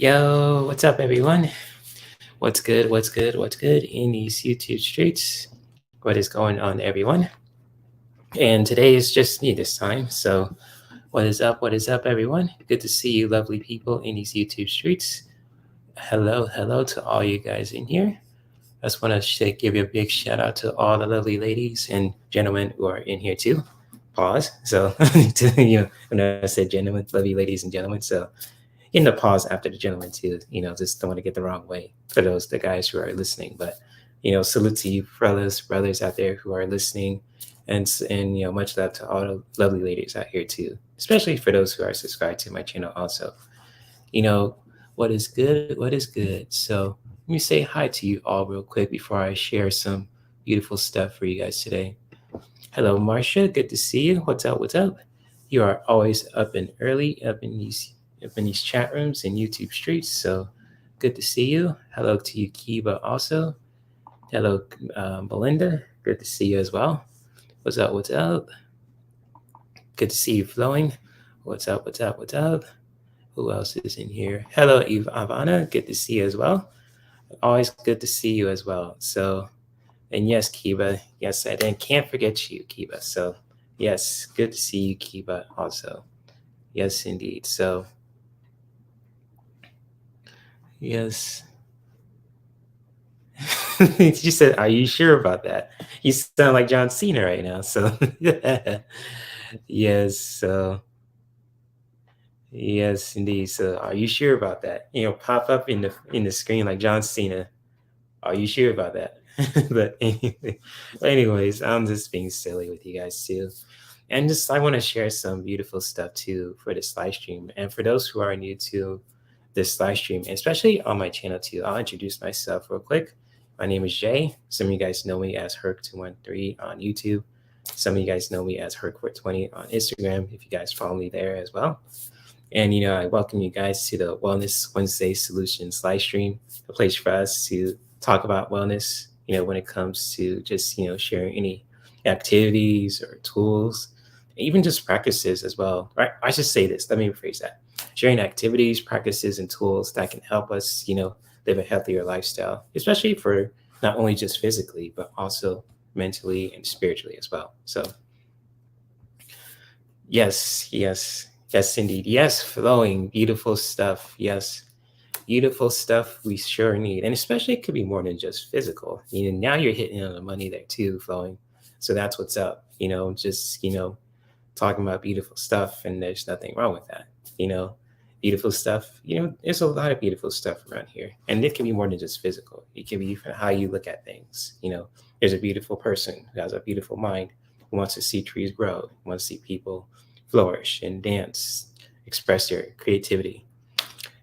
Yo, what's up, everyone? What's good? What's good? What's good in these YouTube streets? What is going on, everyone? And today is just me this time. So, what is up? What is up, everyone? Good to see you, lovely people, in these YouTube streets. Hello, hello to all you guys in here. I just want to give you a big shout out to all the lovely ladies and gentlemen who are in here too. Pause. So, when I said gentlemen, lovely ladies and gentlemen. So, in the pause after the gentleman too, just don't want to get the wrong way for the guys who are listening. But salute to you brothers out there who are listening, and much love to all the lovely ladies out here too, especially for those who are subscribed to my channel also. What is good? What is good? So let me say hi to you all real quick before I share some beautiful stuff for you guys today. Hello, Marcia. Good to see you. What's up? What's up? You are always up and early, up in these chat rooms and YouTube streets. So good to see you. Hello to you, Kiba, also. Hello, Belinda. Good to see you as well. What's up? What's up? Good to see you, Flowing. What's up? What's up? What's up? Who else is in here? Hello, Avana. Good to see you as well. Always good to see you as well. So, and yes, Kiba. Yes, I can't forget you, Kiba. So, yes, good to see you, Kiba, also. Yes, indeed. So, yes. You said, "Are you sure about that?" You sound like John Cena right now. So, yes. So, yes, indeed. So, are you sure about that? Pop up in the screen like John Cena. Are you sure about that? But anyways, I'm just being silly with you guys too, and just I want to share some beautiful stuff too for this live stream, and for those who are new to this live stream, especially on my channel too. I'll introduce myself real quick. My name is Jay. Some of you guys know me as Herc213 on YouTube. Some of you guys know me as Herc420 on Instagram, if you guys follow me there as well. And, I welcome you guys to the Wellness Wednesday Solutions live stream, a place for us to talk about wellness, when it comes to just, sharing any activities or tools, even just practices as well. Right? I should say this. Let me rephrase that. Sharing activities, practices, and tools that can help us, live a healthier lifestyle, especially for not only just physically, but also mentally and spiritually as well. So, yes, indeed. Yes, flowing, beautiful stuff. Yes, beautiful stuff we sure need. And especially it could be more than just physical. Now you're hitting on the money there too, flowing. So that's what's up, just, talking about beautiful stuff, and there's nothing wrong with that. Beautiful stuff, there's a lot of beautiful stuff around here, and it can be more than just physical. It can be how you look at things. There's a beautiful person who has a beautiful mind, who wants to see trees grow, who wants to see people flourish and dance, express their creativity.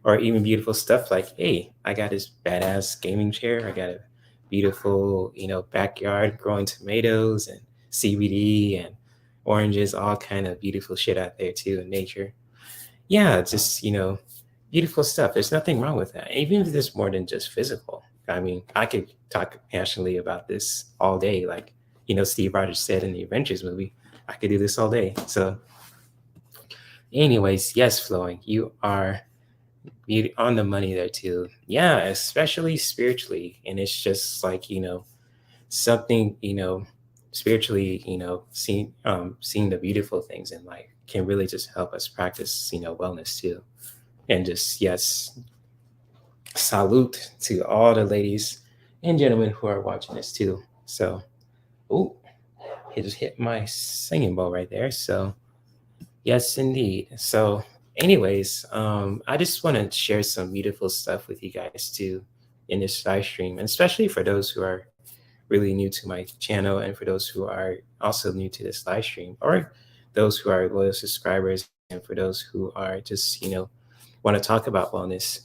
Or even beautiful stuff like, hey, I got this badass gaming chair, I got a beautiful backyard growing tomatoes and CBD and oranges, all kind of beautiful shit out there too in nature. Yeah, just beautiful stuff. There's nothing wrong with that, even if it's more than just physical. I mean, I could talk passionately about this all day, like Steve Rogers said in the Avengers movie. I could do this all day. So anyways, yes, Flowing, you are on the money there too. Yeah, especially spiritually. And it's just like something spiritually, seeing the beautiful things in life can really just help us practice wellness too. And just, yes, salute to all the ladies and gentlemen who are watching this too. So, oh, it just hit my singing bowl right there. So yes, indeed. So anyways, I just want to share some beautiful stuff with you guys too in this live stream, and especially for those who are really new to my channel, and for those who are also new to this live stream, or those who are loyal subscribers, and for those who are just want to talk about wellness,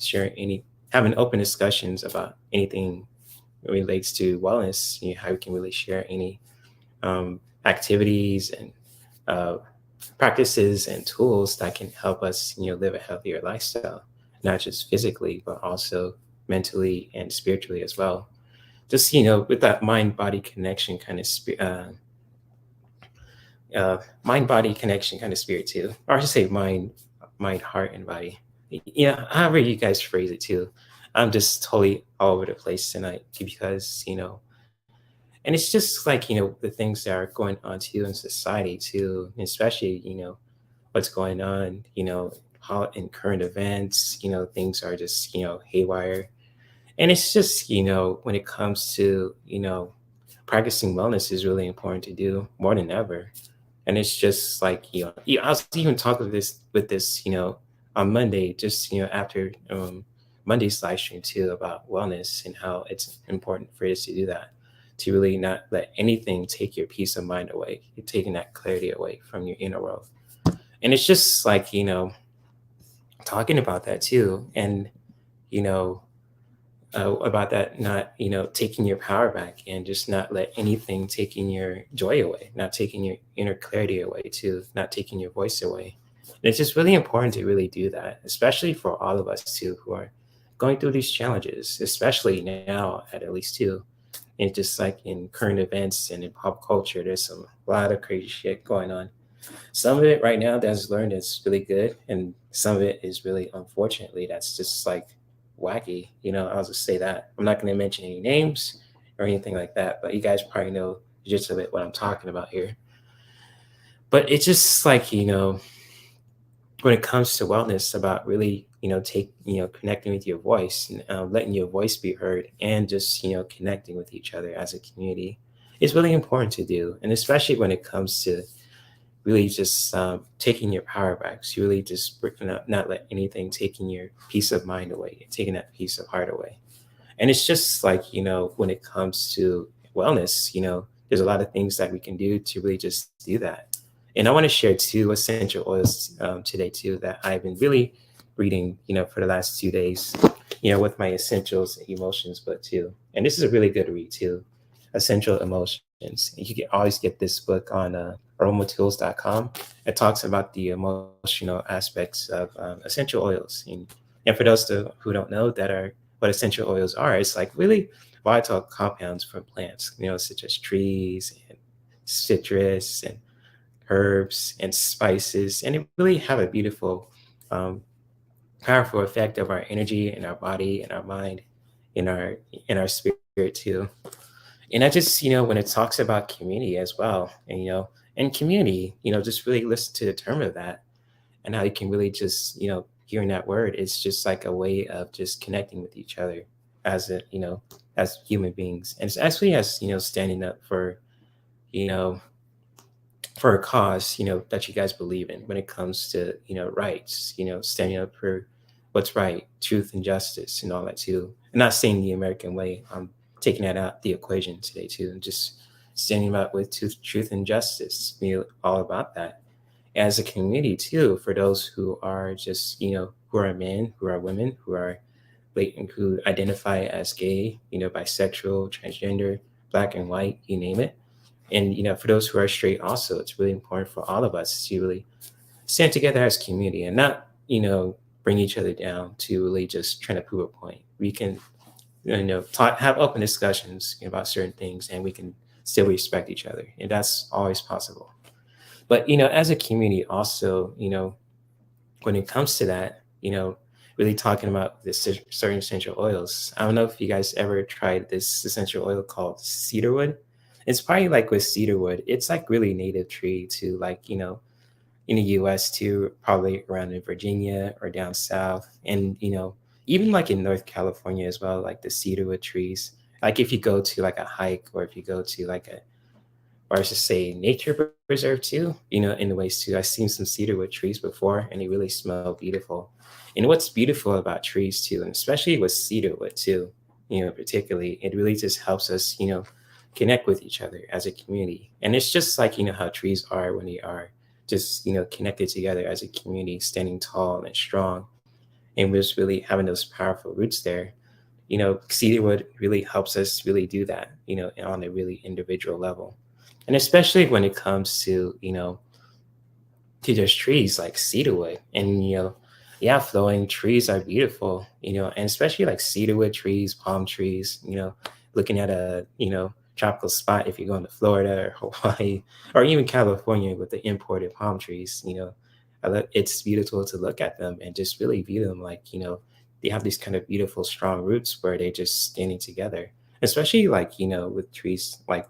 having open discussions about anything that relates to wellness, how we can really share any activities and practices and tools that can help us live a healthier lifestyle, not just physically but also mentally and spiritually as well. Just with that mind-body connection kind of mind-body connection kind of spirit too, or I should say mind, heart, and body. yeah, however you guys phrase it too. I'm just totally all over the place tonight because, and it's just like, the things that are going on too in society too, especially, what's going on, how in current events, things are just, haywire. And it's just, when it comes to, practicing wellness is really important to do more than ever. And it's just like, yeah, I was even talking with this, on Monday, just, after Monday's live stream too, about wellness and how it's important for us to do that, to really not let anything take your peace of mind away. You're taking that clarity away from your inner world. And it's just like, talking about that too. And, you know, about that, not, taking your power back and just not let anything taking your joy away, not taking your inner clarity away too, not taking your voice away. And it's just really important to really do that, especially for all of us too, who are going through these challenges, especially now at least too. And just like in current events and in pop culture, there's a lot of crazy shit going on. Some of it right now that's learned is really good, and some of it is really unfortunately that's just like wacky. I'll just say that. I'm not going to mention any names or anything like that, but you guys probably know just a bit what I'm talking about here. But it's just like, when it comes to wellness, about really, connecting with your voice and letting your voice be heard, and just, connecting with each other as a community is really important to do. And especially when it comes to really just taking your power back. So really just not let anything taking your peace of mind away, taking that peace of heart away. And it's just like, when it comes to wellness, there's a lot of things that we can do to really just do that. And I want to share two essential oils today too that I've been really reading, for the last 2 days, with my essentials emotions book too. And this is a really good read too, Essential Emotions. You can always get this book on aromatools.com. It talks about the emotional aspects of essential oils. And for those who don't know that are what essential oils are, it's like really vital compounds from plants, such as trees and citrus and herbs and spices. And it really have a beautiful, powerful effect of our energy and our body and our mind, in our spirit too. And I just, when it talks about community as well, and community, just really listen to the term of that, and how you can really just, hearing that word, it's just like a way of just connecting with each other as as human beings. And it's actually as, standing up for, you know, for a cause, that you guys believe in when it comes to, rights, standing up for what's right, truth and justice and all that too. And not saying the American way. I'm taking that out the equation today too, and just standing up with truth and justice, be all about that. As a community too, for those who are just, who are men, who are women, who are blatant, who identify as gay, bisexual, transgender, black and white, you name it. And for those who are straight also, it's really important for all of us to really stand together as community and not, bring each other down to really just trying to prove a point. We can, talk, have open discussions about certain things, and we can still respect each other, and that's always possible. But as a community also, when it comes to that, really talking about this certain essential oils. I don't know if you guys ever tried this essential oil called cedarwood. It's probably like with cedarwood, it's like really native tree to, like, in the US too, probably around in Virginia or down south. And, even like in North California as well, like the cedarwood trees. Like if you go to like a hike, or if you go to like or I should say nature preserve too, in the ways too. I've seen some cedarwood trees before, and they really smell beautiful. And what's beautiful about trees too, and especially with cedarwood too, particularly, it really just helps us, connect with each other as a community. And it's just like, how trees are when they are just, connected together as a community, standing tall and strong. And we're just really having those powerful roots there. Cedarwood really helps us really do that, on a really individual level. And especially when it comes to just trees like cedarwood. And yeah, flowing trees are beautiful, and especially like cedarwood trees, palm trees, looking at a tropical spot, if you're going to Florida or Hawaii or even California with the imported palm trees, It's beautiful to look at them and just really view them like, they have these kind of beautiful, strong roots where they're just standing together, especially like, with trees, like,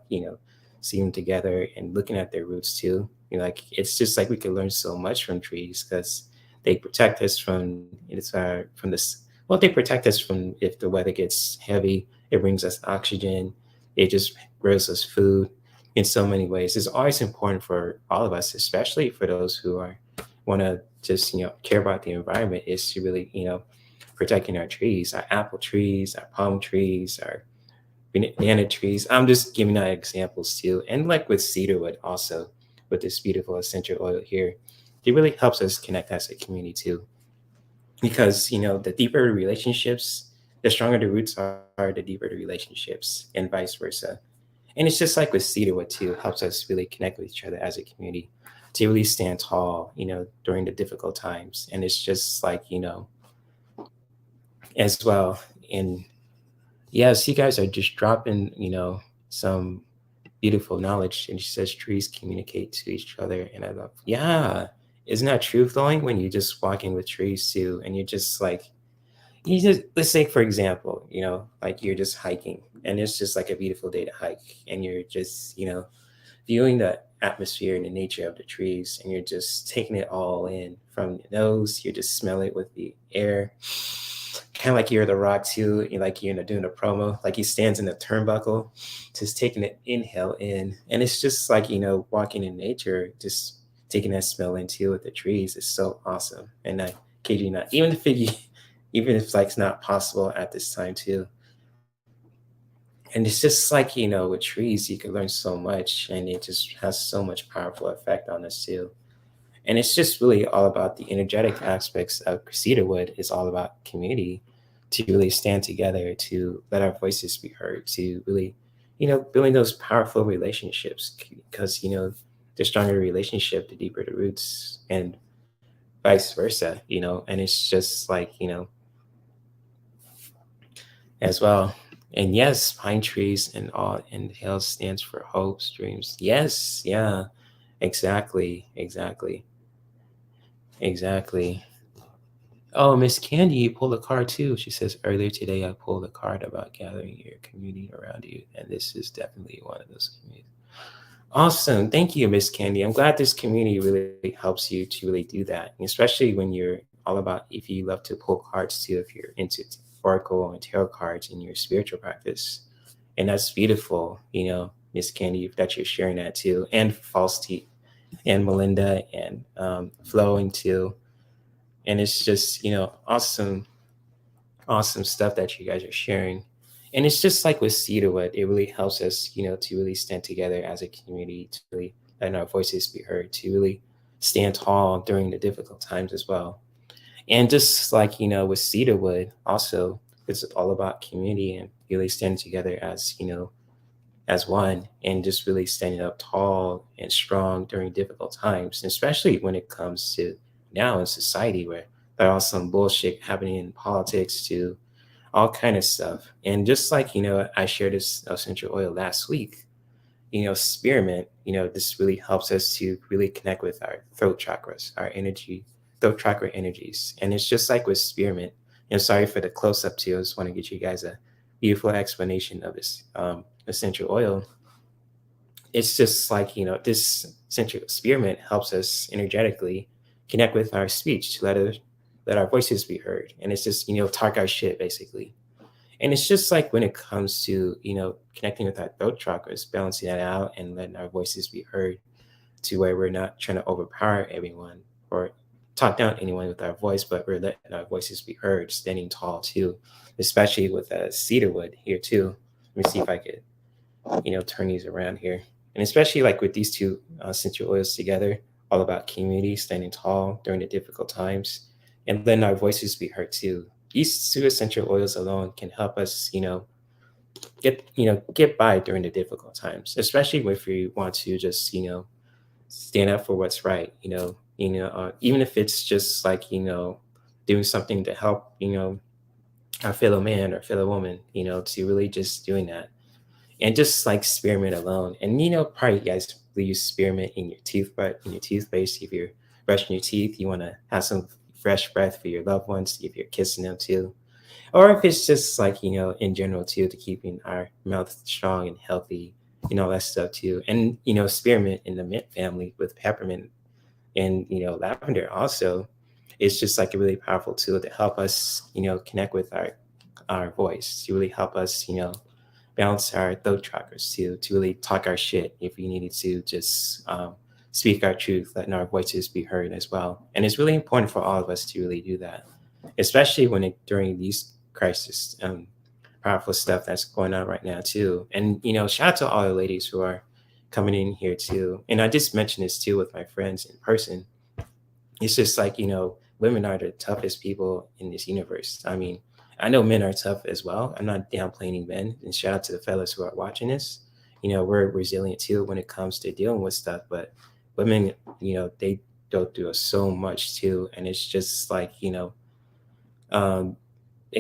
seeing them together and looking at their roots too. Like, it's just like we can learn so much from trees because they protect us from this. Well, they protect us from if the weather gets heavy. It brings us oxygen. It just grows us food in so many ways. It's always important for all of us, especially for those who are want to just care about the environment, is to really protecting our trees, our apple trees, our palm trees, our banana trees. I'm just giving out examples too, and like with cedarwood also, with this beautiful essential oil here, it really helps us connect as a community too, because the deeper the relationships, the stronger the roots are, the deeper the relationships, and vice versa. And it's just like with cedarwood too, helps us really connect with each other as a community to really stand tall, during the difficult times. And it's just like, as well. And yes, you guys are just dropping, some beautiful knowledge. And she says trees communicate to each other. And I love, yeah, isn't that true, flowing, when you just walking with trees too, and you're just like, let's say, for example, like you're just hiking and it's just like a beautiful day to hike, and you're just, viewing the atmosphere and the nature of the trees, and you're just taking it all in from your nose. You just smell it with the air, kind of like you're the rock too. Like you're doing a promo, like he stands in the turnbuckle, just taking it inhale in, and it's just like walking in nature, just taking that smell in too with the trees. It's so awesome. And I kid you not, even if like it's not possible at this time too. And it's just like with trees, you can learn so much, and it just has so much powerful effect on us too. And it's just really all about the energetic aspects of cedarwood. Is all about community, to really stand together, to let our voices be heard, to really building those powerful relationships, because the stronger the relationship, the deeper the roots, and vice versa. And it's just like as well. And yes, pine trees and all, and hail stands for hopes, dreams. Yes, yeah, exactly, exactly. Oh, Miss Candy, you pulled a card too. She says, earlier today I pulled a card about gathering your community around you, and this is definitely one of those communities. Awesome. Thank you, Miss Candy. I'm glad this community really helps you to really do that, especially when you're all about, if you love to pull cards too, if you're into oracle and tarot cards in your spiritual practice. And that's beautiful, Miss Candy, that you're sharing that too. And Falsity and Melinda and Flowing too. And it's just, awesome, awesome stuff that you guys are sharing. And it's just like with cedarwood, it really helps us, to really stand together as a community, to really let our voices be heard, to really stand tall during the difficult times as well. And just like, with cedarwood also, it's all about community and really standing together as, as one, and just really standing up tall and strong during difficult times, and especially when it comes to now in society where there are some bullshit happening in politics to all kind of stuff. And just like, I shared this essential oil last week, spearmint, this really helps us to really connect with our throat chakras, our energy, throat chakra energies. And it's just like with spearmint. And sorry for the close up too. I just want to get you guys a beautiful explanation of this essential oil. It's just like, this essential spearmint helps us energetically connect with our speech, to let our voices be heard. And it's just, talk our shit basically. And it's just like when it comes to, connecting with our throat chakras, balancing that out and letting our voices be heard, to where we're not trying to overpower everyone or talk down anyone with our voice, but we're letting our voices be heard, standing tall too, especially with cedarwood here too. Let me see if I could, turn these around here. And especially like with these two essential oils together, all about community, standing tall during the difficult times, and letting our voices be heard too. These two essential oils alone can help us, get by during the difficult times, especially if we want to just, stand up for what's right, even if it's just like, doing something to help, our fellow man or fellow woman, to really just doing that. And just like spearmint alone. And probably you guys use spearmint in your toothbrush, in your toothpaste, if you're brushing your teeth, you want to have some fresh breath for your loved ones if you're kissing them too. Or if it's just like, in general too, to keeping our mouth strong and healthy, all that stuff too. And, spearmint in the mint family with peppermint and, lavender also, it's just like a really powerful tool to help us, connect with our voice, to really help us, balance our throat chakras to really talk our shit if we needed to just speak our truth, letting our voices be heard as well. And it's really important for all of us to really do that, especially during these crisis, powerful stuff that's going on right now too. And shout out to all the ladies who are coming in here too. And I just mentioned this too with my friends in person. It's just like, women are the toughest people in this universe. I mean, I know men are tough as well. I'm not downplaying men. And shout out to the fellas who are watching this. We're resilient too when it comes to dealing with stuff. But women, they go through so much too. And it's just like, they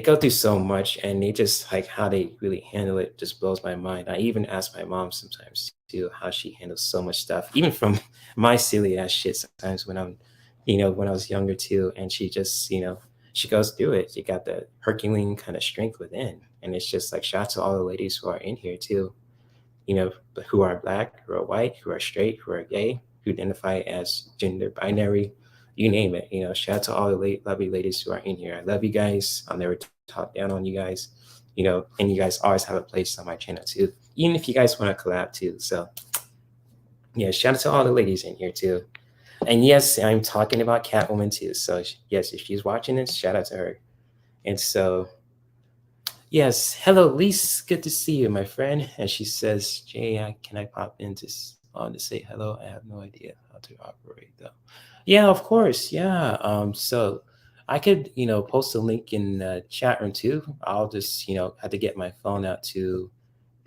go through so much, and they just like how they really handle it just blows my mind. I even ask my mom sometimes too how she handles so much stuff, even from my silly ass shit sometimes when when I was younger too. And she just, she goes through it. You got the Herculean kind of strength within. And it's just like shout out to all the ladies who are in here too, who are Black, who are white, who are straight, who are gay, who identify as gender binary, you name it. Shout out to all the lovely ladies who are in here. I love you guys. I'll never talk down on you guys, and you guys always have a place on my channel too, even if you guys want to collab too. So yeah, shout out to all the ladies in here too. And yes, I'm talking about Catwoman too. So yes, if she's watching this, shout out to her. And so yes, hello Lise, good to see you, my friend. And she says, Jay, can I pop in to say hello? I have no idea how to operate though. Yeah, of course. Yeah. So I could, post a link in the chat room too. I'll just, have to get my phone out to,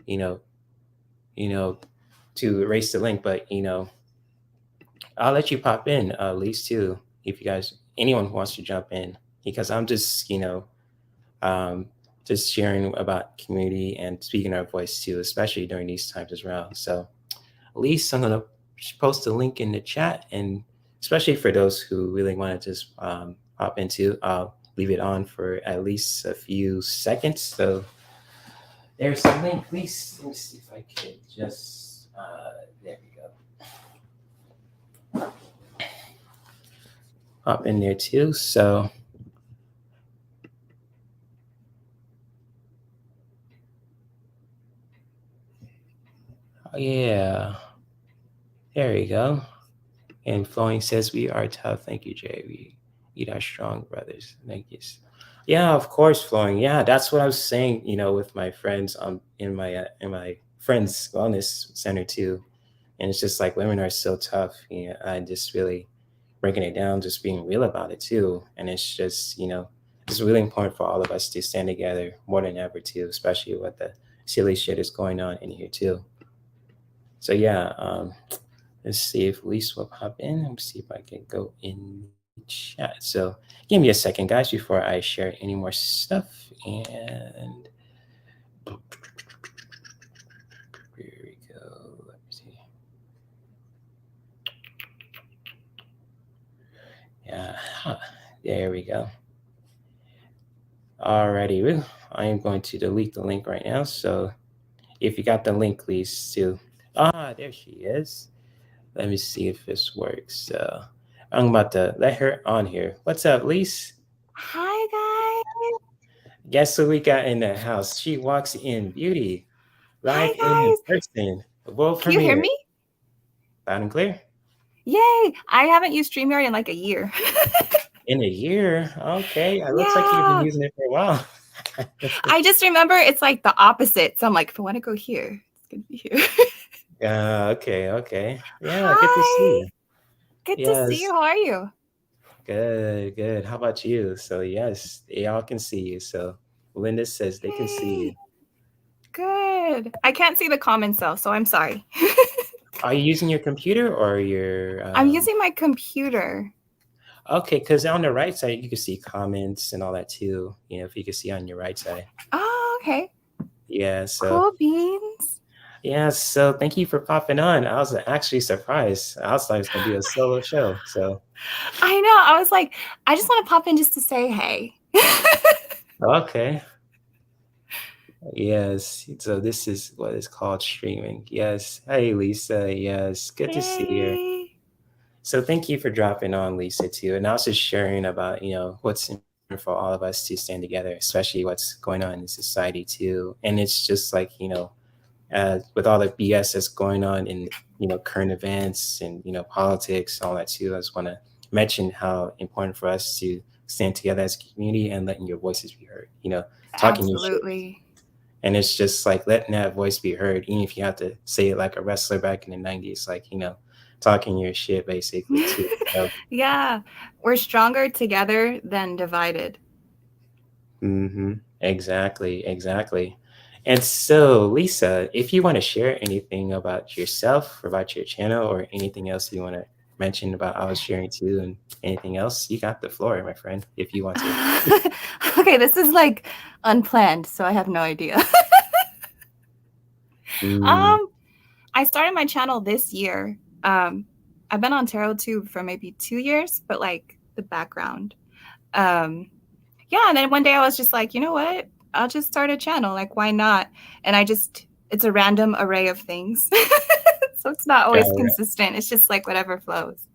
you know, to erase the link. But, I'll let you pop in, at least too, if anyone who wants to jump in, because I'm just, just sharing about community and speaking our voice too, especially during these times as well. So at least I'm going to post a link in the chat, and especially for those who really want to just hop into, I'll leave it on for at least a few seconds. So there's the link, please. Let me see if I can just, there we go. Hop in there too. So yeah, there we go. And Flowing says, we are tough. Thank you, Jay. We eat our strong brothers. Thank you. Yeah, of course, Flowing. Yeah, that's what I was saying, with my friends in my friends wellness center too. And it's just like women are so tough. I just really breaking it down, just being real about it too. And it's just, it's really important for all of us to stand together more than ever too, especially with the silly shit is going on in here too. So yeah, let's see if Lise will pop in. Let me see if I can go in the chat. So give me a second, guys, before I share any more stuff. And here we go. Let me see. Yeah, there we go. Alrighty, I am going to delete the link right now. So if you got the link, please too. There she is. Let me see if this works. I'm about to let her on here. What's up, Lise? Hi, guys. Guess who we got in the house? She Walks in Beauty, live Hi, in guys. person. World Can you hear premiere. me? Loud and clear. Yay. I haven't used StreamYard in like a year. In a year? Okay. It looks like you've been Yeah. using it for a while. I just remember it's like the opposite. So I'm like, if I want to go here, it's going to be here. Okay. Yeah, good to see Hi. you. Good to see you. Yes. How are you? Good. How about you? So yes, they all can see you. So Linda says they can see you. Yay. Good. I can't see the comments though, so I'm sorry. Are you using your computer or your I'm using my computer. Okay, because on the right side you can see comments and all that too. If you can see on your right side. Oh, okay. Yeah, so Cool beans. Yeah, so thank you for popping on. I was actually surprised. I was like, it's gonna be a solo show. So I know. I was like, I just want to pop in just to say hey. okay. Yes. So this is what is called streaming. Yes. Hey Lisa. Yes. Good to see you. Hey. So thank you for dropping on, Lisa, too. And also sharing about, what's important for all of us to stand together, especially what's going on in society too. And it's just like, with all the BS that's going on in, current events and, politics, all that too. I just want to mention how important for us to stand together as a community and letting your voices be heard, talking your shit. Absolutely. And it's just like letting that voice be heard, even if you have to say it like a wrestler back in the 90s, like, talking your shit basically too. Yeah. We're stronger together than divided. Exactly, exactly. And so, Lisa, if you want to share anything about yourself, about your channel, or anything else you want to mention about I was sharing too, and anything else, you got the floor, my friend, if you want to. Okay, this is like unplanned, so I have no idea. Mm, I started my channel this year. I've been on TarotTube for maybe 2 years, but like the background. Yeah, and then one day I was just like, you know what? I'll just start a channel. Like, why not? And it's a random array of things. So it's not always consistent. It's just like whatever flows.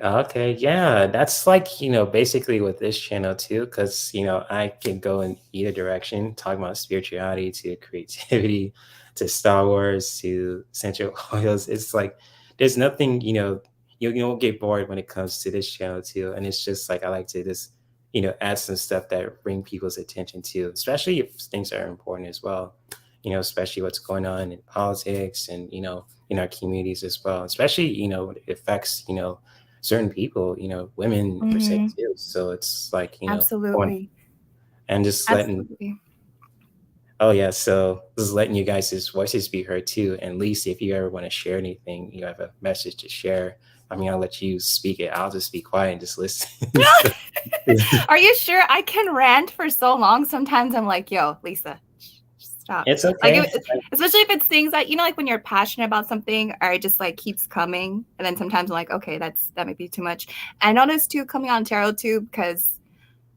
okay, yeah, that's like, basically with this channel too, because, I can go in either direction, talking about spirituality to creativity to Star Wars to essential oils. It's like there's nothing, you won't get bored when it comes to this channel too. And it's just like I like to just, add some stuff that bring people's attention too, especially if things are important as well, especially what's going on in politics and, in our communities as well, especially, it affects, certain people, women per se too. So it's like, Absolutely. and just letting, Absolutely. oh yeah, so just letting you guys' voices be heard too. And Lisa, if you ever want to share anything, you have a message to share, I mean, I'll let you speak it. I'll just be quiet and just listen. Are you sure? I can rant for so long. Sometimes I'm like, yo, Lisa, stop. It's Like, okay. especially if it's things that, like when you're passionate about something or it just like keeps coming. And then sometimes I'm like, okay, that might be too much. I noticed too coming on TarotTube because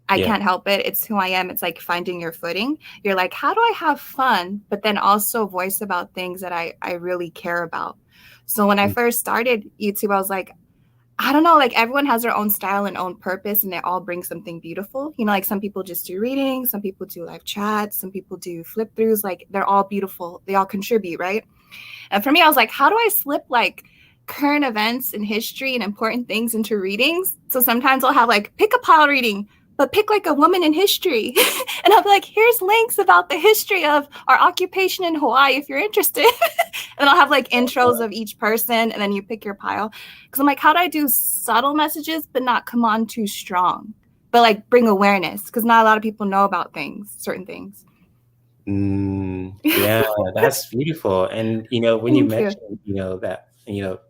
I can't help it. It's who I am. It's like finding your footing. You're like, how do I have fun, but then also voice about things that I really care about? So when I first started YouTube, I was like, I don't know, like everyone has their own style and own purpose and they all bring something beautiful. Like some people just do readings, some people do live chats, some people do flip throughs. Like they're all beautiful. They all contribute, right? And for me, I was like, how do I slip like current events and history and important things into readings? So sometimes I'll have like pick a pile reading, but pick like a woman in history. And I'll be like, here's links about the history of our occupation in Hawaii if you're interested. And I'll have like intros of each person and then you pick your pile. Because I'm like, how do I do subtle messages but not come on too strong? But like bring awareness because not a lot of people know about certain things. Yeah, that's beautiful. And when you mentioned, that,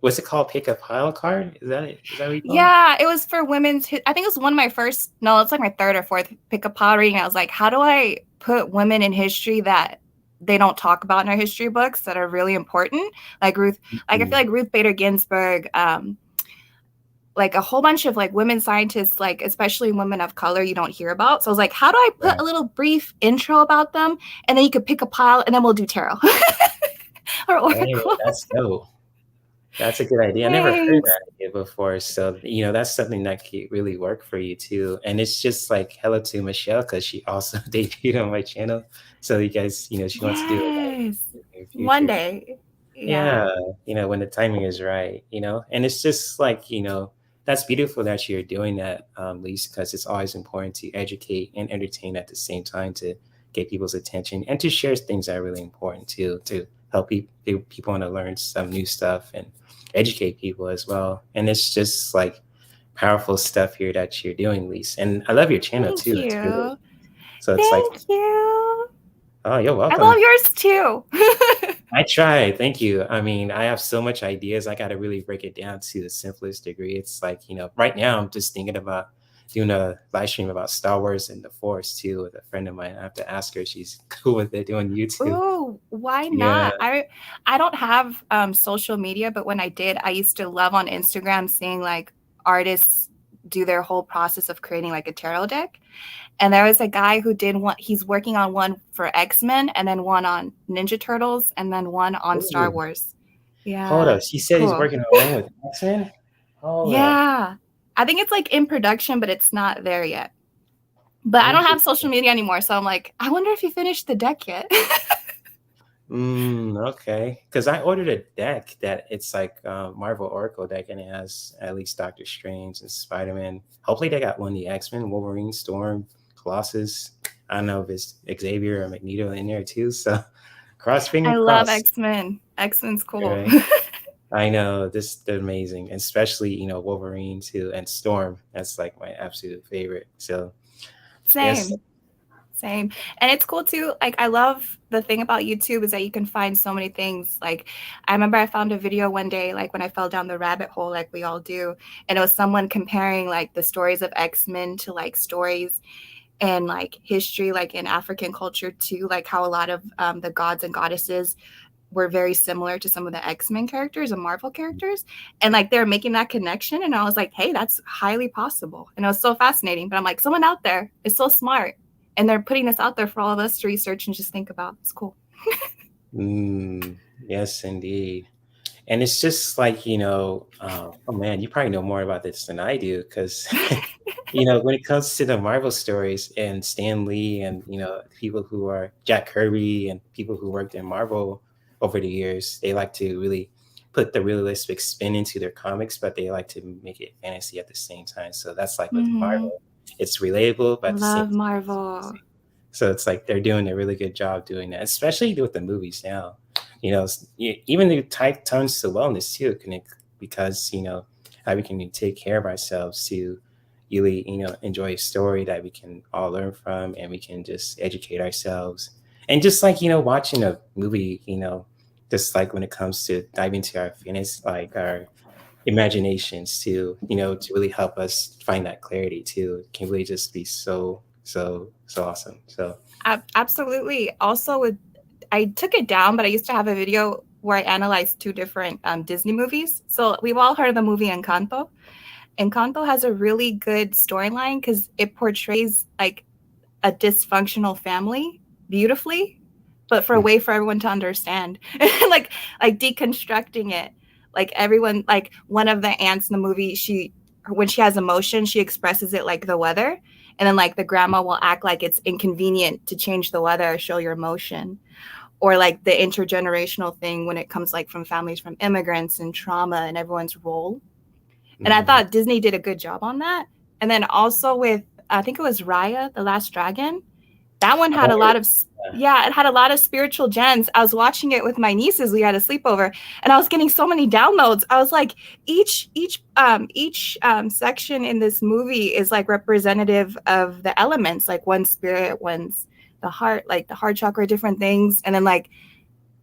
what's it called? Pick a pile card? Is that it? Is that what you call it? Yeah, it was for women's. I think it was one of my first. No, it's like my third or fourth pick a pile reading. I was like, how do I put women in history that they don't talk about in our history books that are really important? Like Ruth. Like I feel like Ruth Bader Ginsburg. Like a whole bunch of like women scientists, like especially women of color, you don't hear about. So I was like, how do I put a little brief intro about them, and then you could pick a pile, and then we'll do tarot or oracle. Hey, that's dope. That's a good idea. I never heard that idea before. So, that's something that could really work for you too. And it's just like hello to Michelle because she also debuted on my channel. So you guys, she wants to do it in the future. One day. Yeah, when the timing is right, and it's just like, that's beautiful that you're doing that, Lisa, because it's always important to educate and entertain at the same time to get people's attention and to share things that are really important too, to help people want to learn some new stuff and educate people as well. And it's just like powerful stuff here that you're doing, Lisa. And I love your channel too. Thank you. So it's like, thank you. Oh, you're welcome. I love yours too. I try. Thank you. I mean, I have so much ideas. I got to really break it down to the simplest degree. It's like, right now I'm just thinking about doing a live stream about Star Wars and the Force too with a friend of mine. I have to ask her if she's cool with it doing YouTube. Ooh, why Yeah. not? I don't have social media, but when I did, I used to love on Instagram seeing like artists do their whole process of creating like a tarot deck. And there was a guy who did one, he's working on one for X-Men and then one on Ninja Turtles and then one on Star Ooh. Wars. Hold Yeah. up. She said he's Cool. working on one with X-Men? Hold up. Yeah. I think it's like in production, but it's not there yet. But I don't have social media anymore, so I'm like, I wonder if he finished the deck yet. Okay. Because I ordered a deck that it's like Marvel Oracle deck, and it has at least Doctor Strange and Spider-Man. Hopefully they got one of the X-Men, Wolverine, Storm, Colossus. I don't know if it's Xavier or Magneto in there too. So cross finger. I love X-Men. X-Men's cool. Right? I know, they're amazing, especially, you know, Wolverine too, and Storm. That's like my absolute favorite. So Same. yes. Same. And it's cool too. Like, I love the thing about YouTube is that you can find so many things. Like, I remember I found a video one day, like when I fell down the rabbit hole, like we all do. And it was someone comparing like the stories of X-Men to like stories and like history, like in African culture too, like how a lot of the gods and goddesses were very similar to some of the X-Men characters and Marvel characters. And like they're making that connection. And I was like, hey, that's highly possible. And it was so fascinating. But I'm like, someone out there is so smart. And they're putting this out there for all of us to research and just think about. It's cool. Yes, indeed. And it's just like, you know, oh man, you probably know more about this than I do, because, you know, when it comes to the Marvel stories and Stan Lee and, you know, people who are Jack Kirby and people who worked in Marvel over the years, they like to really put the realistic spin into their comics, but they like to make it fantasy at the same time. So that's like with Marvel. It's relatable, but love Marvel. So it's like they're doing a really good job doing that, especially with the movies now. You know, even the type turns to wellness too, because, you know, how we can take care of ourselves to really, you know, enjoy a story that we can all learn from, and we can just educate ourselves. And just like, you know, watching a movie, you know, just like when it comes to diving into our fitness, like our imaginations to, you know, to really help us find that clarity too. It can really just be so awesome. So absolutely. Also, I took it down, but I used to have a video where I analyzed 2 different Disney movies. So we've all heard of the movie Encanto. Encanto has a really good storyline because it portrays like a dysfunctional family beautifully, but for a way for everyone to understand. like deconstructing it. Like everyone, like one of the aunts in the movie, when she has emotion, she expresses it like the weather. And then like the grandma will act like it's inconvenient to change the weather or show your emotion. Or like the intergenerational thing when it comes like from families from immigrants and trauma and everyone's role. And I thought Disney did a good job on that. And then also with, I think it was Raya, the Last Dragon. That one had a lot of, it had a lot of spiritual gems. I was watching it with my nieces. We had a sleepover, and I was getting so many downloads. I was like, each section in this movie is like representative of the elements. Like one spirit, one's the heart, like the heart chakra, different things. And then like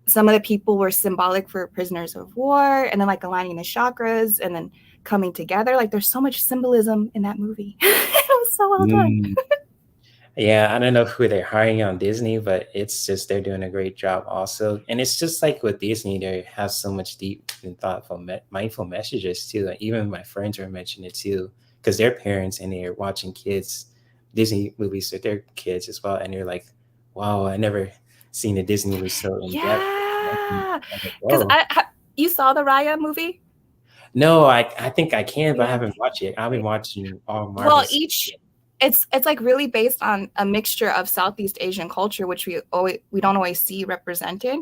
some of the people were symbolic for prisoners of war, and then like aligning the chakras and then coming together. Like there's so much symbolism in that movie. It was so well done. Yeah, I don't know who they're hiring on Disney, but it's just they're doing a great job also. And it's just like with Disney, they have so much deep and thoughtful, mindful messages too. And even my friends were mentioning it too, because they're parents and they're watching Disney movies with their kids as well. And they're like, wow, I never seen a Disney movie so in depth. Yeah, because you saw the Raya movie? No, I think I can, but I haven't watched it. I've been watching all Marvel. Well, it's like really based on a mixture of Southeast Asian culture, which we don't always see represented,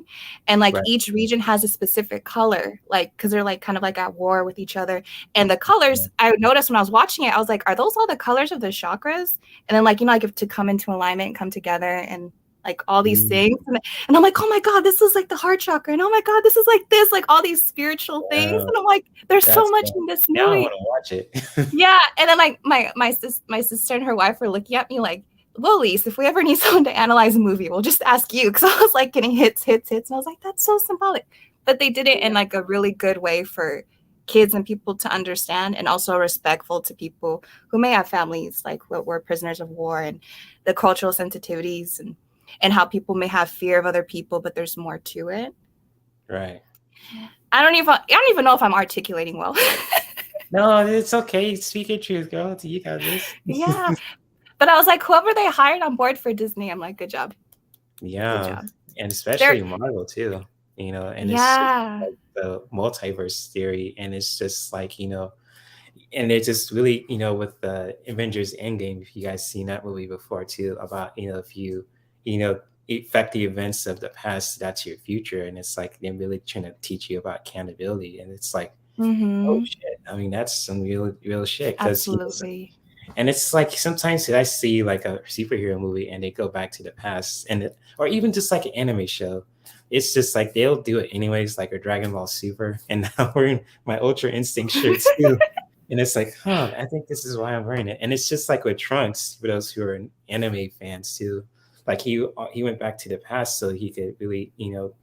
and like each region has a specific color, like because they're like kind of like at war with each other. And the colors, I noticed when I was watching it, I was like, are those all the colors of the chakras? And then like, you know, like to come into alignment and come together and like all these things. And I'm like, oh my God, this is like the heart chakra. And oh my God, this is like this, like all these spiritual things. And I'm like, there's so much in this movie. Now I want to watch it. Yeah. And then like my sister and her wife were looking at me like, well, Lise, if we ever need someone to analyze a movie, we'll just ask you. Cause I was like getting hits. And I was like, that's so symbolic. But they did it in like a really good way for kids and people to understand, and also respectful to people who may have families like what were prisoners of war, and the cultural sensitivities and how people may have fear of other people, but there's more to it. Right. I don't even know if I'm articulating well. No, it's okay. Speak your truth, girl. You got this. Yeah. But I was like, whoever they hired on board for Disney, I'm like, good job. Yeah. Good job. And especially Marvel too, you know, and it's just like the multiverse theory. And it's just like, you know, and it's just really, you know, with the Avengers Endgame, if you guys seen that movie before too, about, you know, if you know, affect the events of the past, that's your future. And it's like they're really trying to teach you about accountability. And it's like, oh shit. I mean, that's some real shit. Absolutely. And it's like sometimes I see like a superhero movie and they go back to the past, and or even just like an anime show. It's just like they'll do it anyways, like a Dragon Ball Super. And now we're in my Ultra Instinct shirt too. And it's like, I think this is why I'm wearing it. And it's just like with Trunks, for those who are anime fans too. Like he went back to the past so he could really, you know,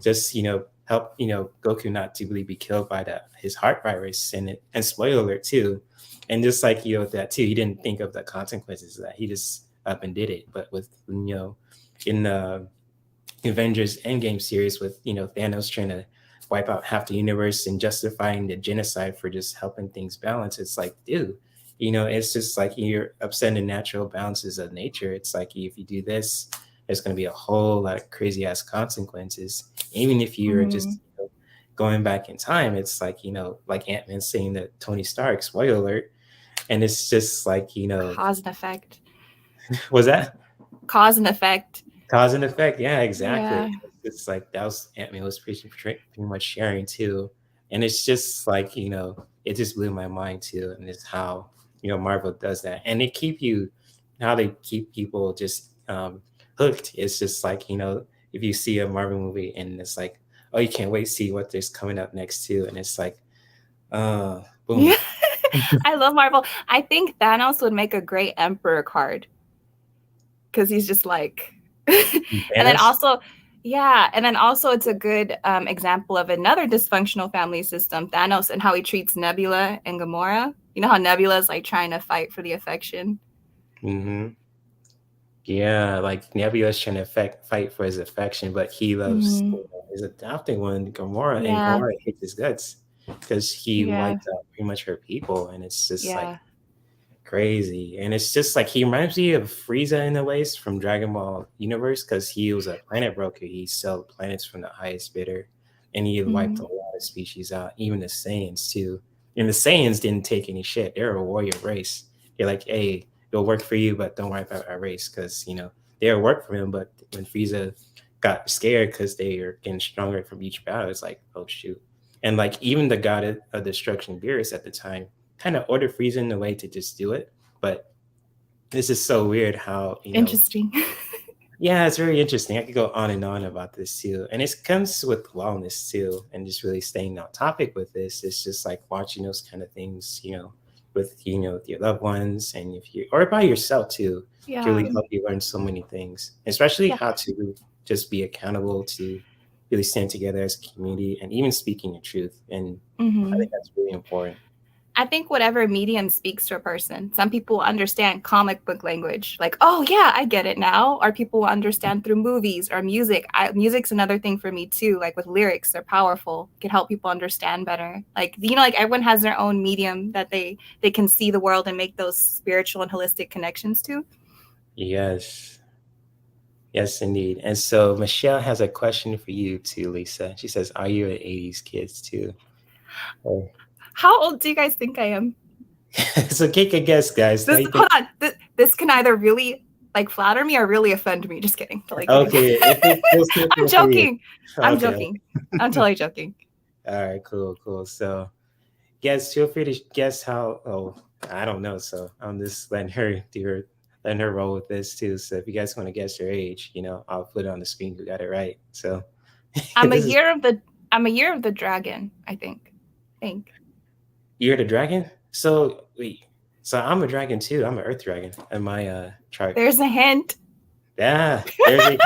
just, you know, help, you know, Goku not to really be killed by his heart virus. And spoiler alert too. And just like, you know, that too, he didn't think of the consequences of that. He just up and did it. But with, you know, in the Avengers Endgame series with, you know, Thanos trying to wipe out half the universe and justifying the genocide for just helping things balance, it's like, dude, you know, it's just like you're upsetting the natural balances of nature. It's like, if you do this, there's going to be a whole lot of crazy ass consequences. Even if you're just, you know, going back in time, it's like, you know, like Ant-Man saying that Tony Stark, spoiler alert. And it's just like, you know, cause and effect. Was that cause and effect? Cause and effect. Yeah, exactly. Yeah. It's like that was Ant-Man was pretty much sharing too. And it's just like, you know, it just blew my mind too. And it's how, you know, Marvel does that. And they keep people just hooked. It's just like, you know, if you see a Marvel movie and it's like, oh, you can't wait to see what there's coming up next too. And it's like, boom. Yeah. I love Marvel. I think Thanos would make a great Emperor card. Because he's just like, and then also it's a good example of another dysfunctional family system, Thanos, and how he treats Nebula and Gamora. You know how Nebula is like trying to fight for the affection. Yeah, like Nebula's trying to fight for his affection, but he loves his adopted one, Gamora, and Gamora hates his guts because he wiped out pretty much her people, and it's just like crazy. And it's just like he reminds me of Frieza in a ways from Dragon Ball universe, because he was a planet broker. He sold planets from the highest bidder, and he wiped a lot of species out, even the Saiyans too. And the Saiyans didn't take any shit. They're a warrior race. They're like, hey, it'll work for you, but don't wipe out our race, because, you know, they'll work for him. But when Frieza got scared because they are getting stronger from each battle, it's like, oh shoot. And like even the god of destruction, Beerus, at the time kind of ordered Frieza in a way to just do it. But this is so weird how, you know, interesting. Yeah, it's very interesting. I could go on and on about this too. And it comes with wellness too, and just really staying on topic with this. It's just like watching those kind of things, you know, with, you know, with your loved ones, and if you, or by yourself too, can really help you learn so many things, especially how to just be accountable, to really stand together as a community, and even speaking the truth. And I think that's really important. I think whatever medium speaks to a person. Some people understand comic book language, like, oh yeah, I get it now. Or people will understand through movies or music. Music's another thing for me too. Like with lyrics, they're powerful. Can help people understand better. Like, you know, like everyone has their own medium that they can see the world and make those spiritual and holistic connections to. Yes. Yes, indeed. And so Michelle has a question for you too, Lisa. She says, are you an 80s kids too? Oh. How old do you guys think I am? So take a guess, guys. Hold on. This can either really like flatter me or really offend me. Just kidding. Totally kidding. Okay. I'm joking. I'm joking. I'm totally joking. All right, cool. So guess, feel free to guess how. Oh, I don't know. So I'm just letting her roll with this too. So if you guys want to guess your age, you know, I'll put it on the screen who got it right. So I'm a year of the dragon, I think. You're the dragon? So wait. So I'm a dragon too. I'm an earth dragon in my chart. There's a hint. Yeah, there's a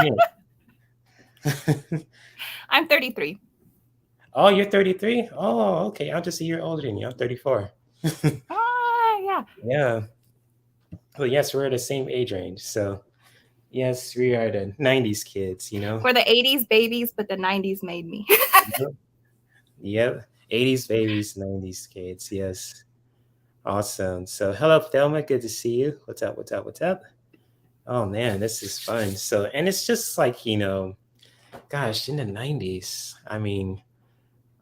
hint. I'm 33. Oh, you're 33? Oh, okay. I'm just a year older than you. I'm 34. Yeah. Yeah. Well, yes, we're the same age range. So, yes, we are the 90s kids, you know? We're the 80s babies, but the 90s made me. Yep. 80s babies, 90s kids. Yes. Awesome. So, hello, Thelma. Good to see you. What's up? What's up? What's up? Oh, man, this is fun. So, and it's just like, gosh, in the 90s, I mean,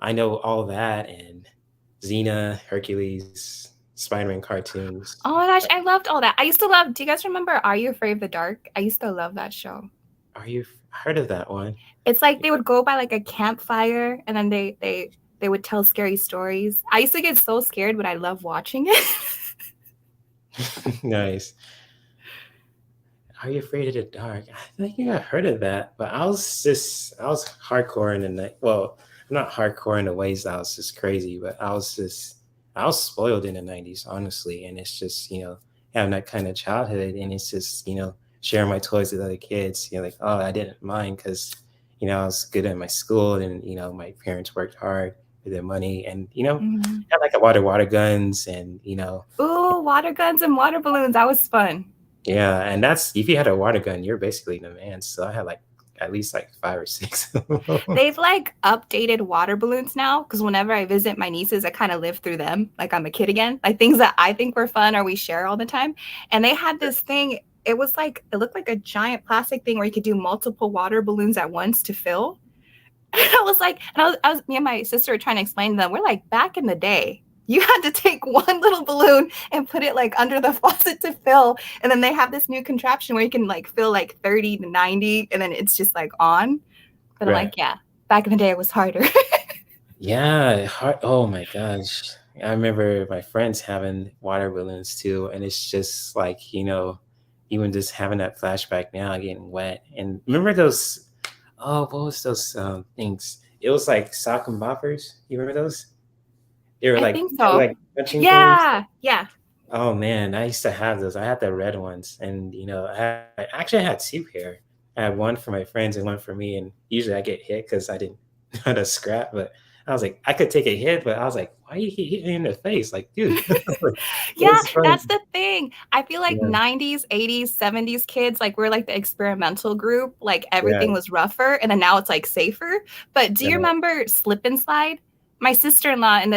I know all that and Xena, Hercules, Spider-Man cartoons. Oh my gosh, I loved all that. I used to love, do you guys remember Are You Afraid of the Dark? I used to love that show. Are you heard of that one? It's like they would go by like a campfire and then they would tell scary stories. I used to get so scared, but I love watching it. Nice. Are You Afraid of the Dark? I think I heard of that, but I was hardcore in the night. Well, I'm not hardcore in the ways that I was just crazy, but I was spoiled in the 90s, honestly. And it's just, having that kind of childhood, and it's just, sharing my toys with other kids. Like, oh, I didn't mind because, I was good at my school, and, my parents worked hard for their money, and, had like a water guns, and, Ooh, water guns and water balloons. That was fun. Yeah, and that's, if you had a water gun, you're basically the man. So I had like at least like 5 or 6. They've like updated water balloons now, because whenever I visit my nieces, I kind of live through them. Like I'm a kid again. Like things that I think were fun or we share all the time. And they had this thing. It looked like a giant plastic thing where you could do multiple water balloons at once to fill. And I was like, me and my sister were trying to explain to them, we're like, back in the day, you had to take one little balloon and put it like under the faucet to fill. And then they have this new contraption where you can like fill like 30 to 90 and then it's just like on. But I'm like, yeah, back in the day it was harder. Yeah. Oh my gosh. I remember my friends having water balloons too. And it's just like, even just having that flashback now, getting wet. And remember those, what was those things? It was like sock and boppers. You remember those? They were I like, think so. like punching things. Yeah. Oh man, I used to have those. I had the red ones, and I actually had 2 pair. I had one for my friends and one for me. And usually I get hit because I didn't know how to scrap. But I was like, I could take a hit, but I was like, why you hit me in the face? Like, dude. Yeah, that's the thing. I feel like Yeah. 90s, 80s, 70s kids, like we're like the experimental group. Like everything Yeah. was rougher, and then now it's like safer. But do you remember Slip and Slide? My sister-in-law in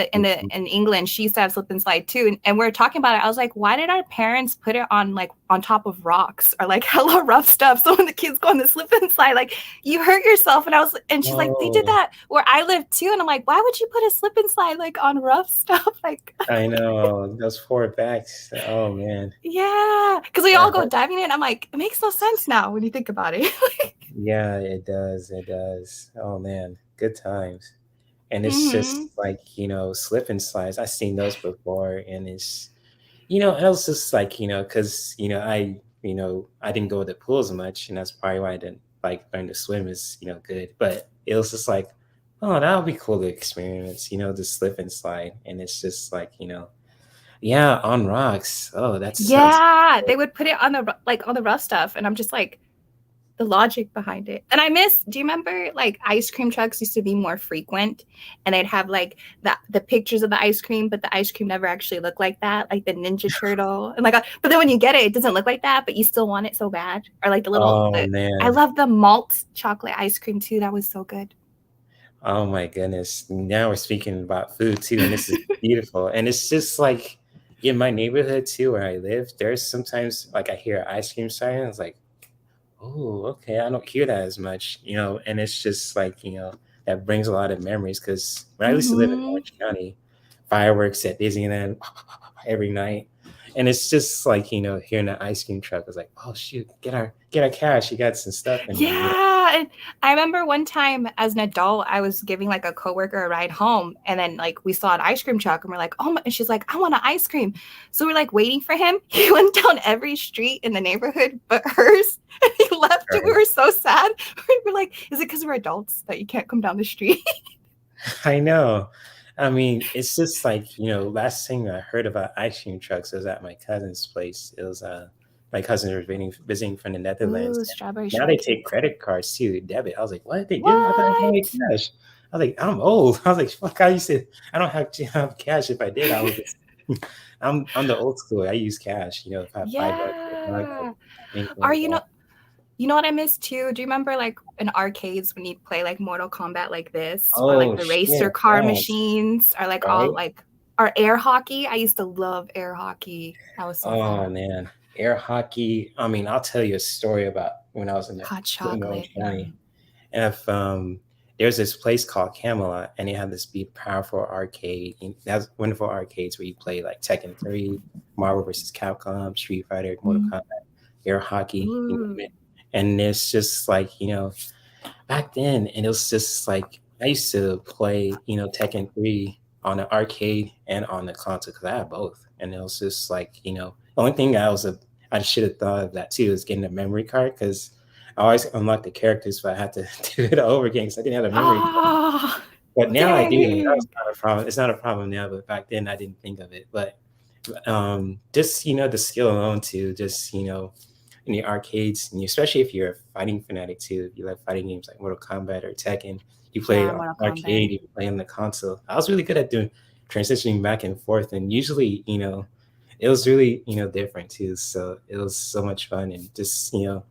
England, she used to have Slip and Slide too. And we were talking about it. I was like, why did our parents put it on like on top of rocks or like hella rough stuff? So when the kids go on the Slip and Slide, like you hurt yourself. And she's like, they did that where I live too. And I'm like, why would you put a Slip and Slide like on rough stuff? Like I know, those 4 backs. Oh man. Yeah, because we all go diving in. I'm like, it makes no sense now when you think about it. Yeah, it does. It does. Oh man, good times. And it's just like, slip and slides. I've seen those before, and it's, it was just like, because, I didn't go to the pools much, and that's probably why I didn't like learn to swim is, good. But it was just like, oh, that would be cool to experience, the slip and slide. And it's just like, yeah, on rocks. Oh, that sounds Yeah, they would put it on the rough stuff, and I'm just like, the logic behind it. And do you remember like ice cream trucks used to be more frequent, and they'd have like the pictures of the ice cream, but the ice cream never actually looked like that, like the Ninja Turtle. And like, but then when you get it, it doesn't look like that, but you still want it so bad. Or like the little, I love the malt chocolate ice cream too. That was so good. Oh my goodness. Now we're speaking about food too, and this is beautiful. And it's just like in my neighborhood too, where I live, there's sometimes like I hear ice cream siren. It's like, oh, okay, I don't hear that as much, and it's just like, that brings a lot of memories, because when I used to live in Orange County, fireworks at Disneyland every night. And it's just like, hearing the ice cream truck, I was like, oh shoot, get our cash. You got some stuff in here. Yeah. And I remember one time as an adult, I was giving like a coworker a ride home, and then like we saw an ice cream truck, and we're like, oh my, and she's like, I want an ice cream. So we're like waiting for him. He went down every street in the neighborhood but hers, and he left. And we were so sad. We're like, is it because we're adults that you can't come down the street? I know. I mean, it's just like, last thing I heard about ice cream trucks was at my cousin's place. It was my cousin was visiting from the Netherlands. Ooh, strawberry Now they take credit cards too, debit. I was like, what? They do? I thought it was only cash. I was like, I'm old. I was like, fuck, I used to, I don't have cash. If I did, I would just, I'm the old school. I use cash, if I have $5 for a bug, Yeah. anything Or like that. you know what I miss too? Do you remember like in arcades when you'd play like Mortal Kombat like this, or like Oh, the shit. racer car Yes. machines, or like all Right? like or air hockey? I used to love air hockey. That was so Oh, fun. man. Air hockey. I mean, I'll tell you a story about when I was in Hot Orange chocolate. County. And if there's this place called Camelot, and they have this big, powerful arcade. And that's wonderful arcades where you play like Tekken 3, Marvel vs. Capcom, Street Fighter, Mortal Kombat, air hockey, you Ooh. name it. And it's just like, back then, and it was just like I used to play, Tekken 3 on the arcade and on the console because I had both. And it was just like, the only thing I should have thought of that too is getting a memory card because I always unlocked the characters, but I had to do it over again because I didn't have a memory card. Oh, But now I do. dang. That's not a problem. It's not a problem now, but back then I didn't think of it. But just the skill alone too, just in the arcades, and especially if you're a fighting fanatic too, if you like fighting games like Mortal Kombat or Tekken, you play Yeah, on Mortal arcade, Kombat. you play on the console. I was really good at doing transitioning back and forth, and usually, it was really different too. So it was so much fun, and just and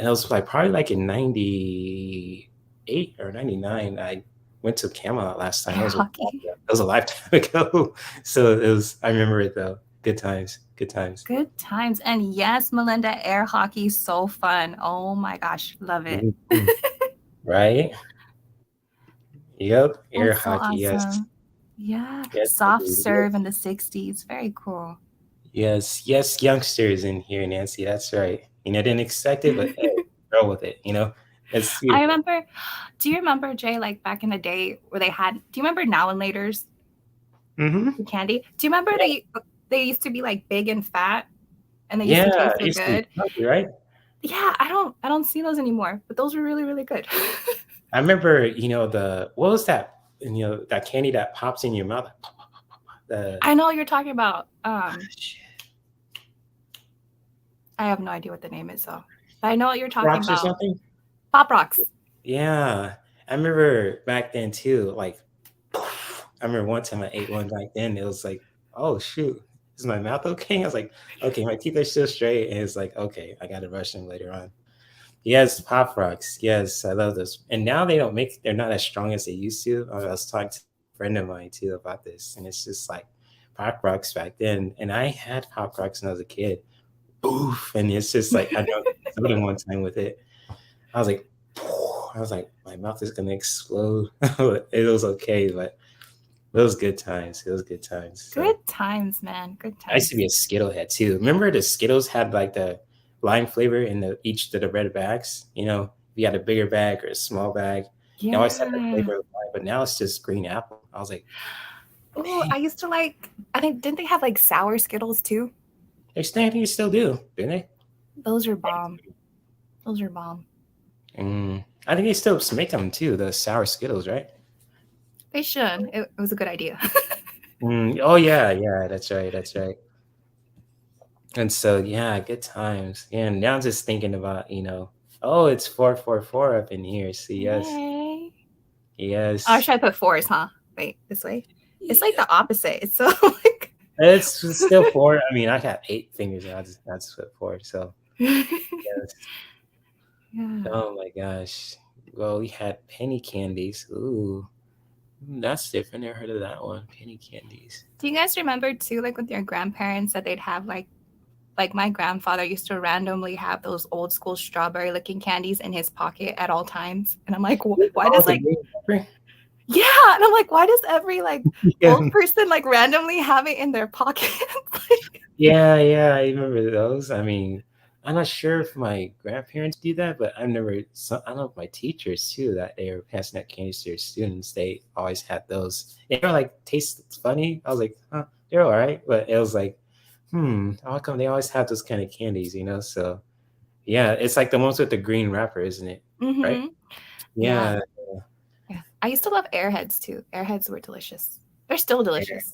it was like probably like in '98 or '99, I went to Camelot last time. Air hockey. That was a lifetime ago. So it was. I remember it though. Good times. Good times. Good times. And yes, Melinda, air hockey, so fun. Oh my gosh, love it. Mhm. Right? Yep. Air That's so hockey. Yes. awesome. Yeah. Yes. Soft Indeed. serve in the 60s. Very cool. Yes. Yes. Youngsters in here, Nancy. That's right. Didn't expect it, but hey, roll with it. It's I beautiful. remember, do you remember, Jay, like back in the day where they had, do you remember Now and Laters? Mm-hmm. Candy? Do you remember they used to be like big and fat and they used to Yeah. taste It so used to be good? healthy, right? Yeah, I don't see those anymore, but those were really, really good. I remember, what was that? That candy that pops in your mouth. I know what you're talking about. Shit. I have no idea what the name is though. But I know what you're talking Rocks or about. something? Pop Rocks. Yeah. I remember back then too, like I remember one time I ate one back then. It was like, oh shoot, is my mouth okay? I was like, okay, my teeth are still straight. And it's like, okay, I gotta brush them later on. Yes, Pop Rocks. Yes, I love those. And now they're not as strong as they used to. I was talking to a friend of mine too about this, and it's just like Pop Rocks back then. And I had Pop Rocks when I was a kid. Oof. And it's just like I drank soda one time with it. I was like, my mouth is gonna explode. It was okay, but it was good times. It was good times. So. Good times, man. Good times. I used to be a Skittle head too. Remember the Skittles had like the lime flavor in each of the red bags? If you had a bigger bag or a small bag, yeah. they always had the flavor of lime, but now it's just green apple. I was like, oh, I used to like, I think, didn't they have like sour Skittles too? I think you still do, didn't they? Those are bomb. Those are bomb. I think they still make them too, the sour Skittles, right? They should. It was a good idea. Oh yeah, that's right. And so yeah, good times. Yeah, and now I'm just thinking about, oh, it's 444 up in here. So yes. Yay. Yes. Oh, I should I put fours, huh? Wait, this way? It's like the opposite. It's so like it's still 4. I mean, I got 8 fingers and I just put 4. So yes. Yeah. Oh my gosh. Well, we had penny candies. Ooh. That's different. Never heard of that one. Penny candies. Do you guys remember too, like with your grandparents, that they'd have like my grandfather used to randomly have those old school strawberry looking candies in his pocket at all times, and I'm like, why does like yeah, and I'm like, why does every like old person like randomly have it in their pocket? Yeah, I remember those. I mean, I'm not sure if my grandparents do that, but I know if my teachers too, that they were passing out candies to their students. They always had those. They were like, taste funny. I was like, huh, they're all right. But it was like, how come they always have those kind of candies, So yeah, it's like the ones with the green wrapper, isn't it? Mm-hmm. Right? Yeah. I used to love Airheads too. Airheads were delicious. They're still delicious.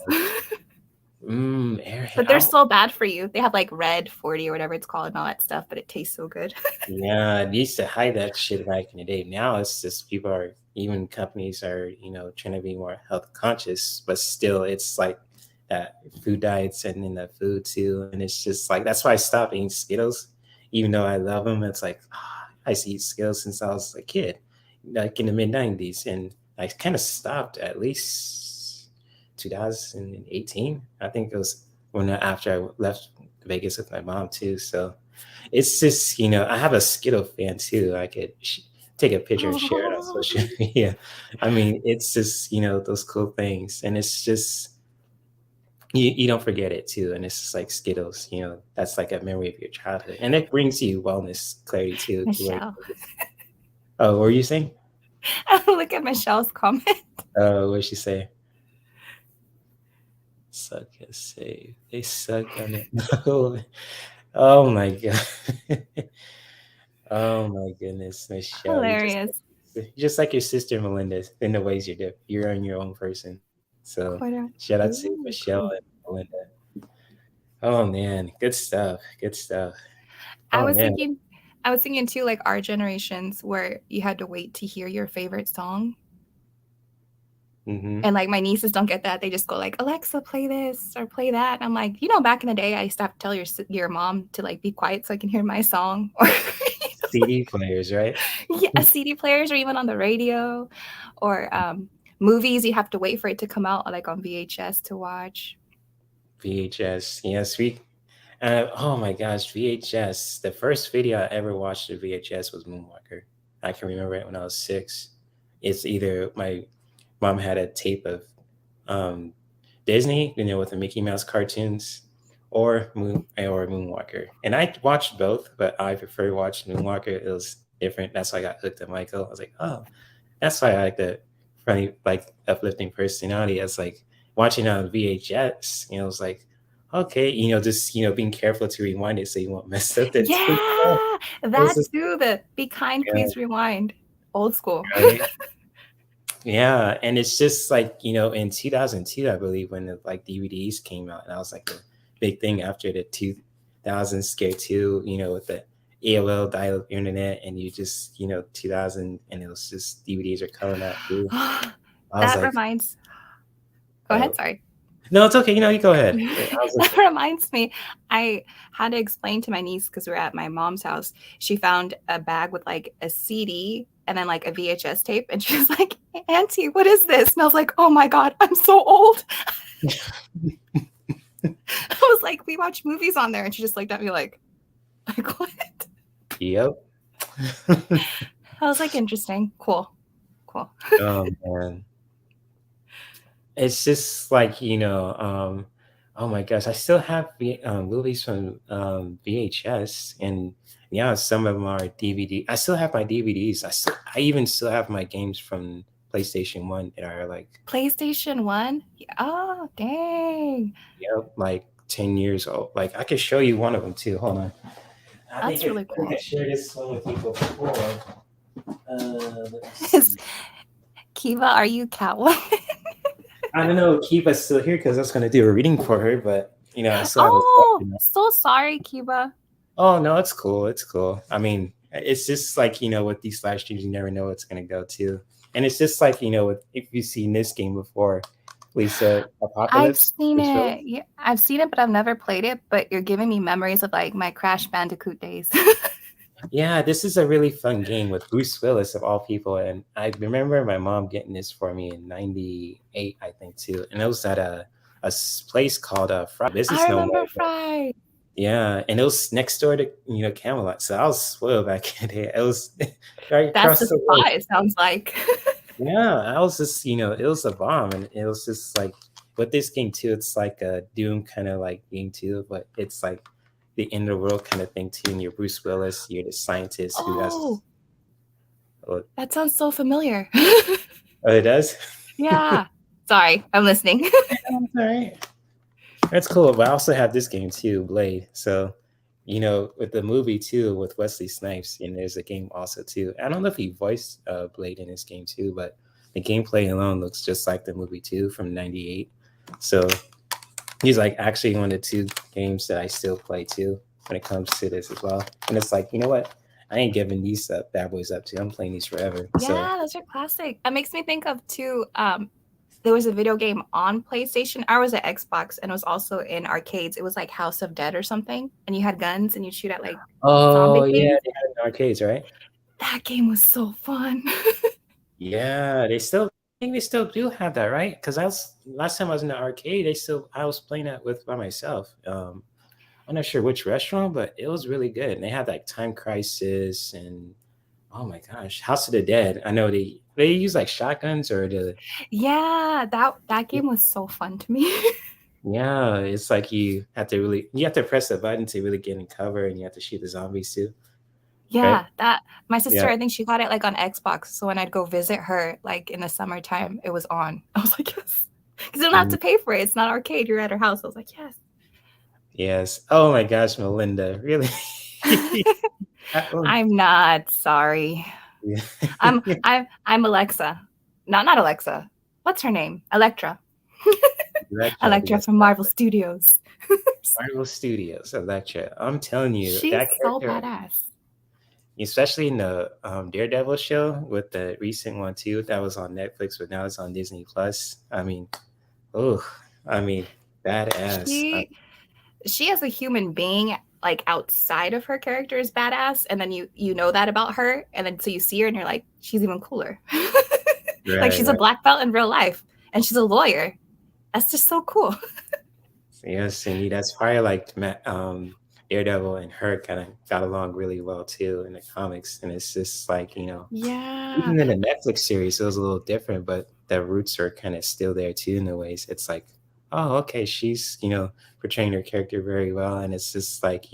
Airhead. But they're so bad for you. They have like red 40 or whatever it's called and all that stuff, but it tastes so good. Yeah, I used to hide that shit back in the day. Now it's just people are, even companies are, trying to be more health conscious, but still it's like that food diets and in the food too. And it's just like, that's why I stopped eating Skittles, even though I love them. It's like, I used to eat Skittles since I was a kid, like in the mid-90s. And I kind of stopped at least 2018. I think it was after I left Vegas with my mom too. So it's just, I have a Skittle fan too. I could take a picture and share it on Oh, social media. I mean, it's just, those cool things. And it's just, you don't forget it too. And it's just like Skittles, that's like a memory of your childhood. And it brings you wellness, clarity too. To where, Michelle. oh, what were you saying? Look at Michelle's comment. What did she say? Suck a save. They suck on it. Oh my God. Oh my goodness, Michelle. Hilarious. You're just like your sister Melinda in the ways you're on your own person. So Quite a- shout out to Ooh, Michelle cool. and Melinda. Oh man, good stuff. Good stuff. I Oh was man. thinking too, like our generations where you had to wait to hear your favorite song. Mm-hmm. And like my nieces don't get that. They just go like, Alexa, play this or play that. And I'm like, back in the day, I used to have to tell your mom to like be quiet so I can hear my song. Or CD players, right? yeah, CD players or even on the radio. Or movies, you have to wait for it to come out like on VHS to watch. VHS. Yes, oh my gosh, VHS. The first video I ever watched of VHS was Moonwalker. I can remember it when I was 6. It's either my mom had a tape of Disney, with the Mickey Mouse cartoons, or Moonwalker. And I watched both, but I prefer watching Moonwalker. It was different. That's why I got hooked on Michael. I was like, oh, that's why I like the funny, like uplifting personality. It's like watching on VHS. It was like, okay, just being careful to rewind it so you won't mess up the tape. Yeah, It was that just, too. The be kind, yeah, please rewind. Old school. right. Yeah, and it's just like, in 2002, I believe, when the like DVDs came out, and that was like a big thing after the 2000 scare too, with the AOL dial-up internet, and you just, 2000, and it was just DVDs are coming out too. I was That like, reminds. Go ahead. Sorry. no, it's okay. You go ahead. I was That reminds me, I had to explain to my niece because we were at my mom's house. She found a bag with like a CD and then like a VHS tape, and she was like, "Auntie, what is this?" And I was like, "Oh my God, I'm so old." I was like, "We watch movies on there," and she just looked at me like what? Yep. I was like, "Interesting, cool." Oh man. It's just like, oh my gosh, I still have movies from VHS, and yeah, some of them are DVD. I still have my DVDs. I even still have my games from PlayStation 1 that are like, PlayStation 1? Oh, dang. like 10 years old. Like I could show you one of them too. Hold on. That's really cool. I could share this one with people before. Let's see. Kiva, are you Catwoman? I don't know. Kiva's still here because I was going to do a reading for her, but I still have So sorry, Kiva. Oh no, it's cool. It's cool. I mean, it's just like, with these live streams, you never know what's going to go to. And it's just like, if you've seen this game before, Lisa Apocalypse. I've seen it. Yeah, I've seen it, but I've never played it. But you're giving me memories of like my Crash Bandicoot days. Yeah, this is a really fun game with Bruce Willis of all people. And I remember my mom getting this for me in 98, I think, too. And it was at a place called Frae. I remember Frae. Yeah, and it was next door to Camelot, so I was spoiled back in there. It was right That's across the the spot. road. It sounds like. Yeah, I was just it was a bomb, and it was just like with this game too. It's like a Doom kind of like game too, but it's like the end of the world kind of thing too. And you're Bruce Willis, you're the scientist who has. Oh, that sounds so familiar. Oh, it does. Yeah. Sorry, I'm listening. All right. That's cool. But I also have this game too, Blade. So, with the movie too, with Wesley Snipes, and there's a game also too. I don't know if he voiced Blade in this game too, but the gameplay alone looks just like the movie too from '98. So he's like actually one of the 2 games that I still play too when it comes to this as well. And it's like, you know what? I ain't giving these bad boys up to. I'm playing these forever. Yeah, those are classic. It makes me think of too. There was a video game on PlayStation. I was at Xbox, and it was also in arcades. It was like House of Dead or something, and you had guns and you shoot at like zombie yeah, things. they had it in arcades, right? That game was so fun. Yeah, I think they still do have that, right? Because last time I was in the arcade, I was playing that by myself. I'm not sure which restaurant, but it was really good. And they had like Time Crisis and oh my gosh, House of the Dead. I know they use like shotguns or Yeah, that game was so fun to me. yeah, it's like you have to press the button to really get in cover, and you have to shoot the zombies too. Yeah, Right? that my sister, Yeah. I think she got it like on Xbox. So when I'd go visit her, like in the summertime, it was on. I was like, yes, because you don't have to pay for it. It's not arcade. You're at her house. I was like, yes. Yes. Oh my gosh, Melinda, really? I'm not sorry. Yeah. I'm Alexa. Not Alexa. What's her name? Electra. Electra from Marvel Studios. Marvel Studios, Electra. I'm telling you, She's that so character, badass. especially in the Daredevil show with the recent one too, that was on Netflix, but now it's on Disney Plus. I mean, badass. She as a human being, like outside of her character, is badass, and then you know that about her, and then so you see her and you're like, she's even cooler. Like she's a black belt in real life, and she's a lawyer. That's just so cool. Yes, and that's probably like Daredevil and her kind of got along really well too in the comics, and it's just like Yeah. even in the Netflix series it was a little different, but the roots are kind of still there too in the ways. It's like, oh, okay, she's portraying her character very well, and it's just like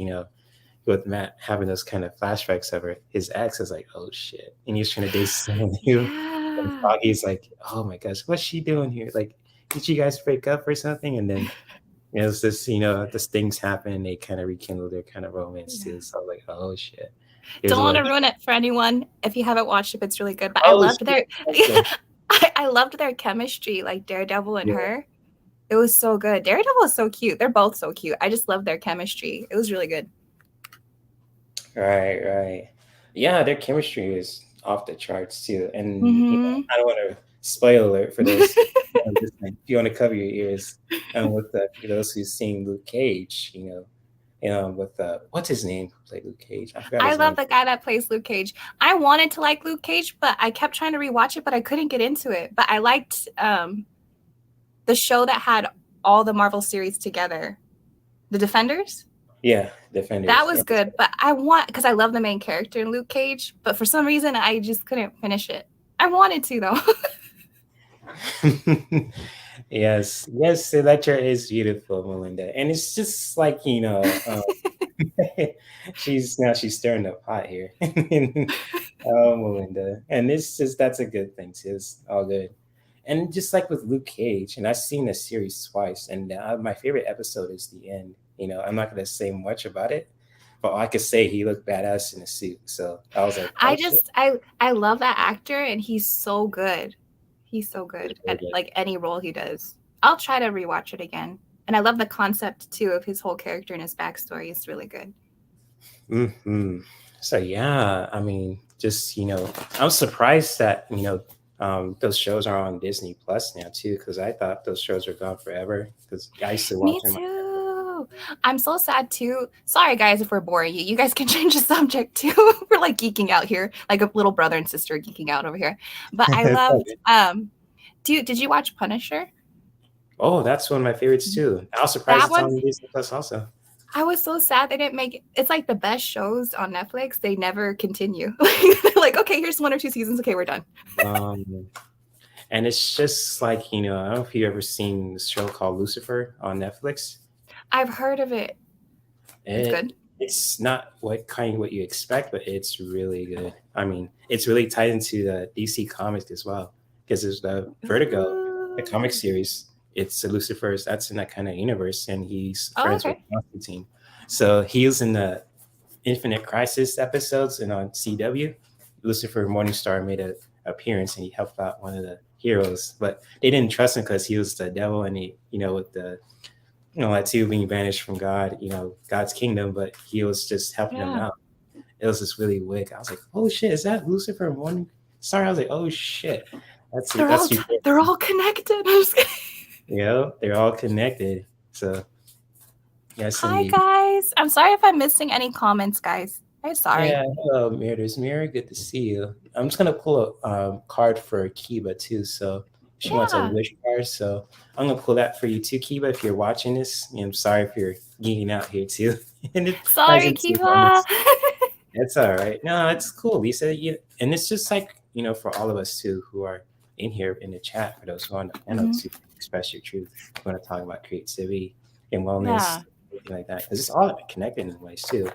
with Matt having those kind of flashbacks of his ex is like, oh shit, and he's trying to date someone new. Yeah. And Foggy's like, oh my gosh, what's she doing here? Like, did you guys break up or something? And then it's this, this things happen and they kind of rekindle their kind of romance too. So like, oh shit. Don't want to ruin it for anyone if you haven't watched it. It's really good. But I loved I loved their chemistry, like Daredevil and her. It was so good. Daredevil is so cute. They're both so cute. I just love their chemistry. It was really good. Right. Yeah, their chemistry is off the charts too. And I don't want to spoil alert for those. If you want to cover your ears, with for those who've seen Luke Cage, with what's his name? Who played Luke Cage? I love the guy that plays Luke Cage. I wanted to like Luke Cage, but I kept trying to rewatch it, but I couldn't get into it. But I liked the show that had all the Marvel series together, The Defenders. Yeah, Defenders. That was good, but because I love the main character in Luke Cage, but for some reason I just couldn't finish it. I wanted to though. Yes, Electra is beautiful, Melinda, and it's just like she's stirring the pot here. Oh, Melinda, and that's a good thing too. It's all good, and just like with Luke Cage, and I've seen the series twice, and my favorite episode is the end. I'm not going to say much about it, but all I could say, he looked badass in a suit. So I was like, I love that actor, and he's so good. He's so good at like any role he does. I'll try to rewatch it again. And I love the concept too of his whole character and his backstory. It's really good. Mm-hmm. So yeah, I mean, just I'm surprised that those shows are on Disney Plus now too, because I thought those shows were gone forever. Because I used to watch them. Me too. I'm so sad too. Sorry guys if we're boring you. You guys can change the subject too. We're like geeking out here, like a little brother and sister geeking out over here. But I loved did you watch Punisher? Oh, that's one of my favorites too. I was surprised it's on Disney Plus also. I was so sad they didn't make it. It's like the best shows on Netflix. They never continue. Like, okay, here's 1 or 2 seasons. Okay, we're done. And it's just like, I don't know if you've ever seen this show called Lucifer on Netflix. I've heard of it. It's good. It's not what you expect, but it's really good. I mean, it's really tied into the DC comics as well, because there's the Vertigo, the comic series. It's Lucifer's. That's in that kind of universe, and he's friends with Constantine. So he was in the Infinite Crisis episodes, and on CW, Lucifer Morningstar made an appearance, and he helped out one of the heroes. But they didn't trust him because he was the devil, and he, with the, like too being banished from God, God's kingdom. But he was just helping them out. it was this really wick. I was like, oh shit, is that Lucifer Morning Star? I was like, oh shit, they're all connected. I'm just kidding. You know, they're all connected. So yes, Hi indeed. guys. I'm sorry if I'm missing any comments, guys. I'm sorry. Yeah, hello, Mirrors. Mirror, good to see you. I'm just gonna pull a card for Kiba too. So she wants a wish card. So I'm gonna pull that for you too, Kiba. If you're watching this, I'm sorry if you're geeking out here too. And Sorry, Kiba. It's all right. No, it's cool, Lisa. And it's just like, for all of us too who are in here in the chat, for those who want to express your truth, who want to talk about creativity and wellness, anything like that. Because it's all connected in ways too.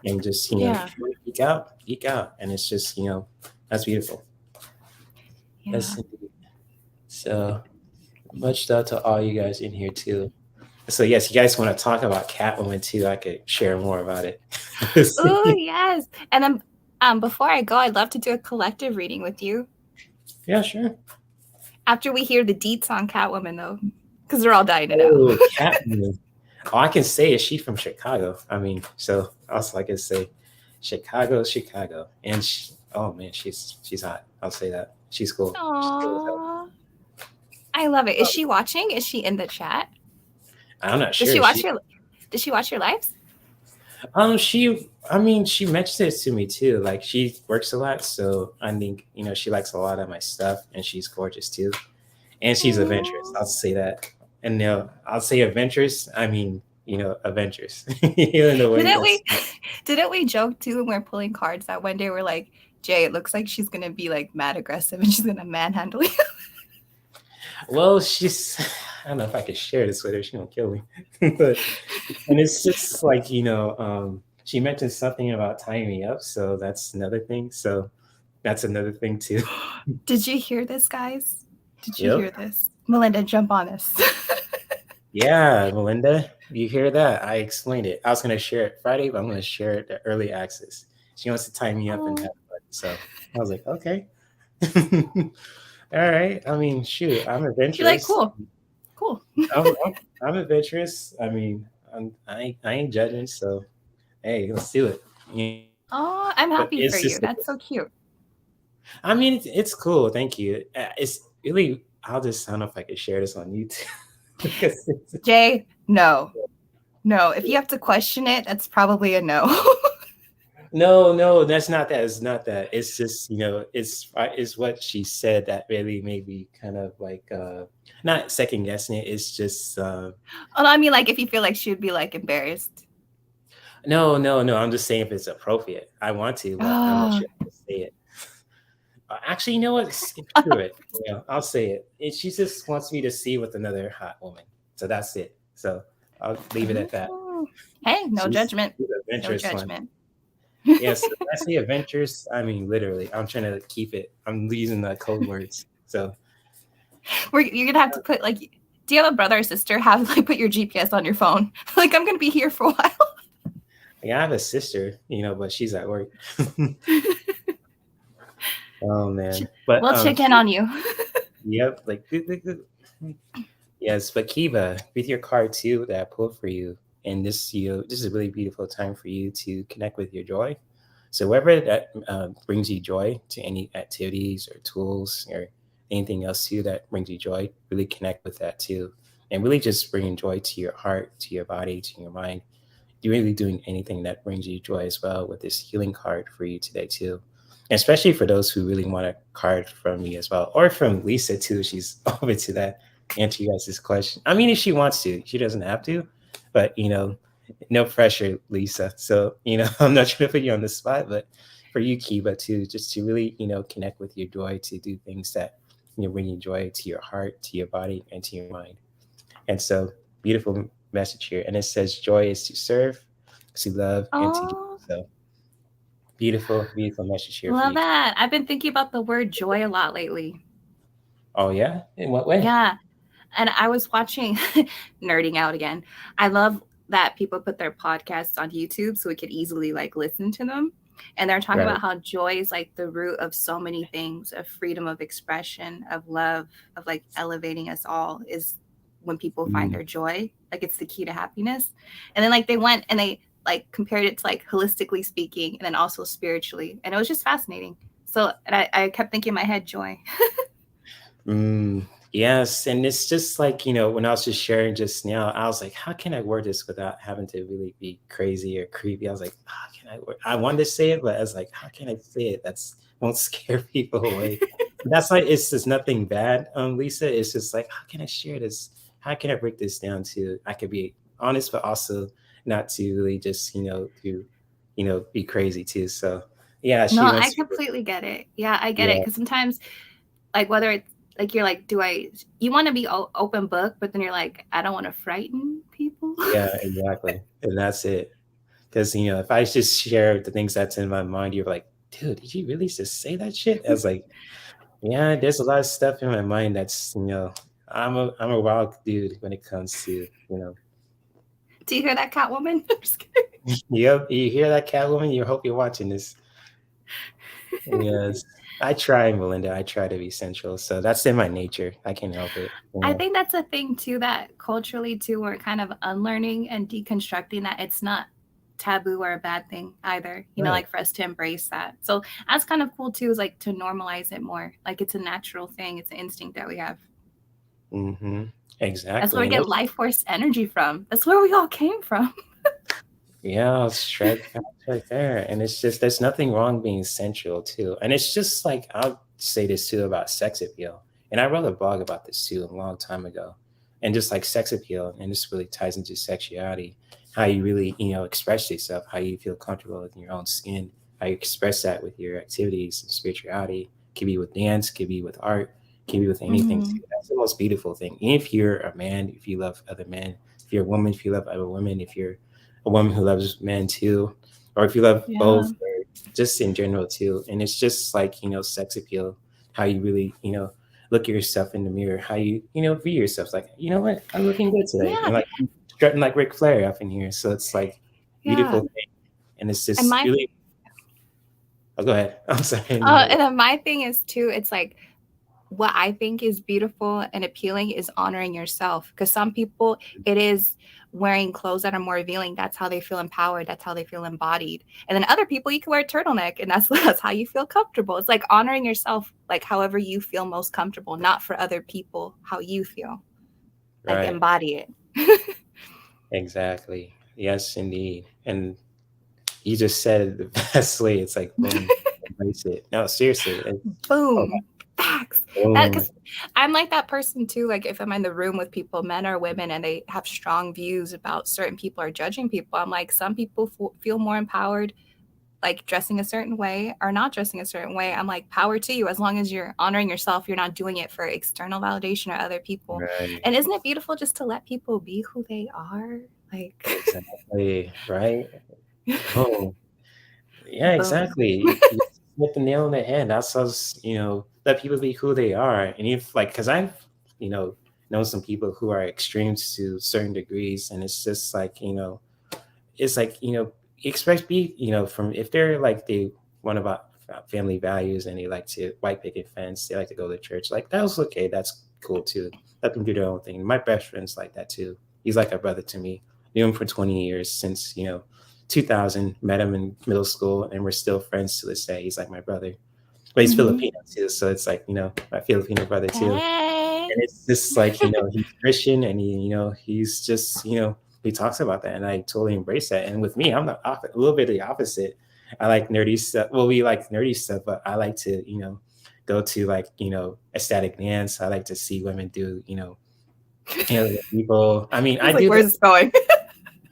And just, geek out. And it's just, that's beautiful. Yeah. Yes, indeed. So much love to all you guys in here too. So yes, you guys want to talk about Catwoman too, I could share more about it. Oh yes. And then before I go, I'd love to do a collective reading with you. Yeah, sure. After we hear the deets on Catwoman though, because they're all dying to know. Oh, Catwoman. Oh, I can say is she from Chicago. I mean, so also I can say Chicago. And oh man, she's hot. I'll say that. She's cool. Aww. She's cool. I love it. Is she watching? Is she in the chat? I'm not sure. Does she watch your lives? She mentioned it to me too. Like she works a lot, so I think she likes a lot of my stuff, and she's gorgeous too, and she's adventurous. I'll say that, and I'll say adventurous. I mean, adventurous. Didn't we joke too when we were pulling cards that one day we're like, Jay, it looks like she's gonna be like mad aggressive and she's gonna manhandle you. Well, I don't know if I could share this with her. She won't kill me. And it's just like, she mentioned something about tying me up. So that's another thing. So that's another thing too. Did you hear this, guys? Did you hear this? Melinda, jump on this. Yeah, Melinda, you hear that? I explained it. I was going to share it Friday, but I'm going to share it the early access. She wants to tie me up and have fun. So I was like, okay. All right. I mean, shoot, I'm adventurous. You're like, cool. I'm adventurous. I mean, I ain't judging. So, hey, let's do it. Oh, I'm happy for you. That's so cute. I mean, it's cool. Thank you. It's really. I don't know if I could share this on YouTube. Jay, no. If you have to question it, that's probably a no. No, that's not that. It's not that. It's just, it's what she said that really made me kind of like not second guessing it. It's just I mean, like if you feel like she would be like embarrassed. No. I'm just saying if it's appropriate. I want to, but I'm not sure how to say it. Actually, you know what? Skip through it. I'll say it. She just wants me to see with another hot woman. So that's it. So I'll leave it at that. Hey, no judgment. No judgment. Yes, I say adventures. I mean, literally, I'm trying to keep it. I'm using the code words. So you're gonna have to put like. Do you have a brother or sister? Have like put your GPS on your phone. Like I'm gonna be here for a while. Yeah, I have a sister, but she's at work. Oh man, but we'll check in on you. Yep, like yes, but Kiva, with your card too that I pulled for you, and this is a really beautiful time for you to connect with your joy. So wherever that brings you joy, to any activities or tools or anything else too that brings you joy, really connect with that too, and really just bringing joy to your heart, to your body, to your mind. You're really doing anything that brings you joy as well with this healing card for you today too. And especially for those who really want a card from me as well, or from Lisa too. She's open to that. Answer you guys this question. I mean, if she wants to, she doesn't have to, but no pressure, Lisa. So I'm not trying to put you on the spot, but for you, Kiba, too, just to really connect with your joy, to do things that bring you joy to your heart, to your body, and to your mind. And so, beautiful message here, and it says, "Joy is to serve, to love, and to give." So. Beautiful message here. Love that. I've been thinking about the word joy a lot lately. Oh, yeah? In what way? Yeah. And I was watching, nerding out again. I love that people put their podcasts on YouTube so we could easily like listen to them. And they're talking about how joy is like the root of so many things, of freedom of expression, of love, of like elevating us all, is when people find their joy. Like it's the key to happiness. And then like they went and they like compared it to like holistically speaking and then also spiritually. And it was just fascinating. So and I kept thinking in my head, joy. Yes. And it's just like, when I was just sharing just now, I was like, how can I word this without having to really be crazy or creepy? I was like, how can I wanted to say it, but I was like, how can I say it? That's won't scare people away. That's like, it's just nothing bad, Lisa. It's just like, how can I share this? How can I break this down to, I could be honest, but also not to really just, be crazy too. So yeah, No, she I wants, completely get it. Yeah, I get it. yeah. Because sometimes, like, whether it's like you're like, you want to be open book, but then you're like, I don't want to frighten people. Yeah, exactly. And that's it. Because, if I just share the things that's in my mind, you're like, dude, did you really just say that shit? I was like, yeah, there's a lot of stuff in my mind that's, I'm a wild dude when it comes to, Do you hear that, Catwoman? I'm just kidding. yep, you hear that, Catwoman? You hope you're watching this. Yes. I try, Melinda. I try to be central. So that's in my nature. I can't help it. I think that's a thing too, that culturally too, we're kind of unlearning and deconstructing that it's not taboo or a bad thing either, Right. like for us to embrace that. So that's kind of cool too, is like to normalize it more. Like it's a natural thing. It's an instinct that we have. Mm-hmm. Exactly. That's where we get life force energy from. That's where we all came from. Yeah, strike right there. And it's just, there's nothing wrong being sensual too. And it's just like, I'll say this too about sex appeal. And I wrote a blog about this too a long time ago. And just like sex appeal, and this really ties into sexuality, how you really, express yourself, how you feel comfortable in your own skin, how you express that with your activities and spirituality. Could be with dance, could be with art, could be with anything too. That's the most beautiful thing. And if you're a man, if you love other men, if you're a woman, if you love other women, if you're a woman who loves men too, or if you love both, or just in general too. And it's just like, sex appeal, how you really, look at yourself in the mirror, how you, view yourself like, you know what, I'm looking good today. Yeah. And like strutting like Ric Flair up in here. So it's like beautiful thing. And it's just really, oh, go ahead. I'm sorry. And then my thing is too, it's like, what I think is beautiful and appealing is honoring yourself. Because some people, it is wearing clothes that are more revealing. That's how they feel empowered. That's how they feel embodied. And then other people, you can wear a turtleneck and that's how you feel comfortable. It's like honoring yourself, like however you feel most comfortable, not for other people, how you feel. Like embody it. Exactly. Yes, indeed. And you just said it the best way. It's like, boom, embrace it. No, seriously. Boom. Facts. Because I'm like that person too. Like if I'm in the room with people, men or women, and they have strong views about certain people or judging people, I'm like, some people feel more empowered, like dressing a certain way or not dressing a certain way. I'm like, power to you, as long as you're honoring yourself. You're not doing it for external validation or other people. Right. And isn't it beautiful just to let people be who they are? Like exactly. Right. Oh, yeah, exactly. You hit the nail on the head. That's us, let people be who they are. And if like, because I've, known some people who are extremes to certain degrees, and it's just like, it's like, express from, if they're like, they want about family values and they like to white picket fence, they like to go to church, like that was okay. That's cool too. Let them do their own thing. My best friend's like that too. He's like a brother to me. Knew him for 20 years since, 2000, met him in middle school, and we're still friends to this day. He's like my brother, but he's Filipino too. So it's like, my Filipino brother too. And it's just like, he's Christian, and he's just, he talks about that, and I totally embrace that. And with me, I'm a little bit the opposite. I like nerdy stuff. Well, we like nerdy stuff, but I like to, go to like, ecstatic dance. I like to see women do, people. I mean, I like, do. Where's this going?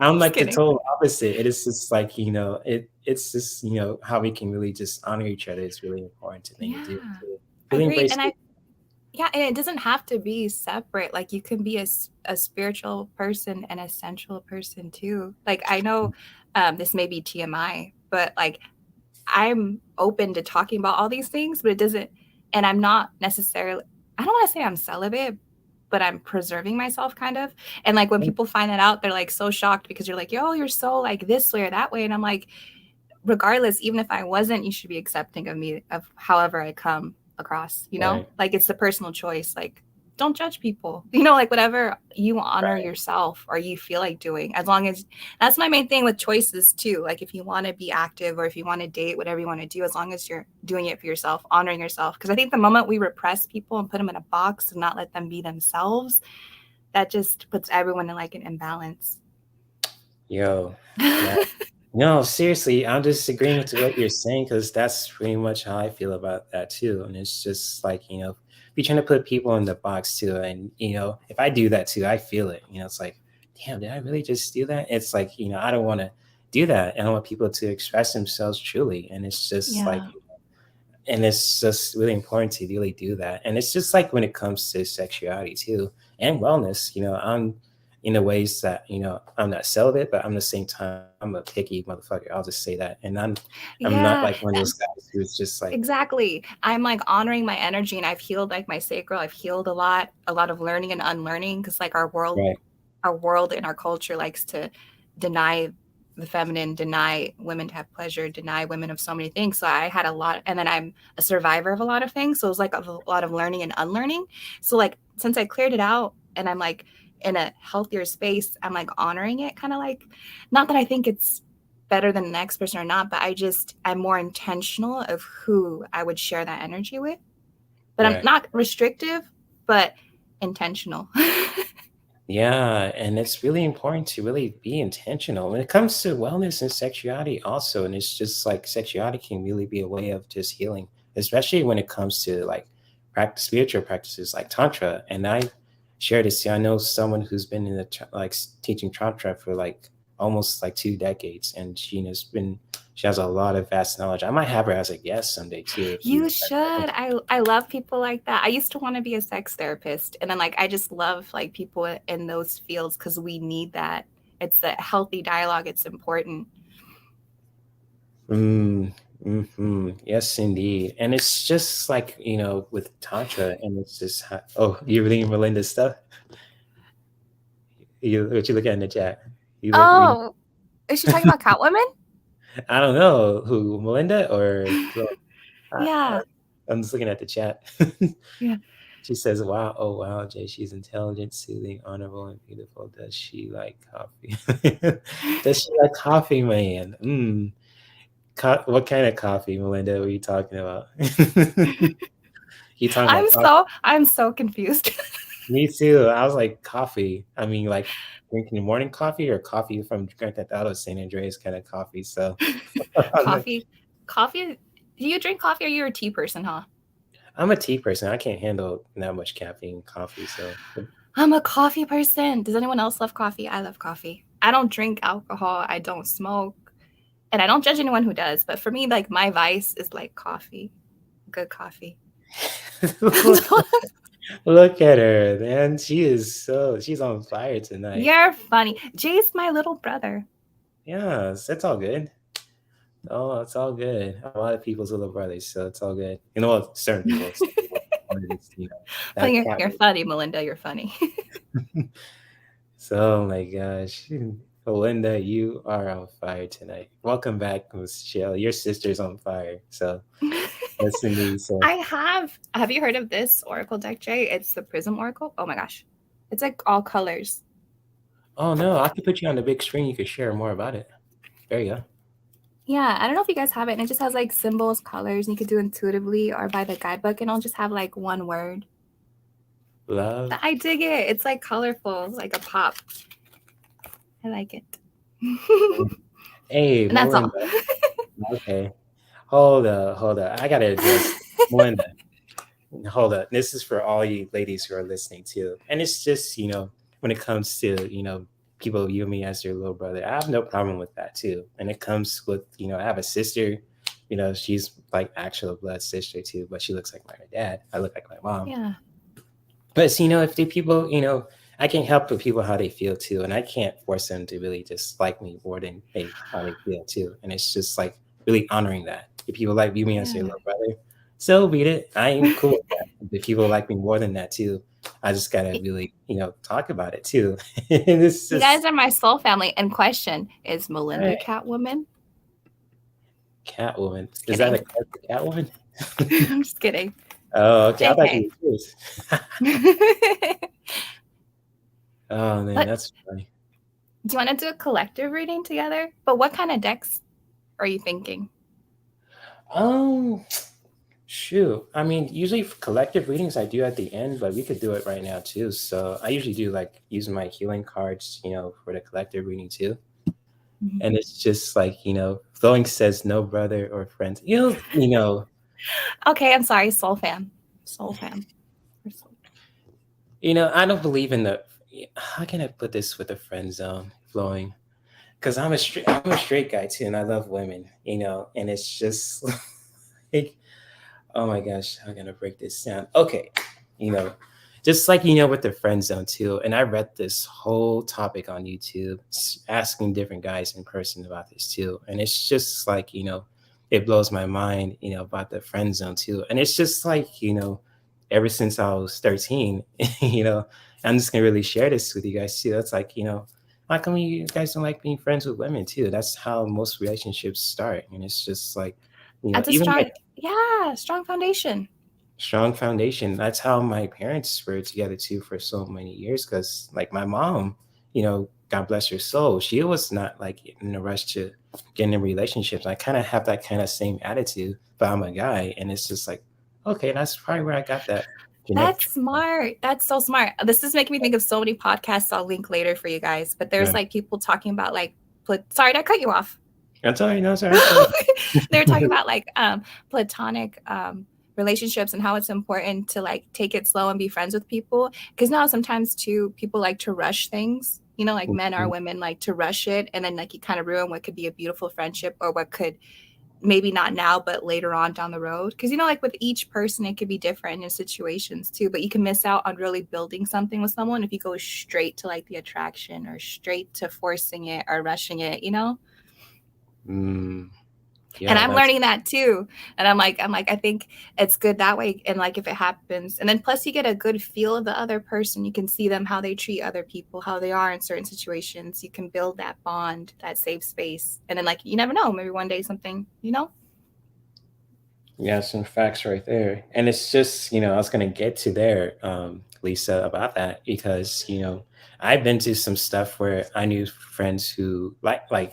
I'm like the total opposite. It is just like, it's just, how we can really just honor each other is really important to think to do. Really and and it doesn't have to be separate. Like you can be a spiritual person and a sensual person too. Like I know this may be TMI, but like I'm open to talking about all these things, but it doesn't, and I'm not necessarily, I don't want to say I'm celibate, but I'm preserving myself kind of. And like when people find that out, they're like so shocked because you're like, yo, you're so like this way or that way. And I'm like, regardless, even if I wasn't, you should be accepting of me, of however I come across, like it's the personal choice. Like don't judge people. You know, like whatever you honor Right. yourself or you feel like doing, as long as that's my main thing with choices too. Like if you want to be active or if you want to date, whatever you want to do, as long as you're doing it for yourself, honoring yourself. Because I think the moment we repress people and put them in a box and not let them be themselves, that just puts everyone in like an imbalance. Yo, no, seriously, I'm just agreeing with what you're saying because that's pretty much how I feel about that too. And it's just like, if you're trying to put people in the box too, and if I do that too, I feel it. It's like, damn, did I really just do that? It's like, I don't want to do that. And I want people to express themselves truly. And it's just like, Yeah. and it's just really important to really do that. And it's just like when it comes to sexuality too and wellness, I'm in the ways that I'm not celibate, but I'm at the same time I'm a picky motherfucker. I'll just say that. And I'm not Yeah. like one of those guys who's just like Exactly. I'm like honoring my energy, and I've healed like my sacral. I've healed a lot of learning and unlearning, because like our world right, and our culture likes to deny the feminine, deny women to have pleasure, deny women of so many things. So I had a lot, and then I'm a survivor of a lot of things. So it was like a lot of learning and unlearning. So like since I cleared it out and I'm like in a healthier space, I'm like honoring it, kind of like, not that I think it's better than the next person or not, but I'm more intentional of who I would share that energy with. But I'm right. not restrictive, but intentional. Yeah, and it's really important to really be intentional when it comes to wellness and sexuality also. And it's just like sexuality can really be a way of just healing, especially when it comes to like spiritual practices like tantra. And I share this. I know someone who's been in the teaching tantra for like almost like 2 decades, and she has a lot of vast knowledge. I might have her as a guest someday too if You you should. I love people like that. I used to want to be a sex therapist, and then like I just love like people in those fields, because we need that. It's a healthy dialogue. It's important. Yes, indeed. And it's just like, with Tantra, and it's just, oh, you're reading Melinda's stuff? What you look at in the chat? You like reading? Oh, is she talking about Catwoman? I don't know who, Melinda or, well, Yeah. I'm just looking at the chat. Yeah. She says, wow, oh, wow, Jay, she's intelligent, soothing, honorable, and beautiful. Does she like coffee? Does she like coffee, man? What kind of coffee, Melinda, were you talking about? You talking about coffee? I'm so confused. Me too. I was like, coffee. I mean, like drinking morning coffee or coffee from Grand Theft Auto San Andreas kind of coffee. So Coffee. Do you drink coffee, or you're a tea person, huh? I'm a tea person. I can't handle that much caffeine in coffee. So I'm a coffee person. Does anyone else love coffee? I love coffee. I don't drink alcohol. I don't smoke. And I don't judge anyone who does. But for me, like my vice is like coffee. Good coffee. look at her, man. She's on fire tonight. You're funny. Jay's my little brother. Yes, it's all good. Oh, it's all good. A lot of people's little brothers, so it's all good. Well, certain people. You're funny, Melinda. You're funny. So, oh my gosh. Melinda, you are on fire tonight. Welcome back, Michelle. Your sister's on fire. So, listen to you. So, Have you heard of this Oracle deck, Jay? It's the Prism Oracle. Oh my gosh. It's like all colors. oh no, I could put you on the big screen. You could share more about it. There you go. Yeah, I don't know if you guys have it. And it just has like symbols, colors, and you could do intuitively or by the guidebook, and I'll just have like one word. Love. I dig it. It's like colorful, like a pop. I like it. Hey, And that's all. Okay. Hold up. I gotta address Melinda. Hold up. This is for all you ladies who are listening too. And it's just, when it comes to, people view me as their little brother, I have no problem with that too. And it comes with, I have a sister, she's like actual blood sister too, but she looks like my dad. I look like my mom. Yeah. But if the people, I can't help the people how they feel too, and I can't force them to really just like me more than how they feel too. And it's just like really honoring that. If people like view me as their little brother, so be it. I am cool with that. If people like me more than that too, I just gotta really, talk about it too. It's just, you guys are my soul family. And question, is Melinda right. Catwoman? Catwoman. Is that a character, Catwoman? I'm just kidding. Oh, okay. I thought JK. you were serious. Oh man, But that's funny. do you want to do a collective reading together? But what kind of decks are you thinking? Um, Shoot. I mean, usually for collective readings I do at the end, but we could do it right now too. So I usually do like using my healing cards, for the collective reading too. Mhm. And it's just like, flowing says no brother or friends. Okay, I'm sorry, Soul Fam. Soul Fam. I don't believe in the how can I put this with the friend zone flowing? Because I'm a straight guy too, and I love women, and it's just like, oh my gosh, how can I break this down? Okay, you know, just like with the friend zone too. And I read this whole topic on YouTube, asking different guys in person about this too, and it's just like it blows my mind, about the friend zone too. And it's just like ever since I was 13, I'm just gonna really share this with you guys too. That's like how come you guys don't like being friends with women too? That's how most relationships start, and it's just like That's a even my strong foundation. strong foundation. That's how my parents were together too for so many years. Because like my mom, God bless her soul, she was not like in a rush to get in relationships. I kind of have that kind of same attitude, but I'm a guy, and it's just like, okay, that's probably where I got that That's genetic. smart. That's so smart. This is making me think of so many podcasts I'll link later for you guys. But there's Yeah. like people talking about like, sorry, did I cut you off? That's all right. No, sorry. Go They're talking ahead. about like platonic relationships and how it's important to like take it slow and be friends with people. Because now sometimes too, people like to rush things. Like men or women like to rush it, and then like you kind of ruin what could be a beautiful friendship, or what could maybe not now, but later on down the road. Because, like with each person, it could be different in situations too, but you can miss out on really building something with someone if you go straight to like the attraction or straight to forcing it or rushing it, Yeah, And I'm that's learning that too. And I'm like, I think it's good that way. And like, if it happens, and then plus you get a good feel of the other person, you can see them, how they treat other people, how they are in certain situations. You can build that bond, that safe space. And then like, you never know, maybe one day something, Yeah, some facts right there. And it's just, I was gonna get to there, Lisa, about that because, I've been to some stuff where I knew friends who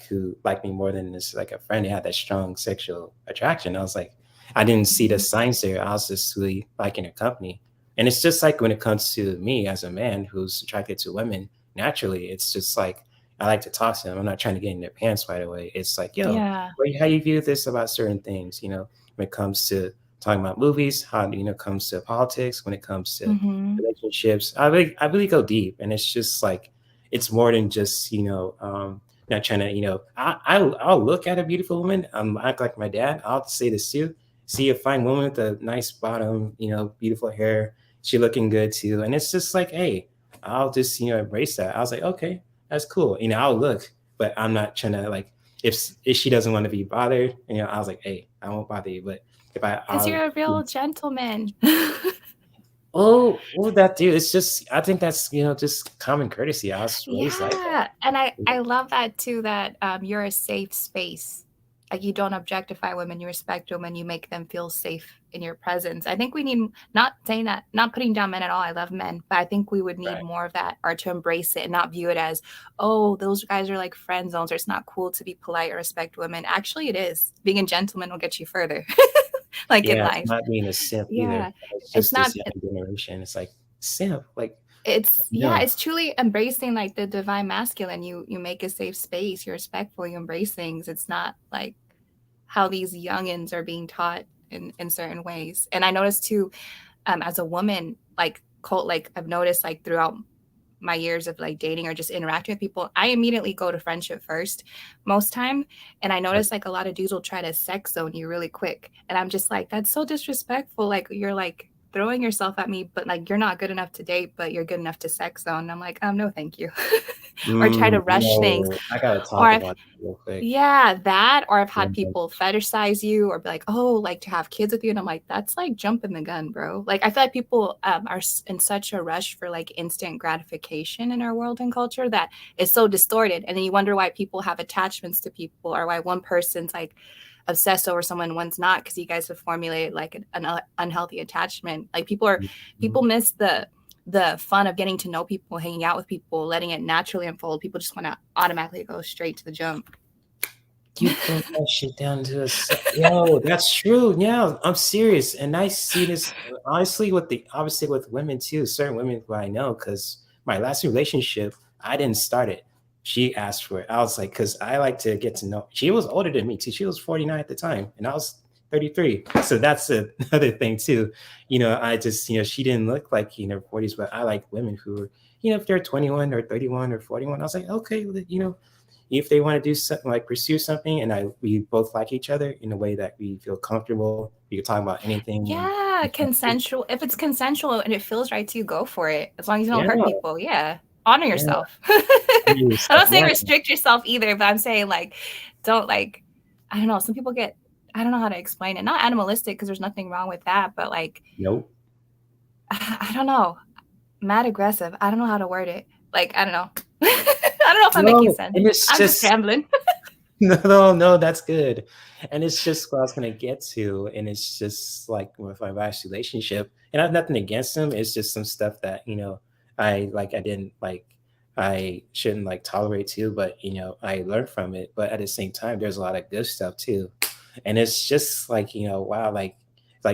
who like me more than this like a friend. They had that strong sexual attraction. I was like, I didn't see the signs there. I was just really liking their company. And it's just like when it comes to me as a man who's attracted to women, naturally, it's just like I like to talk to them. I'm not trying to get in their pants right away. It's like, yo, yeah. how you view this about certain things, when it comes to talking about movies, how comes to politics, when it comes to Mm-hmm. relationships. I really go deep, and it's just like it's more than just not trying to I'll look at a beautiful woman. Act like my dad. I'll say this too. See a fine woman with a nice bottom, beautiful hair. She looking good too, and it's just like, hey, I'll just embrace that. I was like, okay, that's cool. I'll look, but I'm not trying to like if she doesn't want to be bothered, I was like, hey, I won't bother you. But if Because you're a real gentleman. what would that do? It's just I think that's just common courtesy. I was raised like Yeah. And I that. love that too, that you're a safe space. Like you don't objectify women, you respect women, you make them feel safe in your presence. I think we need, not saying that, not putting down men at all. I love men, but I think we would need Right. more of that, or to embrace it and not view it as, oh, those guys are like friend zones, or it's not cool to be polite or respect women. Actually, it is. Being a gentleman will get you further, like in Yeah, it's life. not being a simp either. Yeah. It's It's just not, this young generation. It's like simp, like yeah, no. it's truly embracing like the divine masculine. You make a safe space, you're respectful, you embrace things. It's not like how these youngins are being taught in certain ways. And I noticed too, as a woman, like I've noticed like throughout my years of like dating or just interacting with people, I immediately go to friendship first most time. And I notice like a lot of dudes will try to sex zone you really quick. And I'm just like, that's so disrespectful. Like you're like throwing yourself at me, but like you're not good enough to date, but you're good enough to sex zone. And I'm like, no, thank you. Or try to rush things. No, I gotta Or talk I've about it real quick. yeah, that, or I've had Mhm. people fetishize you or be like, oh, like to have kids with you. And I'm like, that's like jumping the gun, bro. Like, I feel like people are in such a rush for like instant gratification in our world and culture that it's so distorted. And then you wonder why people have attachments to people, or why one person's like obsessed over someone, one's not, because you guys have formulated like an unhealthy attachment. Like people miss the fun of getting to know people, hanging out with people, letting it naturally unfold. People just want to automatically go straight to the jump. You broke that shit down to yo, that's true. Yeah, I'm serious. And I see this honestly obviously with women too, certain women who I know, because my last relationship, I didn't start it. She asked for it. I was like, because I like to get to know. She was older than me too. She was 49 at the time, and I was 33. So that's another thing too. I just, she didn't look like, 40s, but I like women who were, if they're 21 or 31 or 41, I was like, okay, if they want to do something like pursue something, and we both like each other in a way that we feel comfortable, we can talk about anything. Yeah, consensual. If it's consensual and it feels right to you, go for it. As long as you don't hurt people. Yeah. Honor yourself. I'm not saying restrict yourself either, but I'm saying like, don't like, I don't know. Some people get, I don't know how to explain it. Not animalistic, because there's nothing wrong with that, but like, nope. I don't know. Mad aggressive. I don't know how to word it. Like, I don't know. I don't know if I'm making sense. I'm just rambling. No, that's good. And it's just what I was going to get to. And it's just like with my last relationship, and I have nothing against him. It's just some stuff that, I shouldn't like tolerate too, but, I learned from it. But at the same time, there's a lot of good stuff too. And it's just like, wow, like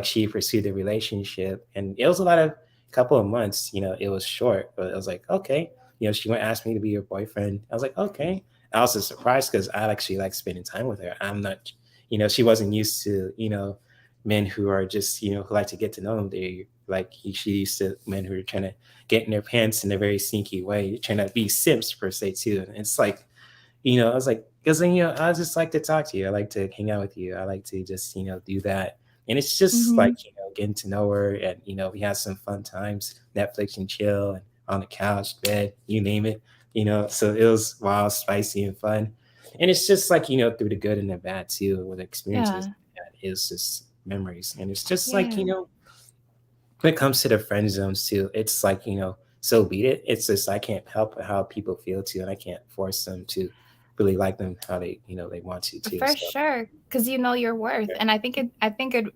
she pursued the relationship, and it was a couple of months, it was short, but it was like, okay, she went ask me to be your boyfriend. I was like, okay. I was surprised because I actually like spending time with her. I'm not, she wasn't used to, men who are just, who like to get to know them. She used to men who are trying to get in their pants in a very sneaky way, trying to be simps per se too. And it's like, I was like, because then, I just like to talk to you. I like to hang out with you. I like to just, do that. And it's just like, getting to know her, and, we had some fun times, Netflix and chill, and on the couch, bed, you name it. So it was wild, spicy, and fun. And it's just like, through the good and the bad too, with experiences. Yeah. It's just memories. And it's just like, when it comes to the friend zones too, it's like, so beat it. It's just, I can't help how people feel too. And I can't force them to really like them how they, they want to too. For sure. Because you know your worth. And I think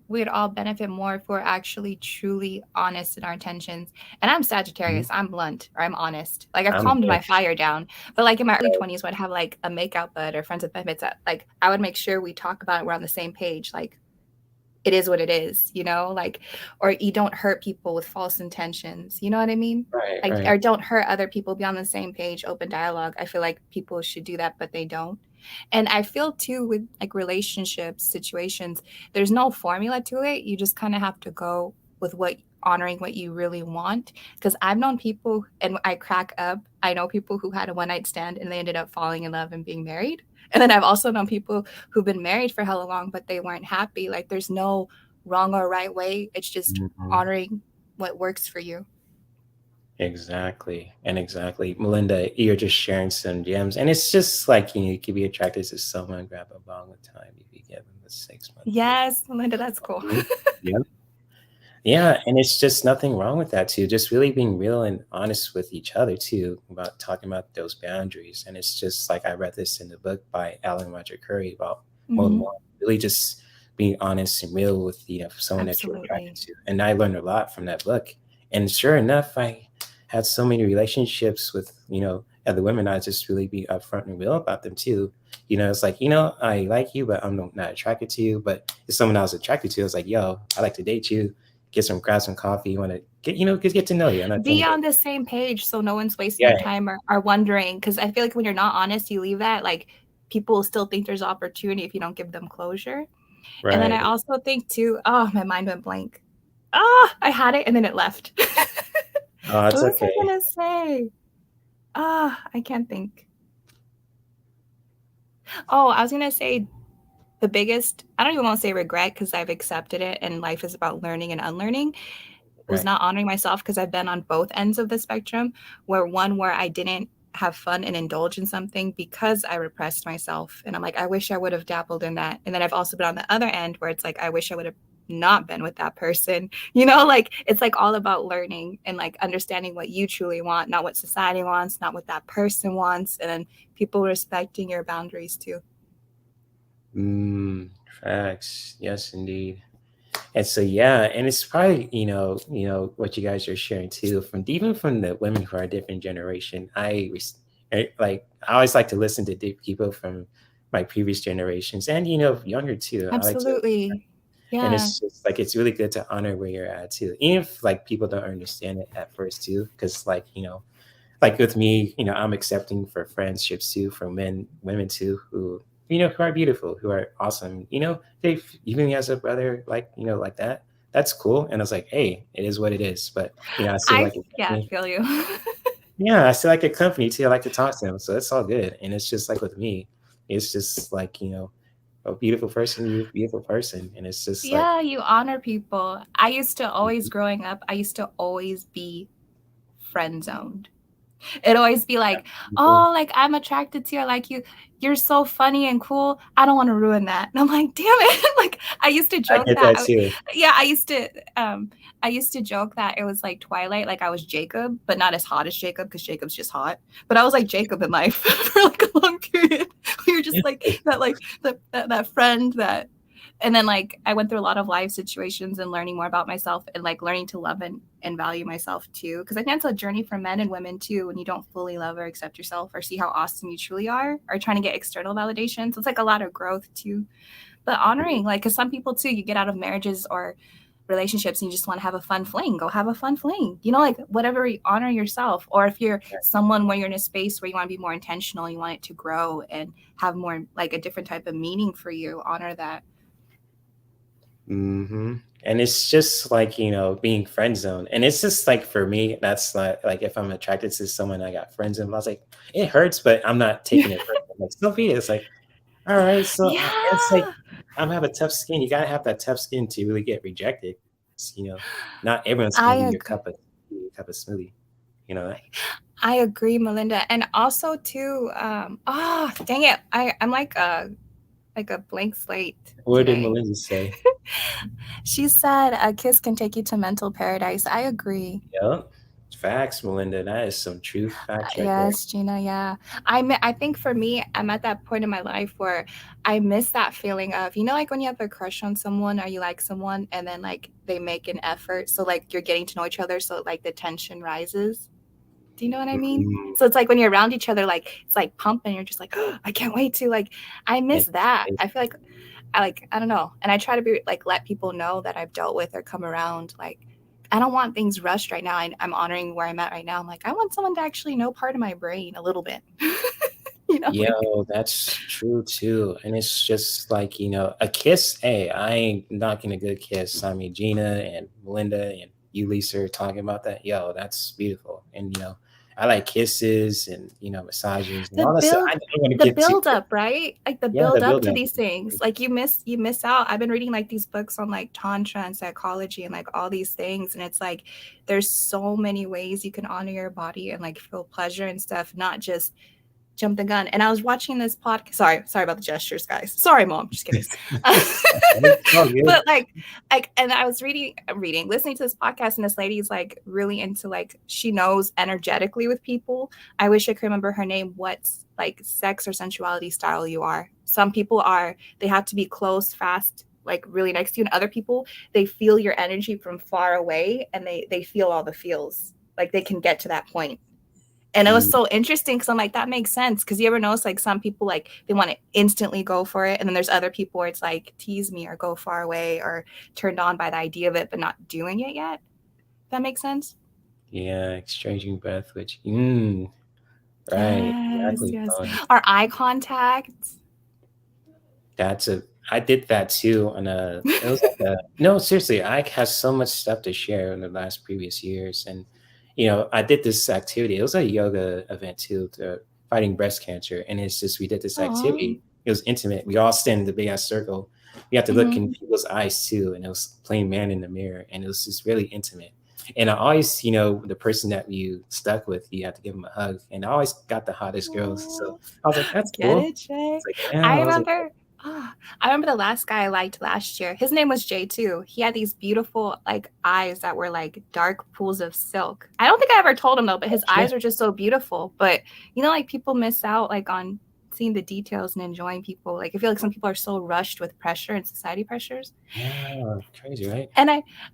we'd all benefit more if we're actually truly honest in our intentions. And I'm Sagittarius. I'm blunt, or I'm honest. Like I've calmed my fire down. But like in my early 20s, when I'd have like a makeout bud or friends with benefits, like I would make sure we talk about it. We're on the same page. Like it is what it is, like, or you don't hurt people with false intentions. You know what I mean? Right. Or don't hurt other people, be on the same page, open dialogue. I feel like people should do that, but they don't. And I feel too with like relationships, situations, there's no formula to it. You just kind of have to go with honoring what you really want. Because I've known people, and I crack up, I know people who had a one-night stand and they ended up falling in love and being married. And then I've also known people who've been married for hella long, but they weren't happy. Like there's no wrong or right way. It's just honoring what works for you. Exactly. Melinda, you're just sharing some gems. And it's just like, you could be attracted to someone, grab a bong with time if you give them the 6 months. Yes, Melinda, that's cool. Yeah. And it's just nothing wrong with that too. Just really being real and honest with each other too, about talking about those boundaries. And it's just like, I read this in the book by Alan Roger Curry about really just being honest and real with, someone that you're attracted to. And I learned a lot from that book. And sure enough, I had so many relationships with, other women. I just really be upfront and real about them too. It's like, I like you, but I'm not attracted to you. But if someone I was attracted to, I was like, yo, I like to date you. Grab some coffee. You want to get to know you. Be on the same page, so no one's wasting their time or wondering. Because I feel like when you're not honest, you leave that, like people still think there's opportunity if you don't give them closure. Right. And then I also think too, my mind went blank. I had it and then it left. What was I gonna say? I can't think. I was gonna say the biggest, I don't even want to say regret, because I've accepted it and life is about learning and unlearning, was not honoring myself, because I've been on both ends of the spectrum, where I didn't have fun and indulge in something because I repressed myself. And I'm like, I wish I would have dabbled in that. And then I've also been on the other end where it's like, I wish I would have not been with that person. Like it's like all about learning and like understanding what you truly want, not what society wants, not what that person wants. And then people respecting your boundaries too. Facts. Yes, indeed. And so yeah, and it's probably what you guys are sharing too, from even from the women who are a different generation. Like I always like to listen to people from my previous generations and younger too. I like to, Absolutely. and Yeah. it's just like it's really good to honor where you're at too, even if like people don't understand it at first too, because like like with me, I'm accepting for friendships too, from women too, who are beautiful, who are awesome. They even as a brother, like like that. That's cool. And I was like, hey, it is what it is. But I still like a Yeah, company. feel you. Yeah, I still like a company too. I like to talk to them, so it's all good. And it's just like with me, it's just like a beautiful person, you beautiful person, and it's just like. Yeah, you honor people. I used to always, Mhm. growing up, I used to always be friend zoned. It'd always be like, People. oh, like I'm attracted to you, I like you. You're so funny and cool. I don't want to ruin that. And I'm like, damn it. Like I used to I joke get that. that too. Yeah, I used to joke that it was like Twilight, like I was Jacob, but not as hot as Jacob because Jacob's just hot. But I was like Jacob in life for like a long period. We were just like that friend that. And then like I went through a lot of life situations and learning more about myself and like learning to love and value myself too. Because I think it's a journey for men and women too when you don't fully love or accept yourself or see how awesome you truly are or trying to get external validation. So it's like a lot of growth too. But honoring, like, because some people too, you get out of marriages or relationships and you just want to have a fun fling, go have a fun fling, like whatever, you honor yourself. Or if you're someone where you're in a space where you want to be more intentional, you want it to grow and have more like a different type of meaning for you, honor that. And it's just like being friend zoned, and it's just like for me, that's like if I'm attracted to someone, I got friends, and I was like, it hurts, but I'm not taking it personal. Like Sophia, it's like, all right, so it's like Yeah, I'm have a tough skin. You gotta have that tough skin to really get rejected. 'Cause, not everyone's I gonna be agree. your cup of smoothie. You know that. I agree, Melinda. And also too, oh dang it. I'm like a blank slate What did today. Melinda say? She said a kiss can take you to mental paradise. I agree. Yep, facts, Melinda. That is some true facts right there. Yes, Gina, yeah. I think for me, I'm at that point in my life where I miss that feeling of, like when you have a crush on someone or you like someone and then like they make an effort. So like you're getting to know each other. So like the tension rises. Do you know what I mean? Mhm. So it's like when you're around each other, like it's like pumping. You're just like, oh, I can't wait to like. I miss that. I feel like I don't know, and I try to be like let people know that I've dealt with or come around. Like I don't want things rushed right now. I'm honoring where I'm at right now. I'm like I want someone to actually know part of my brain a little bit. Like Yo, that's true too. And it's just like, a kiss. Hey, I ain't knocking a good kiss. I mean, Gina and Melinda and you, Lisa, are talking about that. Yo, that's beautiful. And, I like kisses and, massages and the all that stuff. I build don't want to the get too, build up, right? Like the yeah, the build up build to up. these things. Like you miss out. I've been reading like these books on like tantra and psychology and like all these things, and it's like there's so many ways you can honor your body and like feel pleasure and stuff, not just jump the gun. And I was watching this podcast. Sorry about the gestures, guys. Sorry, mom. Just kidding. It's all good. But and I was listening to this podcast, and this lady's like really into like she knows energetically with people. I wish I could remember her name. What's like sex or sensuality style you are. Some people they have to be close, fast, like really next to you, and other people they feel your energy from far away, and they feel all the feels. Like they can get to that point. And it was Mm, so interesting because I'm like, that makes sense. Because you ever notice like some people like they want to instantly go for it. And then there's other people where it's like tease me or go far away or turned on by the idea of it, but not doing it yet. That makes sense? yeah, exchanging breath, right, Yes, exactly. yes. Our eye contact. I did that too it was like no, seriously, I have so much stuff to share in the last previous years. And, I did this activity. It was a yoga event too, to fighting breast cancer. And it's just, we did this Oh. activity. It was intimate. We all stand in the big ass circle. We have to look in people's eyes too. And it was playing man in the mirror. And it was just really intimate. And I always, the person that you stuck with, you have to give them a hug. And I always got the hottest girls. So I was like, that's Get cool. it, Jay? It's like, yeah, I I was like, remember. I remember the last guy I liked last year. His name was Jay too. He had these beautiful like eyes that were like dark pools of silk. I don't think I ever told him though, but his yeah. eyes were just so beautiful. But like people miss out like on seeing the details and enjoying people. Like I feel like some people are so rushed with pressure and society pressures. Yeah, crazy, right?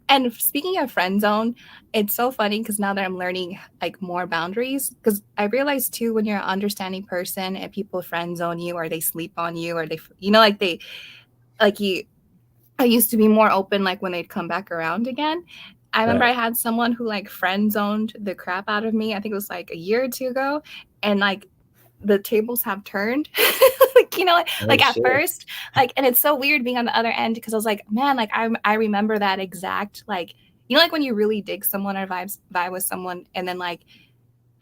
And speaking of friend zone, it's so funny because now that I'm learning like more boundaries, because I realized too when you're an understanding person and people friend zone you or they sleep on you or they like they like you. I used to be more open like when they'd come back around again. I remember I had someone who like friend zoned the crap out of me. I think it was like a year or two ago, and like the tables have turned. Like like at first, like, and it's so weird being on the other end because I was like, man, like I remember that exact like like when you really dig someone or vibe with someone, and then like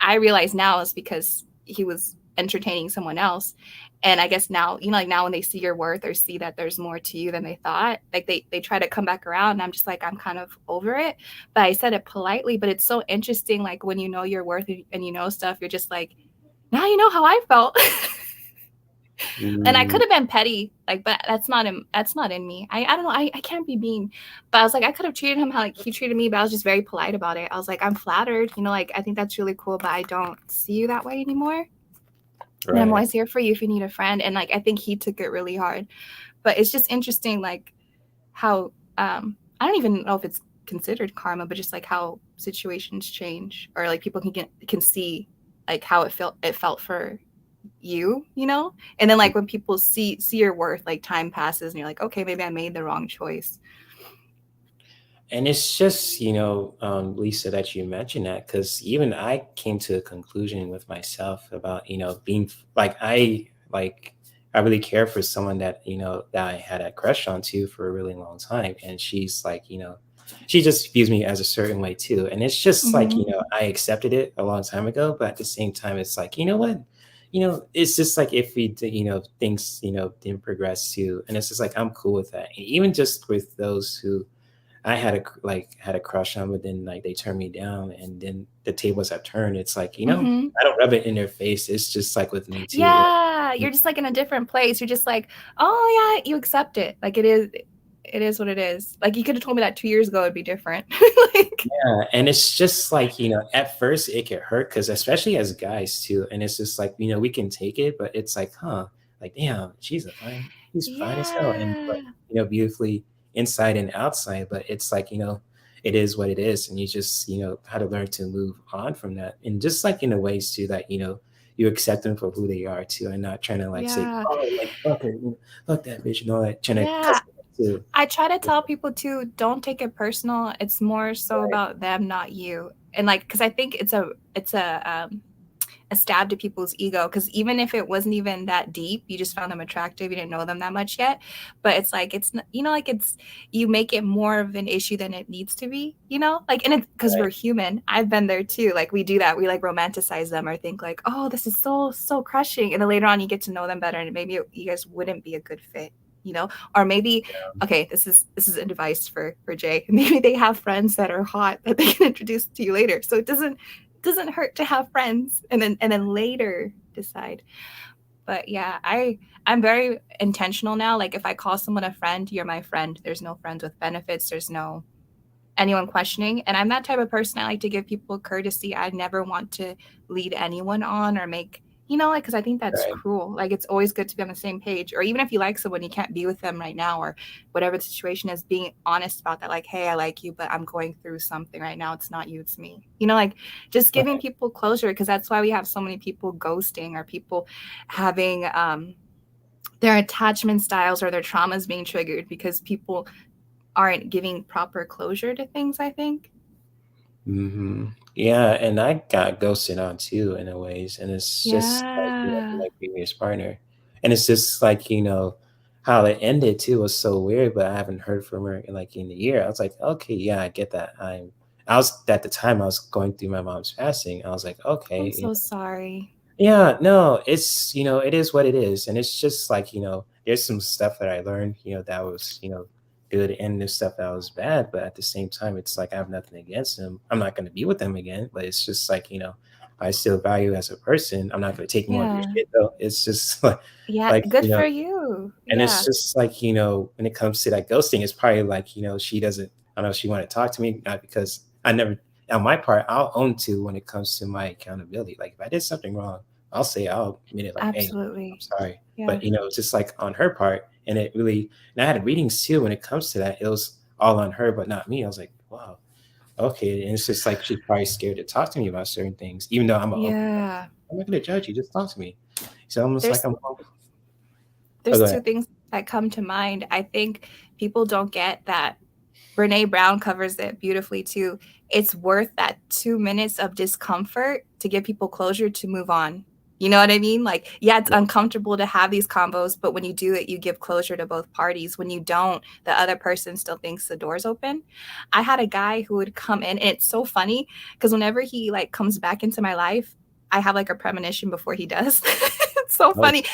I realize now it's because he was entertaining someone else. And I guess now, like now when they see your worth or see that there's more to you than they thought, like they try to come back around. And I'm just like, I'm kind of over it. But I said it politely, but it's so interesting. Like when you know your worth and you know stuff, you're just like, now you know how I felt. And I could have been petty, like, but that's not in me. I don't know. I can't be mean, but I was like, I could have treated him how like he treated me, but I was just very polite about it. I was like, I'm flattered, like I think that's really cool, but I don't see you that way anymore. And I'm always here for you if you need a friend. And like I think he took it really hard. But it's just interesting, like how I don't even know if it's considered karma, but just like how situations change, or like people can see like how it felt for you, and then like when people see your worth, like time passes and you're like, okay, maybe I made the wrong choice. And it's just, Lisa, that you mentioned that, because even I came to a conclusion with myself about, being I really care for someone that, that I had a crush on too for a really long time. And she's like, she just views me as a certain way too. And it's just like, I accepted it a long time ago, but at the same time, it's like, you know what? It's just like if we, things, didn't progress too. And it's just like, I'm cool with that. And even just with those who I had a crush on, but then like they turned me down, and then the tables have turned. It's like, I don't rub it in their face. It's just like with me too. Yeah, you're just like in a different place. You're just like, oh yeah, you accept it. Like it is what it is. Like you could have told me that 2 years ago, it'd be different. Yeah, and it's just like, at first it can hurt, because especially as guys too, and it's just like, we can take it, but it's like, like damn, she's fine as hell, and like, beautifully inside and outside, but it's like, it is what it is, and you just, how to learn to move on from that, and just like in a ways too that, you accept them for who they are too, and not trying to like say, oh, like fuck her, fuck that bitch, and all that, trying to cuss too. I try to tell people too, don't take it personal. It's more so about them, not you. And like, because I think it's a stab to people's ego, because even if it wasn't even that deep, you just found them attractive, you didn't know them that much yet, but it's like, it's like it's, you make it more of an issue than it needs to be, like, and it's because we're human. I've been there too. Like we do that, we like romanticize them or think like, oh, this is so crushing, and then later on you get to know them better and maybe you guys wouldn't be a good fit, or maybe okay, this is advice for Jay, maybe they have friends that are hot that they can introduce to you later, so it doesn't hurt to have friends and then later decide. But yeah, I'm very intentional now. Like if I call someone a friend, you're my friend. There's no friends with benefits. There's no anyone questioning. And I'm that type of person. I like to give people courtesy. I never want to lead anyone on or make, like, because I think that's cruel. Like it's always good to be on the same page. Or even if you like someone, you can't be with them right now, or whatever the situation is, being honest about that. Like, hey, I like you, but I'm going through something right now. It's not you, it's me. Like just giving people closure, because that's why we have so many people ghosting, or people having their attachment styles or their traumas being triggered because people aren't giving proper closure to things, I think. Yeah, and I got ghosted on too in a ways, and it's just like, my previous partner, and it's just like, how it ended too was so weird, but I haven't heard from her in like in a year. I was like, okay, yeah, I get that. I was at the time I was going through my mom's passing. I was like, okay, I'm so sorry. Yeah, no, it's, it is what it is. And it's just like, there's some stuff that I learned, that was, good, and there's stuff that was bad. But at the same time, it's like I have nothing against him. I'm not going to be with them again. But it's just like, I still value as a person. I'm not going to take more of your shit though. It's just like good for you. And it's just like, when it comes to that ghosting, it's probably like, she doesn't, I don't know if she want to talk to me, not because I never, on my part, I'll own to when it comes to my accountability. Like if I did something wrong, I'll say, I'll admit it, like, hey, I'm Absolutely. sorry. Yeah. But, it's just like on her part. And it really, and I had readings too when it comes to that. It was all on her, but not me. I was like, wow, okay. And it's just like she's probably scared to talk to me about certain things, even though I'm an open book. Yeah. I'm not going to judge you. Just talk to me. So almost like There's I'm. Oh, there's go two ahead. things that come to mind. I think people don't get that. Brene Brown covers it beautifully too. It's worth that 2 minutes of discomfort to give people closure to move on. You know what I mean? Like, yeah, it's Yeah. uncomfortable to have these combos, but when you do it, you give closure to both parties. When you don't, the other person still thinks the door's open. I had a guy who would come in, and it's so funny because whenever he like comes back into my life, I have like a premonition before he does. It's so Oh, funny.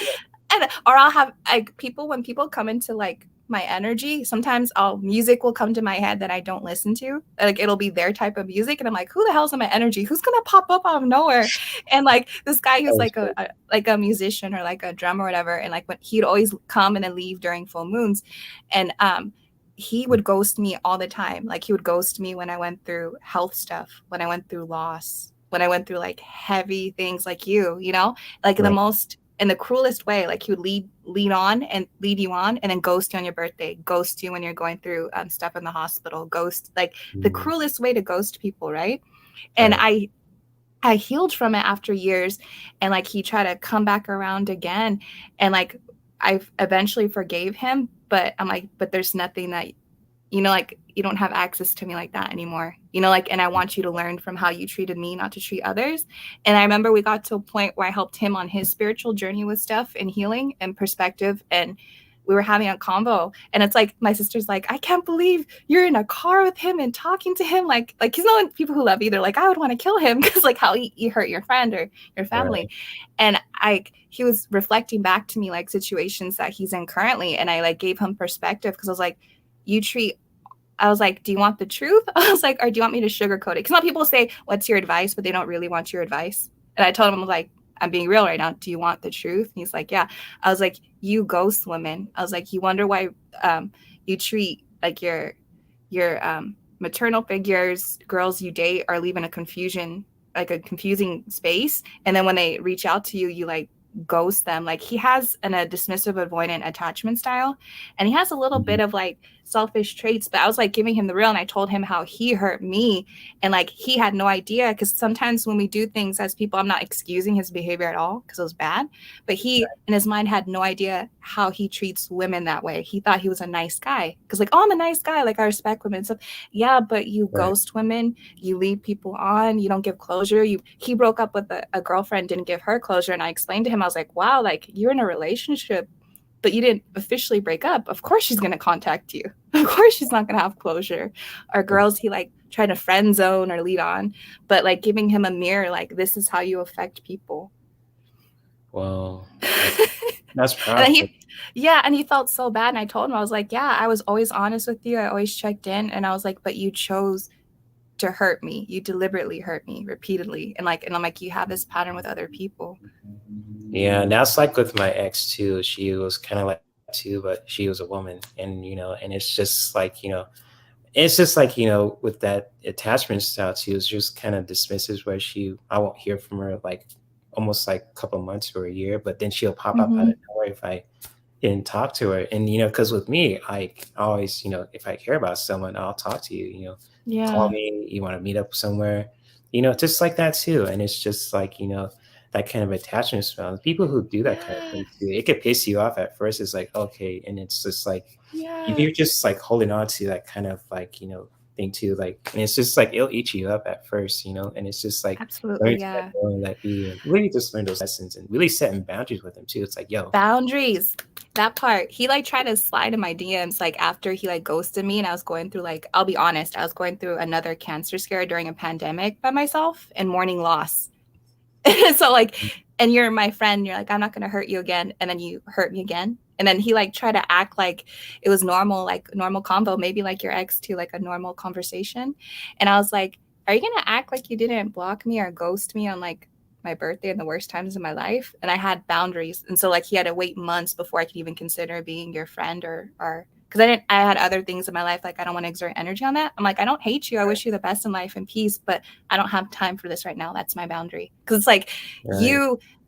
And or I'll have like people, when people come into like my energy, sometimes music will come to my head that I don't listen to. Like it'll be their type of music, and I'm like, who the hell's in my energy? Who's gonna pop up out of nowhere? And like this guy who's like a musician or like a drummer or whatever, and like when he'd always come and then leave during full moons, and he would ghost me all the time. Like he would ghost me when I went through health stuff, when I went through loss, when I went through like heavy things, like like right. in the cruelest way. Like he would lead you on, and then ghost you on your birthday, ghost you when you're going through stuff in the hospital, ghost, like the cruelest way to ghost people, right? And Right. I healed from it after years, and like he tried to come back around again, and like I eventually forgave him, but I'm like, but there's nothing that, like you don't have access to me like that anymore, like, and I want you to learn from how you treated me, not to treat others. And I remember we got to a point where I helped him on his spiritual journey with stuff and healing and perspective, and we were having a convo, and it's like my sister's like, I can't believe you're in a car with him and talking to him, like he's not people who love you. They're like, I would want to kill him because like how he hurt your friend or your family. Right. And he was reflecting back to me like situations that he's in currently, and I like gave him perspective because I was like, I was like, do you want the truth? I was like, or do you want me to sugarcoat it? Because a lot of people say, what's your advice? But they don't really want your advice. And I told him, I was like, I'm being real right now. Do you want the truth? And he's like, yeah. I was like, you ghost women. I was like, you wonder why you treat like your maternal figures, girls you date, are leaving a confusing space. And then when they reach out to you, you like ghost them. Like he has a dismissive avoidant attachment style, and he has a little bit of like selfish traits, but I was like giving him the real, and I told him how he hurt me, and like he had no idea, because sometimes when we do things as people, I'm not excusing his behavior at all because it was bad, but he in his mind had no idea how he treats women that way. He thought he was a nice guy because like, oh, I'm a nice guy, like I respect women and stuff. Yeah, but you ghost women, you leave people on, you don't give closure. He broke up with a girlfriend, didn't give her closure, and I explained to him, I was like, wow, like you're in a relationship but you didn't officially break up. Of course she's going to contact you. Of course she's not going to have closure. Or girls he like trying to friend zone or lead on, but like giving him a mirror, like this is how you affect people. Well, that's powerful. And he felt so bad, and I told him, I was like, yeah, I was always honest with you, I always checked in, and I was like, but you chose to hurt me, you deliberately hurt me repeatedly, and I'm like, you have this pattern with other people. Yeah, and that's like with my ex too. She was kind of like that too, but she was a woman, and and it's just like with that attachment style too, it's just kind of dismissive, where I won't hear from her like almost like a couple months or a year, but then she'll pop up out of nowhere if I didn't talk to her. And because with me, I always, if I care about someone, I'll talk to you. Call me, you want to meet up somewhere, just like that too. And it's just like that kind of attachment style. People who do that kind of thing too, it could piss you off at first. It's like, okay, and it's just like if you're just like holding on to that kind of like thing too, like, and it's just like it'll eat you up at first, and it's just like Absolutely, learn to let go and let be, and really just learn those lessons and really setting boundaries with them too. It's like, yo, boundaries. That part, he like tried to slide in my DMs like after he like ghosted me, and I was going through, like, I'll be honest, I was going through another cancer scare during a pandemic by myself and mourning loss. So like, and you're my friend, you're like, I'm not gonna hurt you again, and then you hurt me again. And then he like tried to act like it was normal, like normal convo, maybe like your ex too, like a normal conversation. And I was like, are you gonna act like you didn't block me or ghost me on like my birthday and the worst times in my life? And I had boundaries, and so like he had to wait months before I could even consider being your friend or because I had other things in my life, like I don't want to exert energy on that. I'm like, I don't hate you, I wish you the best in life and peace, but I don't have time for this right now. That's my boundary. Because it's like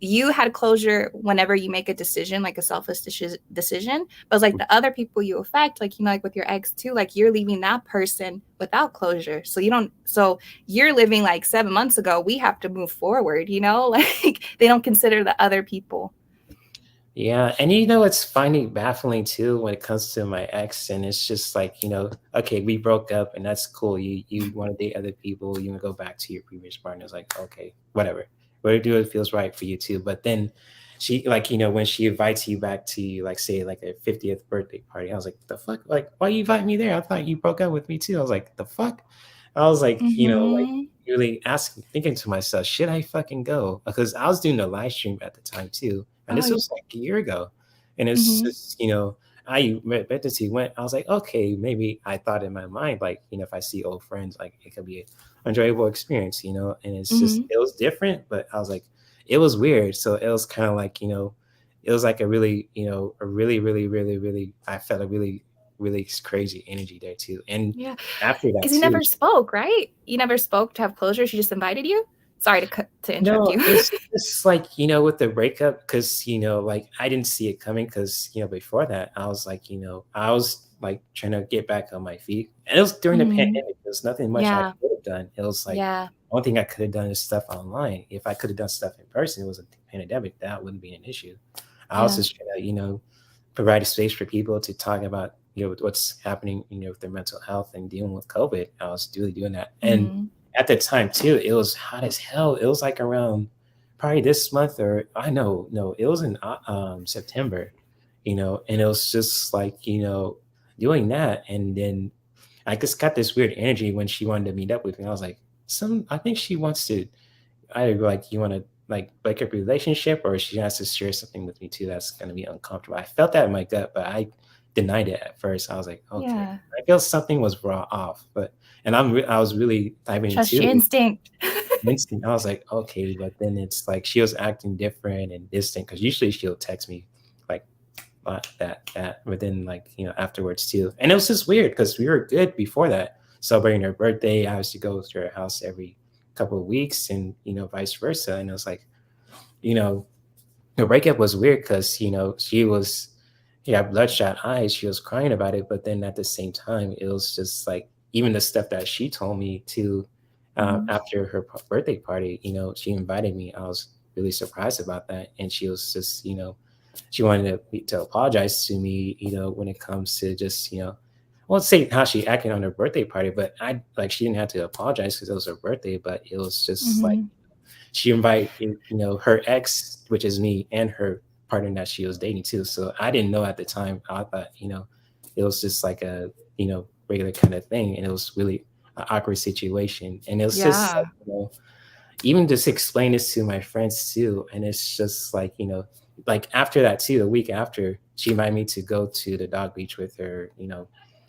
you had closure whenever you make a decision, like a selfless decision, but it's like the other people you affect, like, you know, like with your ex too, like you're leaving that person without closure. So you're living like 7 months ago, we have to move forward, you know, like they don't consider the other people. Yeah, and you know it's finding baffling too when it comes to my ex, and it's just like, you know, okay, we broke up and that's cool. You want to date other people, you want to go back to your previous partner. It's like, okay, whatever. Whatever do it feels right for you too. But then she, like, you know, when she invites you back to, like, say like a 50th birthday party, I was like, the fuck? Like, why you invite me there? I thought you broke up with me too. I was like, the fuck? I was like, you know, like really asking, thinking to myself, should I fucking go? Because I was doing a live stream at the time too. And this was like a year ago. And it's just, you know, I went, I was like, okay, maybe I thought in my mind, like, you know, if I see old friends, like it could be an enjoyable experience, you know, and it's just, it was different, but I was like, it was weird. So it was kind of like, you know, it was like a really, you know, a really, really, really, really, I felt a really, really crazy energy there too. And after that, because you never spoke, right? You never spoke to have closure. She just invited you. Sorry to interrupt you. It's just like, you know, with the breakup, because, you know, like I didn't see it coming because, you know, before that, I was like, you know, I was like trying to get back on my feet. And it was during the pandemic. There's nothing much I could have done. It was like, one thing I could have done is stuff online. If I could have done stuff in person, it was a pandemic, that wouldn't be an issue. I was just trying to, you know, provide a space for people to talk about, you know, what's happening, you know, with their mental health and dealing with COVID. I was really doing that. And at the time too, it was hot as hell. It was like around probably this month, or no, it was in September, you know, and it was just like, you know, doing that. And then I just got this weird energy when she wanted to meet up with me. I was like, I think she wants to either like, you want to like break up a relationship, or she has to share something with me too that's going to be uncomfortable. I felt that in my gut, but I denied it at first. I was like, okay, I feel something was raw off, but I was really diving Trust into your instinct. instinct. I was like, okay, but then it's like she was acting different and distant, because usually she'll text me like that, but then like, you know, afterwards too. And it was just weird because we were good before that, celebrating her birthday. I used to go to her house every couple of weeks, and, you know, vice versa. And it was like, you know, the breakup was weird because, you know, she had bloodshot eyes. She was crying about it. But then at the same time, it was just like, even the stuff that she told me to after her birthday party, you know, she invited me. I was really surprised about that. And she was just, you know, she wanted to apologize to me, you know, when it comes to just, you know, I won't say how she acted on her birthday party, but she didn't have to apologize because it was her birthday, but it was just like, she invited, you know, her ex, which is me, and her partner that she was dating too. So I didn't know at the time. I thought, you know, it was just like a, you know, regular kind of thing. And it was really an awkward situation. And it was just like, you know, even just explain this to my friends too. And it's just like, you know, like after that too, a week after, she invited me to go to the dog beach with her, you know,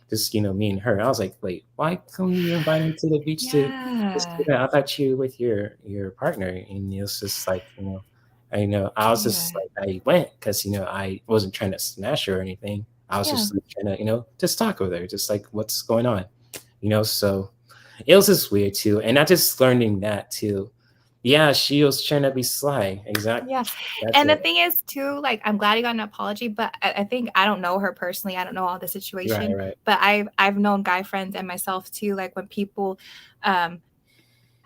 just, you know, me and her. I was like, wait, why come you invite me to the beach to just do that? I thought you were with your partner. And it was just like, you know, I was just like, I went because, you know, I wasn't trying to smash her or anything. I was just like, trying to, you know, just talk with her, just like, what's going on, you know? So it was just weird too. And I just learning that too. Yeah, she was trying to be sly. Exactly. Yeah. And the thing is too, like, I'm glad you got an apology, but I think, I don't know her personally. I don't know all the situation, Right. but I've known guy friends and myself too. Like when people,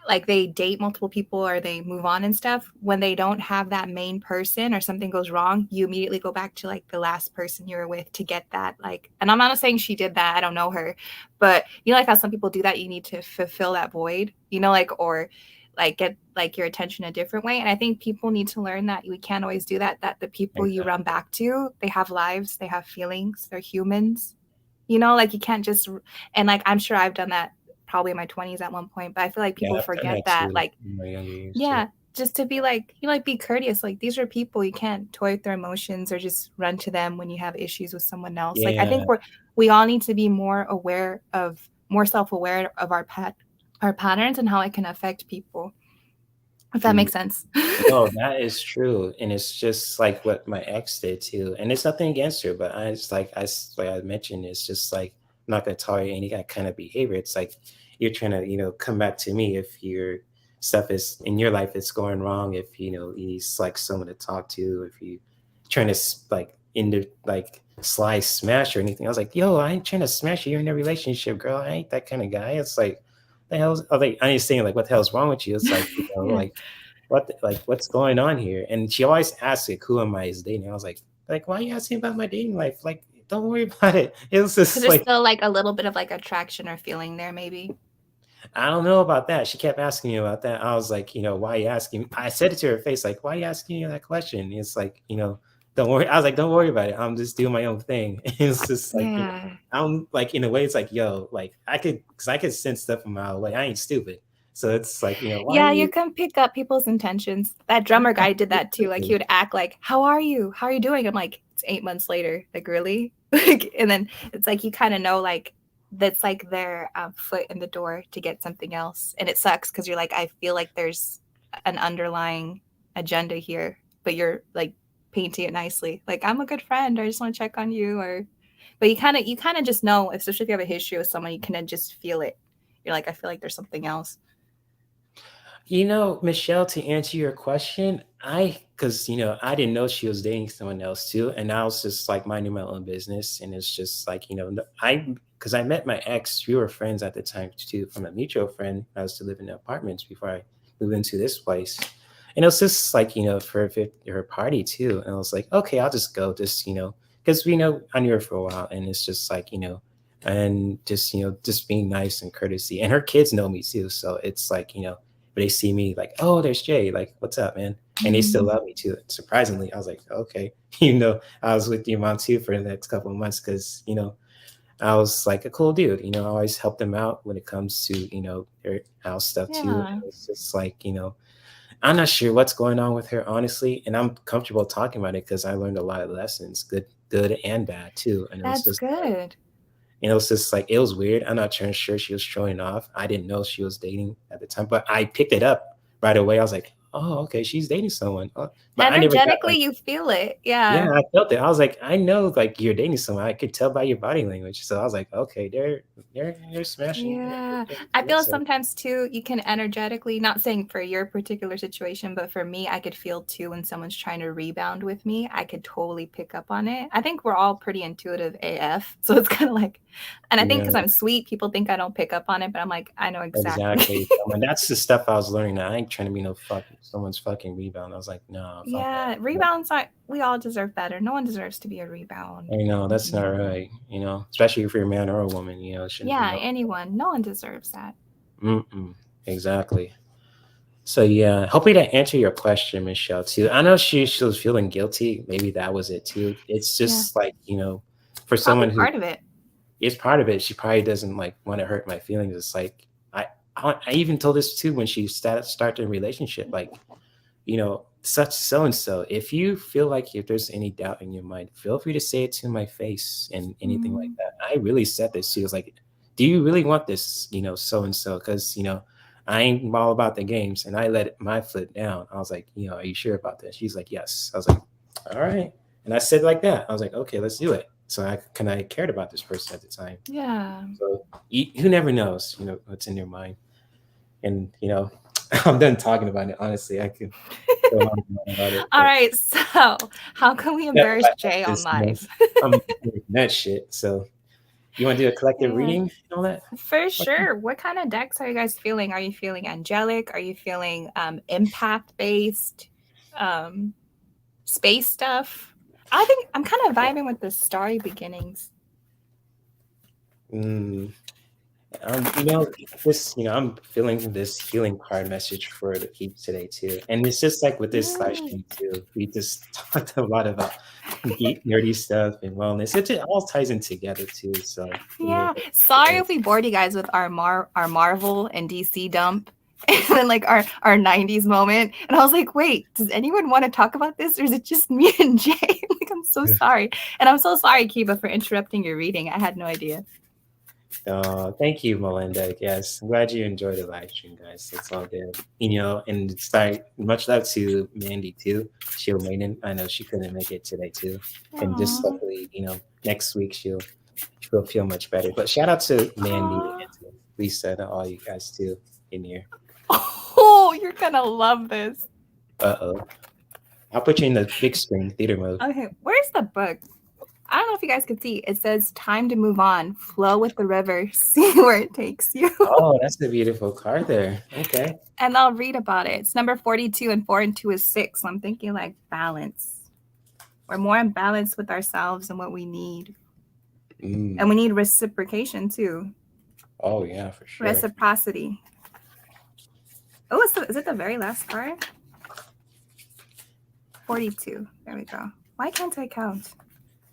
like they date multiple people or they move on and stuff, when they don't have that main person or something goes wrong, you immediately go back to like the last person you were with to get that. Like, and I'm not saying she did that, I don't know her, but you know, like how some people do that, you need to fulfill that void, you know, like, or like get like your attention a different way. And I think people need to learn that we can't always do that, that the people you run back to, they have lives, they have feelings, they're humans, you know, like you can't just, and like, I'm sure I've done that probably in my 20s at one point, but I feel like people forget that, like, just to be like, you know, like be courteous, like these are people, you can't toy with their emotions or just run to them when you have issues with someone else. Like I think we all need to be more self-aware of our patterns and how it can affect people. If that makes sense. No, that is true, and it's just like what my ex did too. And it's nothing against her, but I just like I mentioned, it's just like I'm not gonna tolerate any that kind of behavior. It's like you're trying to come back to me if your stuff is in your life is going wrong. If you need like someone to talk to, if you trying to like into like slide smash or anything. I was like, yo, I ain't trying to smash you. You're in a relationship, girl. I ain't that kind of guy. It's like the hell's I ain't saying like what the hell's wrong with you. It's like like what's going on here? And she always asks like, who am I is dating? I was like why are you asking about my dating life? Like, don't worry about it. It was just there's still like a little bit of like attraction or feeling there, maybe. I don't know about that. She kept asking me about that. I was like, why are you asking? I said it to her face, like, why are you asking me that question? It's like, don't worry. I was like, don't worry about it. I'm just doing my own thing. It's just like, I'm like, in a way, it's like, yo, like I could sense stuff from a mile away. I ain't stupid. So it's like, why you can pick up people's intentions. That drummer guy did that too. Like he would act like, how are you? How are you doing? I'm like, it's 8 months later. Like, really? Like, and then it's like, you kind of know, like, that's like their foot in the door to get something else. And it sucks because you're like, I feel like there's an underlying agenda here, but you're like painting it nicely. Like, I'm a good friend, or I just want to check on you. But you kind of just know, especially if you have a history with someone, you kind of just feel it. You're like, I feel like there's something else. Michelle, to answer your question, because I didn't know she was dating someone else too, and I was just like minding my own business, and it's just like because I met my ex, we were friends at the time too, from a mutual friend. I was to live in the apartments before I moved into this place, and it was just like for her party too, and I was like, okay, I'll just go, just because I knew her for a while, and it's just like and just just being nice and courtesy, and her kids know me too, so it's like but they see me like, oh, there's Jay, like, what's up, man? And they still love me too. Surprisingly, I was like, okay, I was with your mom too for the next couple of months because I was like a cool dude. I always help them out when it comes to their house stuff too. And it's just like I'm not sure what's going on with her, honestly, and I'm comfortable talking about it because I learned a lot of lessons, good and bad too. And that's it was just good. It's just like, it was weird. I'm not sure she was showing off. I didn't know she was dating at the time, but I picked it up right away. I was like, oh, okay, she's dating someone. But energetically, you feel it. Yeah, I felt it. I was like, I know, like, you're dating someone. I could tell by your body language. So I was like, okay, they're smashing. Yeah, I feel sometimes too, you can energetically, not saying for your particular situation, but for me, I could feel too when someone's trying to rebound with me. I could totally pick up on it. I think we're all pretty intuitive AF, so it's kind of like, and I think because I'm sweet, people think I don't pick up on it, but I'm like, I know exactly. And that's the stuff I was learning. I ain't trying to be someone's fucking rebound. I was like, no. Yeah, rebounds aren't. We all deserve better. No one deserves to be a rebound. I know that's not right. Especially if you're a man or a woman. Anyone. No one deserves that. Exactly. So yeah, hopefully that answered your question, Michelle, too. I know she was feeling guilty. Maybe that was it too. It's just like for someone who part of it. It's part of it. She probably doesn't like want to hurt my feelings. It's like I even told this too when she started a relationship. Like such so and so. If you feel like if there's any doubt in your mind, feel free to say it to my face and anything like that. I really said this. She was like, do you really want this, so and so? Because I ain't all about the games, and I let my foot down. I was like, are you sure about this? She's like, yes. I was like, all right. And I said like that. I was like, okay, let's do it. So I cared about this person at the time. Yeah. So who never knows, what's in their mind. And I'm done talking about it. Honestly, I could go on about it. All right. So how can we embarrass Jay on live? I'm doing that shit. So you want to do a collective reading and all that? For sure. What kind of decks are you guys feeling? Are you feeling angelic? Are you feeling empath-based? Space stuff? I think I'm kind of vibing with the starry beginnings. I'm feeling this healing card message for the peeps today too, and it's just like with this live stream too. We just talked a lot about geek, nerdy stuff and wellness. It all ties in together too. So sorry if we bored you guys with our Marvel and DC dump. And then like our 90s moment, and I was like, wait, does anyone want to talk about this, or is it just me and Jay? Like, I'm so sorry, and I'm so sorry, Kiba, for interrupting your reading. I had no idea. Thank you, Melinda. Yes, I'm glad you enjoyed the live stream, guys. It's all good. And it's like much love to Mandy too. She'll Maiden. I know she couldn't make it today too, and just Aw. hopefully, next week she'll feel much better. But shout out to Mandy Aw. and to Lisa and all you guys too in here. Oh, you're gonna love this. Uh-oh. I'll put you in the big screen theater mode. Okay, where's the book? I don't know if you guys can see. It says time to move on. Flow with the river. See where it takes you. Oh, that's a beautiful card there. Okay. And I'll read about it. It's number 42 and 4 and 2 is 6. So I'm thinking like balance. We're more in balance with ourselves and what we need. And we need reciprocation too. Oh, yeah, for sure. Reciprocity. Oh, is it the very last card? 42. There we go. Why can't I count?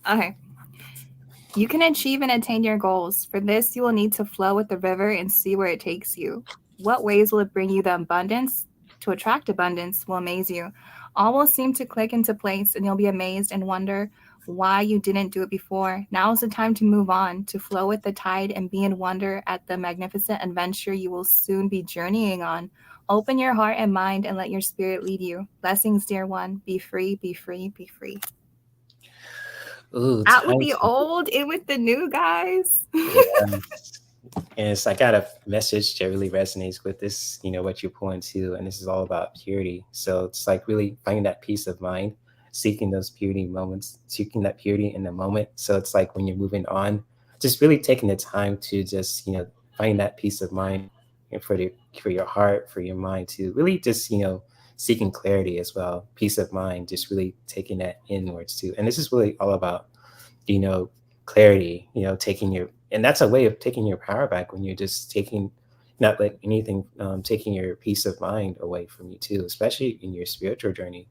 Okay. You can achieve and attain your goals. For this, you will need to flow with the river and see where it takes you. What ways will it bring you the abundance? To attract abundance will amaze you. All will seem to click into place, and you'll be amazed and wonder why you didn't do it before. Now is the time to move on, to flow with the tide and be in wonder at the magnificent adventure you will soon be journeying on. Open your heart and mind and let your spirit lead you. Blessings, dear one. Be free, be free, be free. Ooh, Out with the old, in with the new, guys. Yeah. And I got a message that really resonates with this, what you're pulling to, and this is all about purity. So it's like really finding that peace of mind, seeking those purity moments, seeking that purity in the moment. So it's like when you're moving on, just really taking the time to just, find that peace of mind for your heart, for your mind, to really just, seeking clarity as well, peace of mind, just really taking that inwards too. And this is really all about, clarity, and that's a way of taking your power back when you're just not letting anything, taking your peace of mind away from you too, especially in your spiritual journey,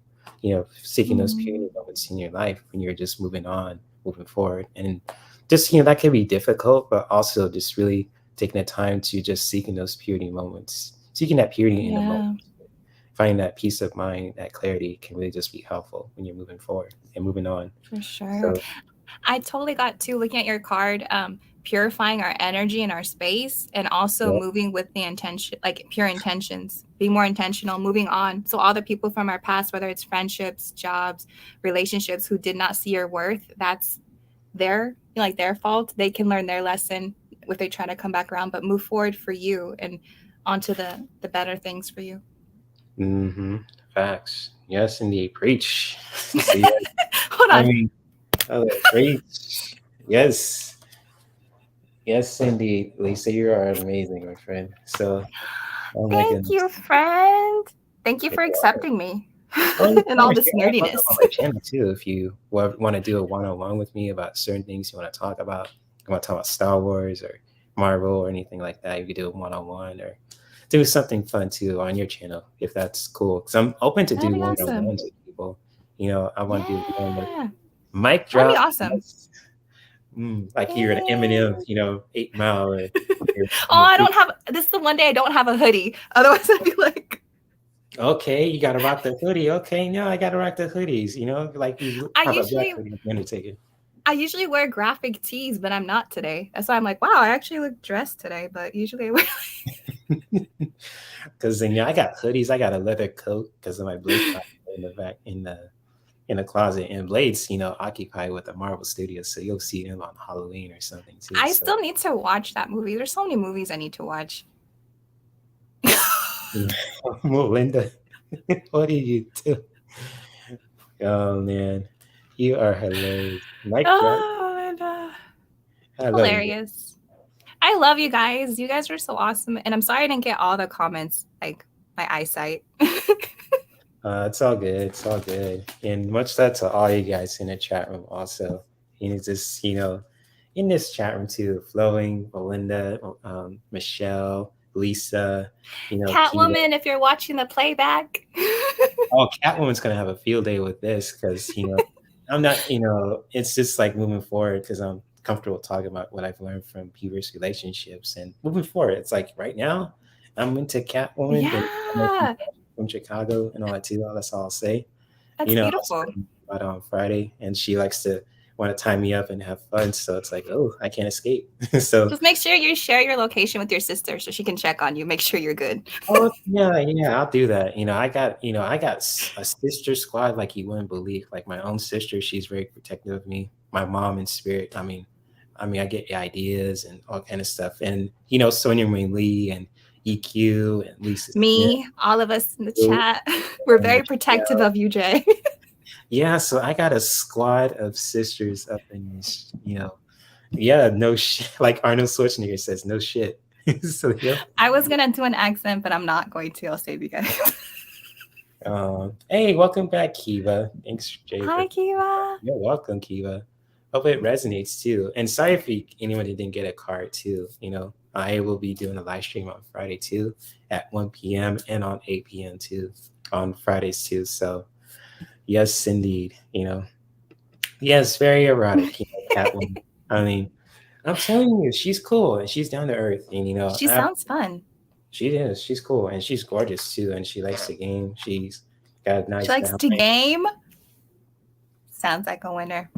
seeking those purity moments in your life when you're just moving forward. And just, that can be difficult, but also just really taking the time to just seeking those purity moments, seeking that purity in the moment. Finding that peace of mind, that clarity can really just be helpful when you're moving forward and moving on. For sure. So, I totally got to looking at your card, purifying our energy and our space, and also moving with the intention, like pure intentions, be more intentional, moving on. So all the people from our past, whether it's friendships, jobs, relationships, who did not see your worth, that's their fault. They can learn their lesson if they try to come back around, but move forward for you and onto the better things for you. Mm-hmm. Facts. Yes, indeed. Preach. Hold on. Preach. Yes. Yes, indeed. Lisa, you are amazing, my friend. So, thank you, friend. Thank you for accepting me and all this nerdiness. On my channel too, if you want to do a one-on-one with me about certain things you want to talk about. You want to talk about Star Wars or Marvel or anything like that, you could do a one-on-one or do something fun too on your channel if that's cool. Because I'm open to do one-on-ones with people. I want to do one mic drop. That'd be awesome. Like you're an Eminem, 8 Mile. Or, I don't have. This is the one day I don't have a hoodie. Otherwise, I'd be like. Okay, you gotta rock the hoodie. Okay, no, I gotta rock the hoodies. Like you have a black hoodie, Undertaker. I usually wear graphic tees, but I'm not today. That's why I'm like, wow, I actually look dressed today. But usually I wear. Because I got hoodies. I got a leather coat because of my blade in the back in the closet, and Blade's occupied with the Marvel Studios, so you'll see him on Halloween or something too. I still need to watch that movie. There's so many movies I need to watch. Melinda, what did you do? Oh man, you are hilarious. Hilarious. I love you guys. You guys are so awesome, and I'm sorry I didn't get all the comments. Like my eyesight. It's all good. It's all good. And much love to all you guys in the chat room also. And it's just, in this chat room too, Flowing, Melinda, Michelle, Lisa, Catwoman, if you're watching the playback. Oh, Catwoman's going to have a field day with this because, I'm not, it's just like moving forward because I'm comfortable talking about what I've learned from previous relationships and moving forward. It's like right now I'm into Catwoman. Yeah. From Chicago and all that too. That's all I'll say. That's beautiful. But on Friday, and she likes to want to tie me up and have fun. So it's like, oh, I can't escape. So just make sure you share your location with your sister so she can check on you, make sure you're good. oh yeah, I'll do that. I got a sister squad like you wouldn't believe. Like my own sister, she's very protective of me. My mom in spirit. I mean, I get ideas and all kind of stuff. And Sonja Rayne Lee and EQ and Lisa Smith. Me, all of us in the chat, we're very protective of you, Jay. Yeah, so I got a squad of sisters up in this, yeah, no shit. Like Arnold Schwarzenegger says, no shit. So yeah. I was gonna do an accent, but I'm not going to. I'll save you guys. Hey, welcome back, Kiva. Thanks, Jay. Hi, Kiva. You're welcome, Kiva. Hope it resonates too. And sorry if anyone didn't get a card too. I will be doing a live stream on Friday too at 1 p.m. and on 8 p.m. too on Fridays too. So yes, indeed. Yes, very erotic. Catwoman. I mean, I'm telling you, she's cool and she's down to earth. And she sounds fun. She is. She's cool and she's gorgeous too. And she likes to game. She's got a nice. She likes to game. Sounds like a winner.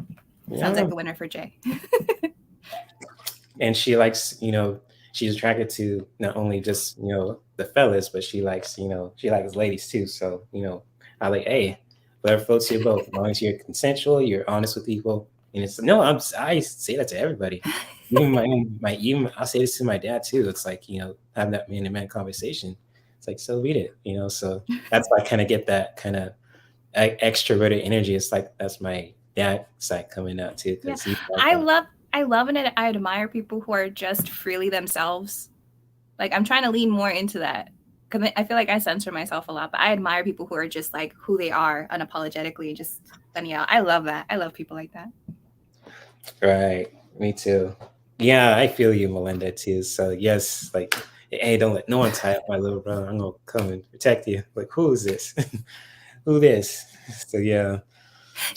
Yeah. Sounds like a winner for Jay. And she likes, she's attracted to not only just the fellas, but she likes ladies too. So I like, hey, whatever floats your boat, as long as you're consensual, you're honest with people. And it's I say that to everybody. Even I'll say this to my dad too. It's like having that man-to-man conversation. It's like, so read it, So that's why I kind of get that kind of extroverted energy. It's like that's my dad side coming out too. Yeah. I love and I admire people who are just freely themselves. Like I'm trying to lean more into that because I feel like I censor myself a lot, but I admire people who are just like who they are unapologetically, just letting out. I love that. I love people like that. Right. Me too. Yeah, I feel you, Melinda, too. So yes, like, hey, don't let no one tie up my little brother. I'm gonna come and protect you. Like, who is this? Who this? So yeah.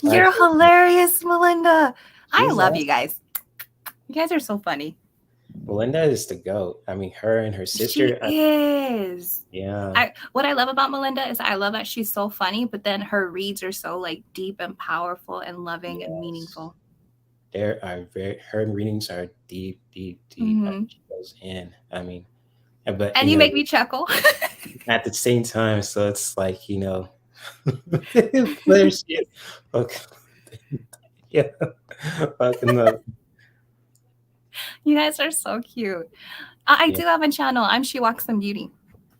You're hilarious, Melinda. I love you guys. You guys are so funny. Melinda is the GOAT. I mean, her and her sister. She is. Yeah. What I love about Melinda is I love that she's so funny, but then her reads are so like deep and powerful and loving and meaningful. Her readings are deep. Mm-hmm. She goes in. I mean, but and you make me chuckle at the same time. So it's like okay. Yeah. Fucking up. You guys are so cute. I do have a channel. I'm SheWalksInBeauty.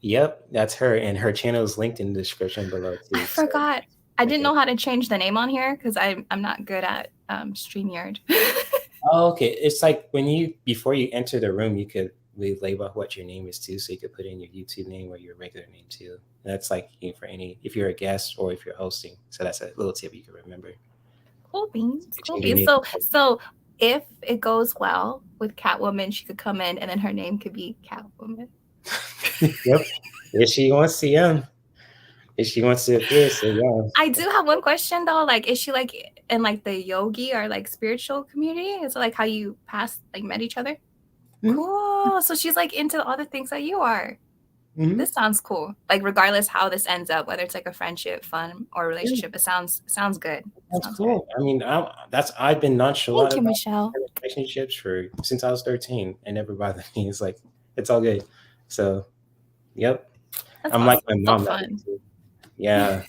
Yep, that's her, and her channel is linked in the description below too. I forgot. I didn't know how to change the name on here because I'm not good at StreamYard. Oh, okay. It's like before you enter the room, you could label what your name is too, so you could put in your YouTube name or your regular name too. And that's like for if you're a guest or if you're hosting. So that's a little tip you can remember. Cool beans. So if it goes well with Catwoman, she could come in and then her name could be Catwoman. Yep. If she wants to, if she wants to appear, so yeah. I do have one question though. Like, is she like in like the yogi or like spiritual community? Is it like how you met each other? Mm-hmm. Cool. So she's like into all the things that you are. Mm-hmm. This sounds cool. Like regardless how this ends up, whether it's like a friendship, fun, or relationship, it sounds good. That's cool. Good. I mean, I've been nonchalant about Michelle. Relationships since I was 13. It never bothered me. It's like it's all good. So, yep. That's I'm awesome. like my mom. So fun. Yeah.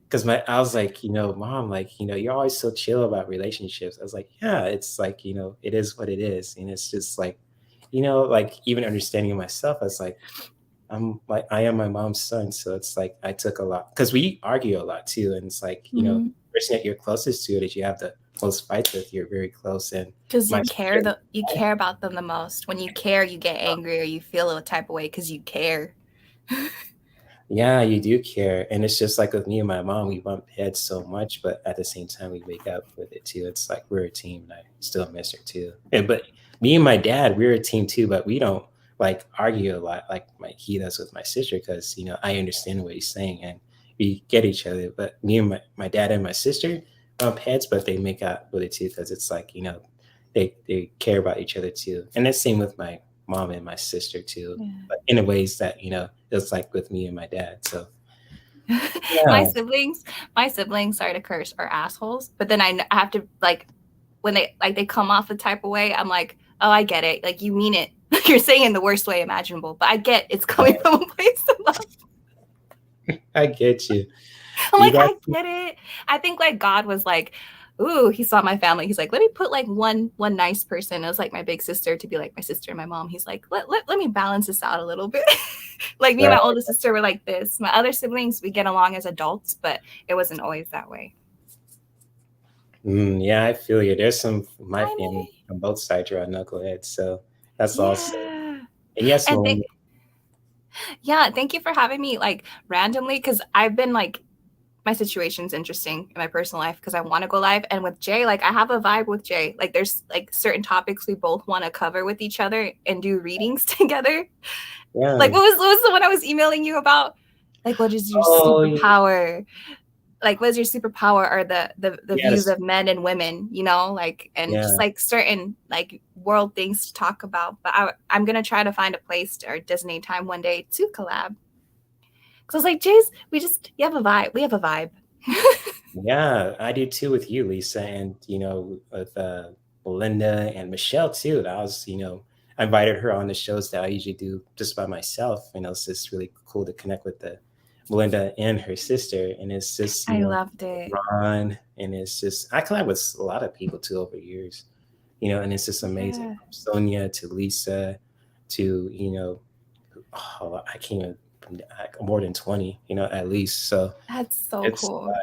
Because I was like, Mom, like, you're always so chill about relationships. I was like, yeah, it's like, it is what it is. And it's just like, like even understanding myself, I was like, I am my mom's son. So it's like, I took a lot because we argue a lot too. And it's like, the person that you're closest to, that you have the most fights with, you're very close. And because you care about them the most. When you care, you get angry or you feel a type of way because you care. Yeah, you do care. And it's just like with me and my mom, we bump heads so much, but at the same time, we wake up with it too. It's like we're a team, and I still miss her too. But me and my dad, we're a team too, but we don't like argue a lot like he does with my sister because, I understand what he's saying and we get each other. But me and my dad and my sister bump heads, but they make out with it too because it's like, they care about each other too. And the same with my mom and my sister too, but in a ways that it's like with me and my dad. So my siblings, sorry to curse, are assholes, but then I have to like when they come off the type of way, I'm like, oh, I get it. Like, you mean it. You're saying it in the worst way imaginable, but I get it's coming from a place of love. I get you. I'm like, I get it. I think like God was like, ooh, he saw my family. He's like, let me put like one nice person. It was like my big sister to be like my sister and my mom. He's like, let me balance this out a little bit. Like me and my oldest sister were like this. My other siblings, we get along as adults, but it wasn't always that way. Yeah, I feel you. There's some my family on both sides are knuckleheads, so that's awesome. And yes, thank you for having me like randomly, because I've been like, my situation's interesting in my personal life because I want to go live. And with Jay, like I have a vibe with Jay. Like there's like certain topics we both want to cover with each other and do readings together. Yeah. Like what was the one I was emailing you about? Like, what is your superpower? Yeah. Like, what is your superpower, or the views of men and women, you know, like, and just like certain like world things to talk about. But I'm going to try to find a place or designate time one day to collab. Because I was like, Jace, you have a vibe. We have a vibe. Yeah, I do too with you, Lisa. And, you know, with Belinda and Michelle too. That was, you know, I invited her on the shows that I usually do just by myself. You know, it's just really cool to connect with Belinda and her sister. And it's just, I loved it. Ron, and it's just, I collab with a lot of people too over years, you know, and it's just amazing. Yeah. From Sonia to Lisa to, you know, I can't even, more than 20, you know, at least. So that's so cool.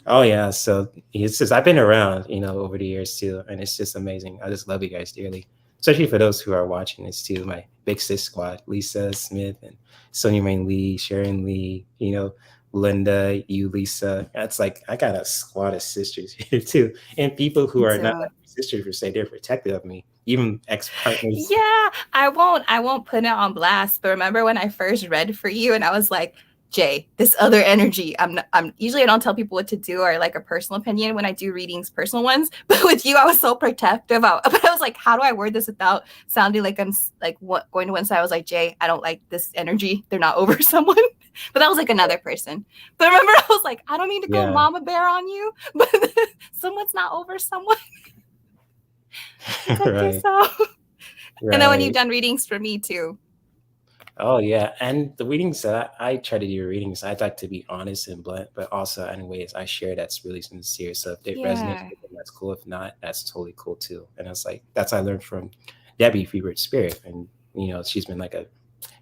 Oh yeah. So it's just, I've been around, you know, over the years too. And it's just amazing. I just love you guys dearly, especially for those who are watching this too. My big sis squad, Lisa Smith and Sonja Rayne Lee, Sharon Lee, you know, Linda, you, Lisa. That's like, I got a squad of sisters here too. And people who are not like sisters who say they're protective of me, even ex-partners. Yeah, I won't put it on blast. But remember when I first read for you and I was like, Jay, this other energy, I'm usually I don't tell people what to do or like a personal opinion when I do readings, personal ones. But with you, I was so protective. But I was like, how do I word this without sounding like I'm like going to one side? I was like, Jay, I don't like this energy. They're not over someone. But that was like another person. But remember, I was like, I don't mean to go mama bear on you, but someone's not over someone. Right. And then when you've done readings for me too. Oh yeah, and the readings that I try to do readings, I'd like to be honest and blunt, but also in ways I share that's really sincere. So if they resonate with them, that's cool. If not, that's totally cool too. And it's like that's I learned from Debbie Freebird Spirit, and you know she's been like a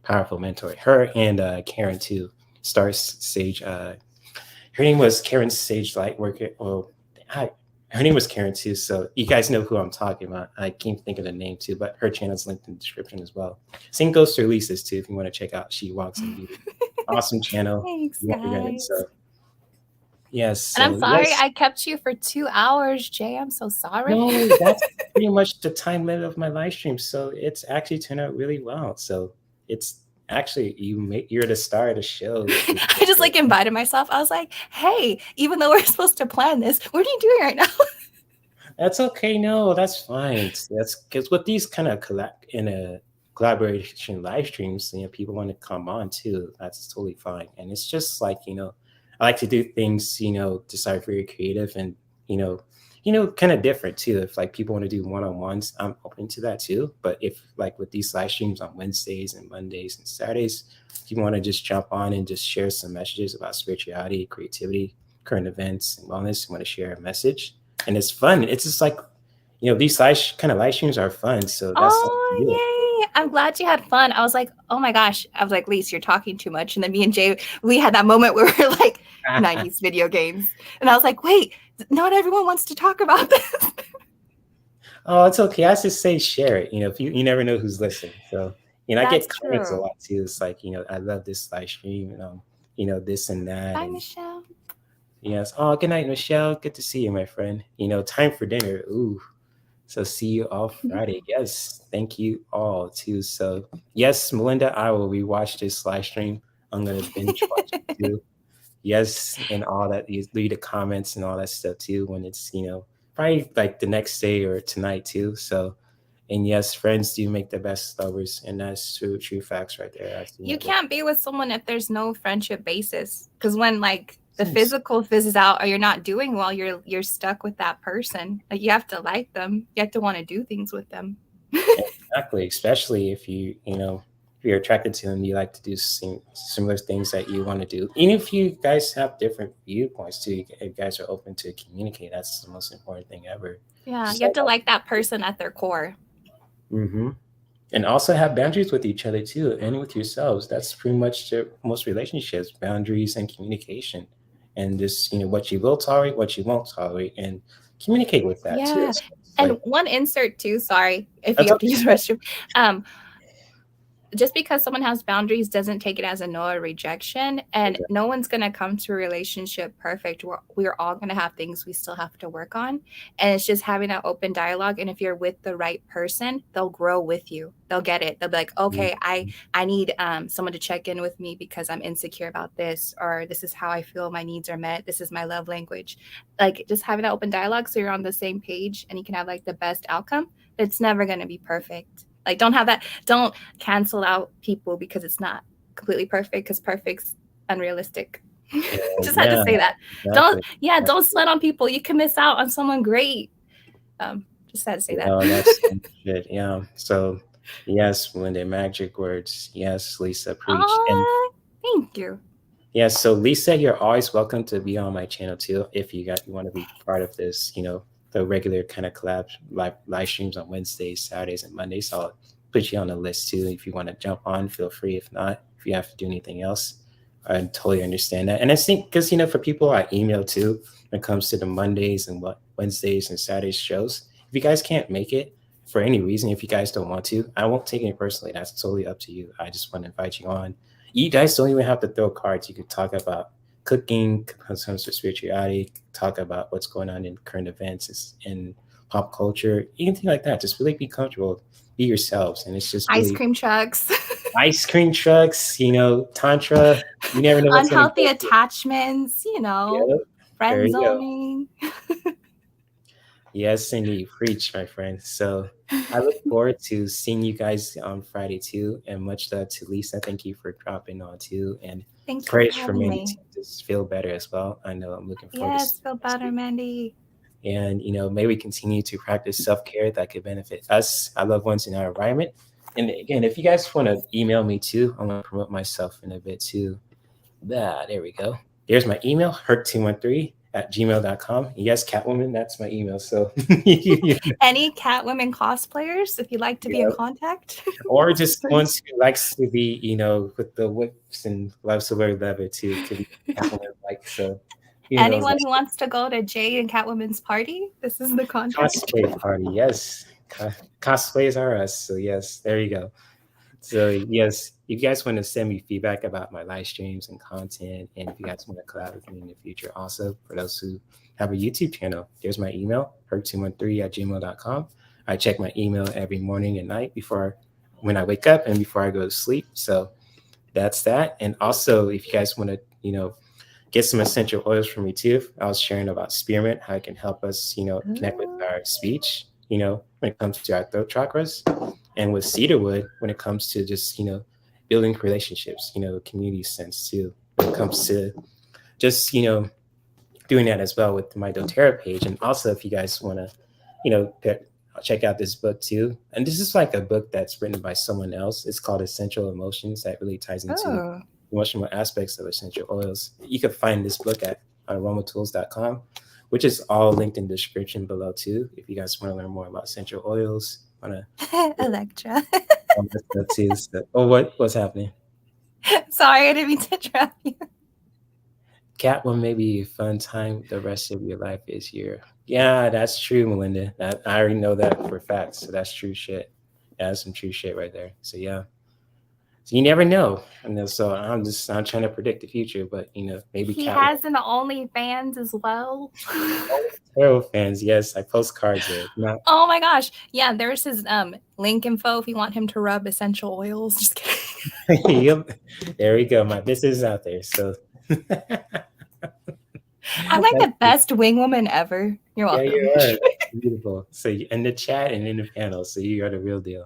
powerful mentor. Her and Karen too, Starseed. Her name was Karen Sage Lightworker. Well, her name was Karen too, so you guys know who I'm talking about. I can't think of the name too, but her channel's linked in the description as well. Same goes to Lisa's too, if you want to check out SheWalksInBeauty. Awesome channel. Thanks, guys. So, yes. And I'm sorry I kept you for 2 hours, Jay. I'm so sorry. No, that's pretty much the time limit of my live stream, so it's actually turned out really well. So it's actually you're the star of the show. I just like invited myself. I was like, hey, even though we're supposed to plan this, what are you doing right now? That's okay. No, that's fine. That's because with these kind of collaboration live streams, you know, people want to come on too. That's totally fine. And it's just like, you know, I like to do things, you know, to start very creative and, you know, kind of different too. If like people want to do one-on-ones, I'm open to that too. But if like with these live streams on Wednesdays and Mondays and Saturdays, if you want to just jump on and just share some messages about spirituality, creativity, current events, and wellness, you want to share a message, and it's fun. It's just like, you know, these kind of live streams are fun. So that's yay! I'm glad you had fun. I was like, oh my gosh. I was like, Lise, you're talking too much. And then me and Jay, we had that moment where we were like 90s video games. And I was like, wait, not everyone wants to talk about this. Oh, it's okay. I just say share it. You know, if you never know who's listening. So, you know, I get comments a lot too. It's like, you know, I love this live stream, you know, this and that. Bye, Michelle. Yes. Oh, good night, Michelle. Good to see you, my friend. You know, time for dinner. Ooh. So see you all Friday. Yes. Thank you all too. So yes, Melinda, I will rewatch this live stream. I'm going to binge watch it too. Yes. And all that, you read the comments and all that stuff too, when it's, you know, probably like the next day or tonight too. So, and yes, friends do make the best lovers. And that's true facts right there. You can't be with someone if there's no friendship basis. Because when like the physical fizzes out, or you're not doing well, you're stuck with that person. Like, you have to like them. You have to want to do things with them. Exactly, especially if if you're attracted to them, you like to do similar things that you want to do. Even if you guys have different viewpoints too, if you guys are open to communicate, that's the most important thing ever. Yeah, you have to like that person at their core. Mm-hmm. And also have boundaries with each other too, and with yourselves. That's pretty much most relationships: boundaries and communication, and just what you will tolerate, what you won't tolerate, and communicate with that too. So and one insert too. Sorry if you have to use the restroom. Just because someone has boundaries doesn't take it as a no or rejection, and no one's going to come to a relationship perfect. We're all going to have things we still have to work on, and it's just having that open dialogue. And if you're with the right person, they'll grow with you. They'll get it. They'll be like, okay, I need someone to check in with me because I'm insecure about this, or this is how I feel my needs are met. This is my love language. Like, just having that open dialogue so you're on the same page and you can have like the best outcome. It's never going to be perfect. Like, don't cancel out people because it's not completely perfect, because perfect's unrealistic. Just had to say that. Exactly. Don't sweat on people. You can miss out on someone great. Just had to say that. That's good. Yeah. So, yes, Linda, magic words. Yes, Lisa, preach. Thank you. Yeah. So, Lisa, you're always welcome to be on my channel too if you want to be part of this. The regular kind of collab live streams on Wednesdays, Saturdays, and Mondays. So I'll put you on the list too. If you want to jump on, feel free. If not, if you have to do anything else, I totally understand that. And I think because for people I email too, when it comes to the Mondays and Wednesdays and Saturdays shows, if you guys can't make it for any reason, if you guys don't want to, I won't take it personally. That's totally up to you. I just want to invite you on. You guys don't even have to throw cards. You could talk about cooking, comes to spirituality, talk about what's going on in current events in pop culture, anything like that. Just really be comfortable, be yourselves. And it's just ice cream trucks, tantra. You never know what's unhealthy attachments, friend zoning. Yes, indeed. Preach, my friend. So I look forward to seeing you guys on Friday too. And much love to Lisa. Thank you for dropping on too. And prayers for Mandy to just feel better as well. I know I'm looking forward to feel better, Mandy. And may we continue to practice self-care that could benefit us, our loved ones, in our environment. And again, if you guys want to email me too, I want to promote myself in a bit too. There we go. There's my email, hurt213@gmail.com. Yes, Catwoman, that's my email. So any Catwoman cosplayers, if you'd like to be in contact, or just ones who likes to be, with the whips and loves to wear leather too, could be Catwoman like. So anyone who wants to go to Jay and Catwoman's party, this is the contact. Cosplay party, yes. Cosplays are us. So yes, there you go. So yes, if you guys want to send me feedback about my live streams and content, and if you guys want to collab with me in the future, also for those who have a YouTube channel, there's my email, hurt213@gmail.com. I check my email every morning and night when I wake up and before I go to sleep. So that's that. And also, if you guys want to, get some essential oils from me too. I was sharing about spearmint, how it can help us, connect with our speech, when it comes to our throat chakras. And with cedarwood, when it comes to just, building relationships, community sense too. When it comes to just, doing that as well with my doTERRA page. And also, if you guys want to, check out this book too. And this is like a book that's written by someone else. It's called Essential Emotions, that really ties into emotional aspects of essential oils. You can find this book at aromatools.com, which is all linked in the description below too. If you guys want to learn more about essential oils, Electra. What's happening? Sorry, I didn't mean to interrupt you. Catwoman may be a fun time. The rest of your life is here. Yeah, that's true, Melinda. I already know that for facts. So that's true shit. That's some true shit right there. So yeah. So you never know. And so I'm trying to predict the future, but maybe he has an OnlyFans as well. Tarot fans, yes. I post cards there. Oh my gosh. Yeah, there's his link info if you want him to rub essential oils. Just kidding. Yep. There we go. My business is out there. So I'm like the best wing woman ever. You're welcome. Yeah, you are. Beautiful. So in the chat and in the panel, so you are the real deal.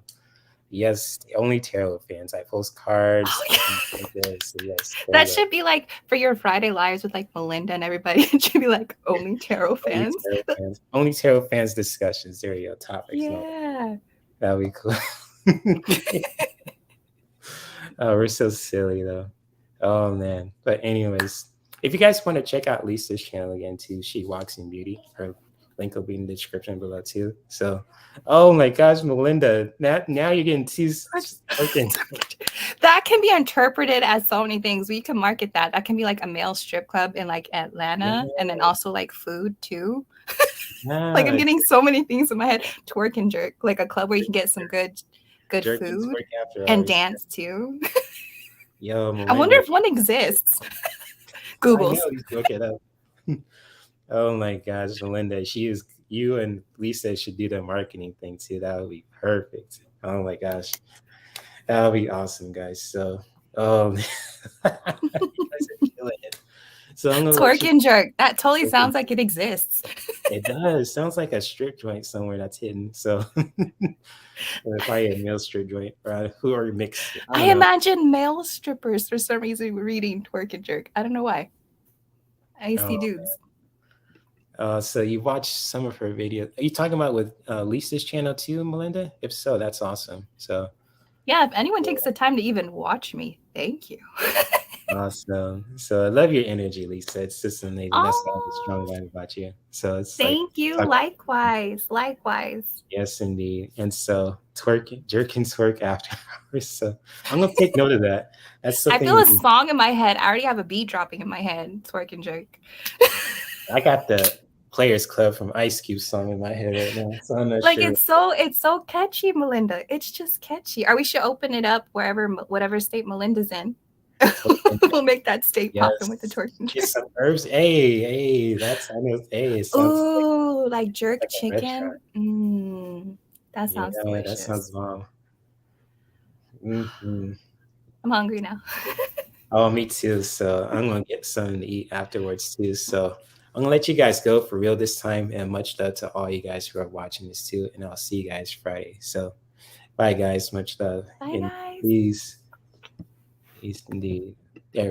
Yes, only tarot fans. I post cards. Oh, Like this. So yes, there that you go. should be like for your Friday lives with like Melinda and everybody. It should be like only tarot Only fans. tarot fans. Only tarot fans discussions. There you go. Topics. No, Yeah. that'd be cool. Oh, we're so silly though. Oh man. But anyways, if you guys want to check out Lisa's channel again too, She Walks in Beauty. Her link will be in the description below too. So, oh my gosh, Melinda, now you're getting teased. That can be interpreted as so many things. We can market that. That can be like a male strip club in like Atlanta, and then also like food too. Like I'm getting so many things in my head. Twerk and jerk, like a club where you can get some good food and dance too. Yo, I wonder if one exists. Google. Look it up. Oh my gosh, Melinda, you and Lisa should do the marketing thing too. That would be perfect. Oh my gosh. That would be awesome, guys. So you guys are killing it. So I'm gonna Twerk and jerk. That totally sounds like it exists. It does. Sounds like a strip joint somewhere that's hidden. So probably a male strip joint who are mixed. I imagine male strippers for some reason reading twerk and jerk. I don't know why. I see dudes. So you watched some of her videos. Are you talking about with Lisa's channel too, Melinda? If so, that's awesome. So yeah, if anyone takes the time to even watch me, thank you. Awesome. So I love your energy, Lisa. It's just amazing. That's the strong vibe about you. So it's thank you. Likewise. Yes, indeed. And so jerk and twerk after hours. So I'm gonna take note of that. That's something. I feel a song in my head. I already have a beat dropping in my head. Twerk and jerk. I got the Players Club from Ice Cube song in my head right now. So I'm not sure. It's so catchy, Melinda. It's just catchy. Or we should open it up whatever state Melinda's in. We'll make that state popping with the twerk and jerk. Some herbs. Hey, that's ooh, like jerk chicken. That sounds delicious. That sounds bomb. Mm-hmm. I'm hungry now. Oh, me too. So I'm gonna get something to eat afterwards too. So I'm gonna let you guys go for real this time, and much love to all you guys who are watching this too. And I'll see you guys Friday. So bye guys, much love. Bye guys. Peace indeed.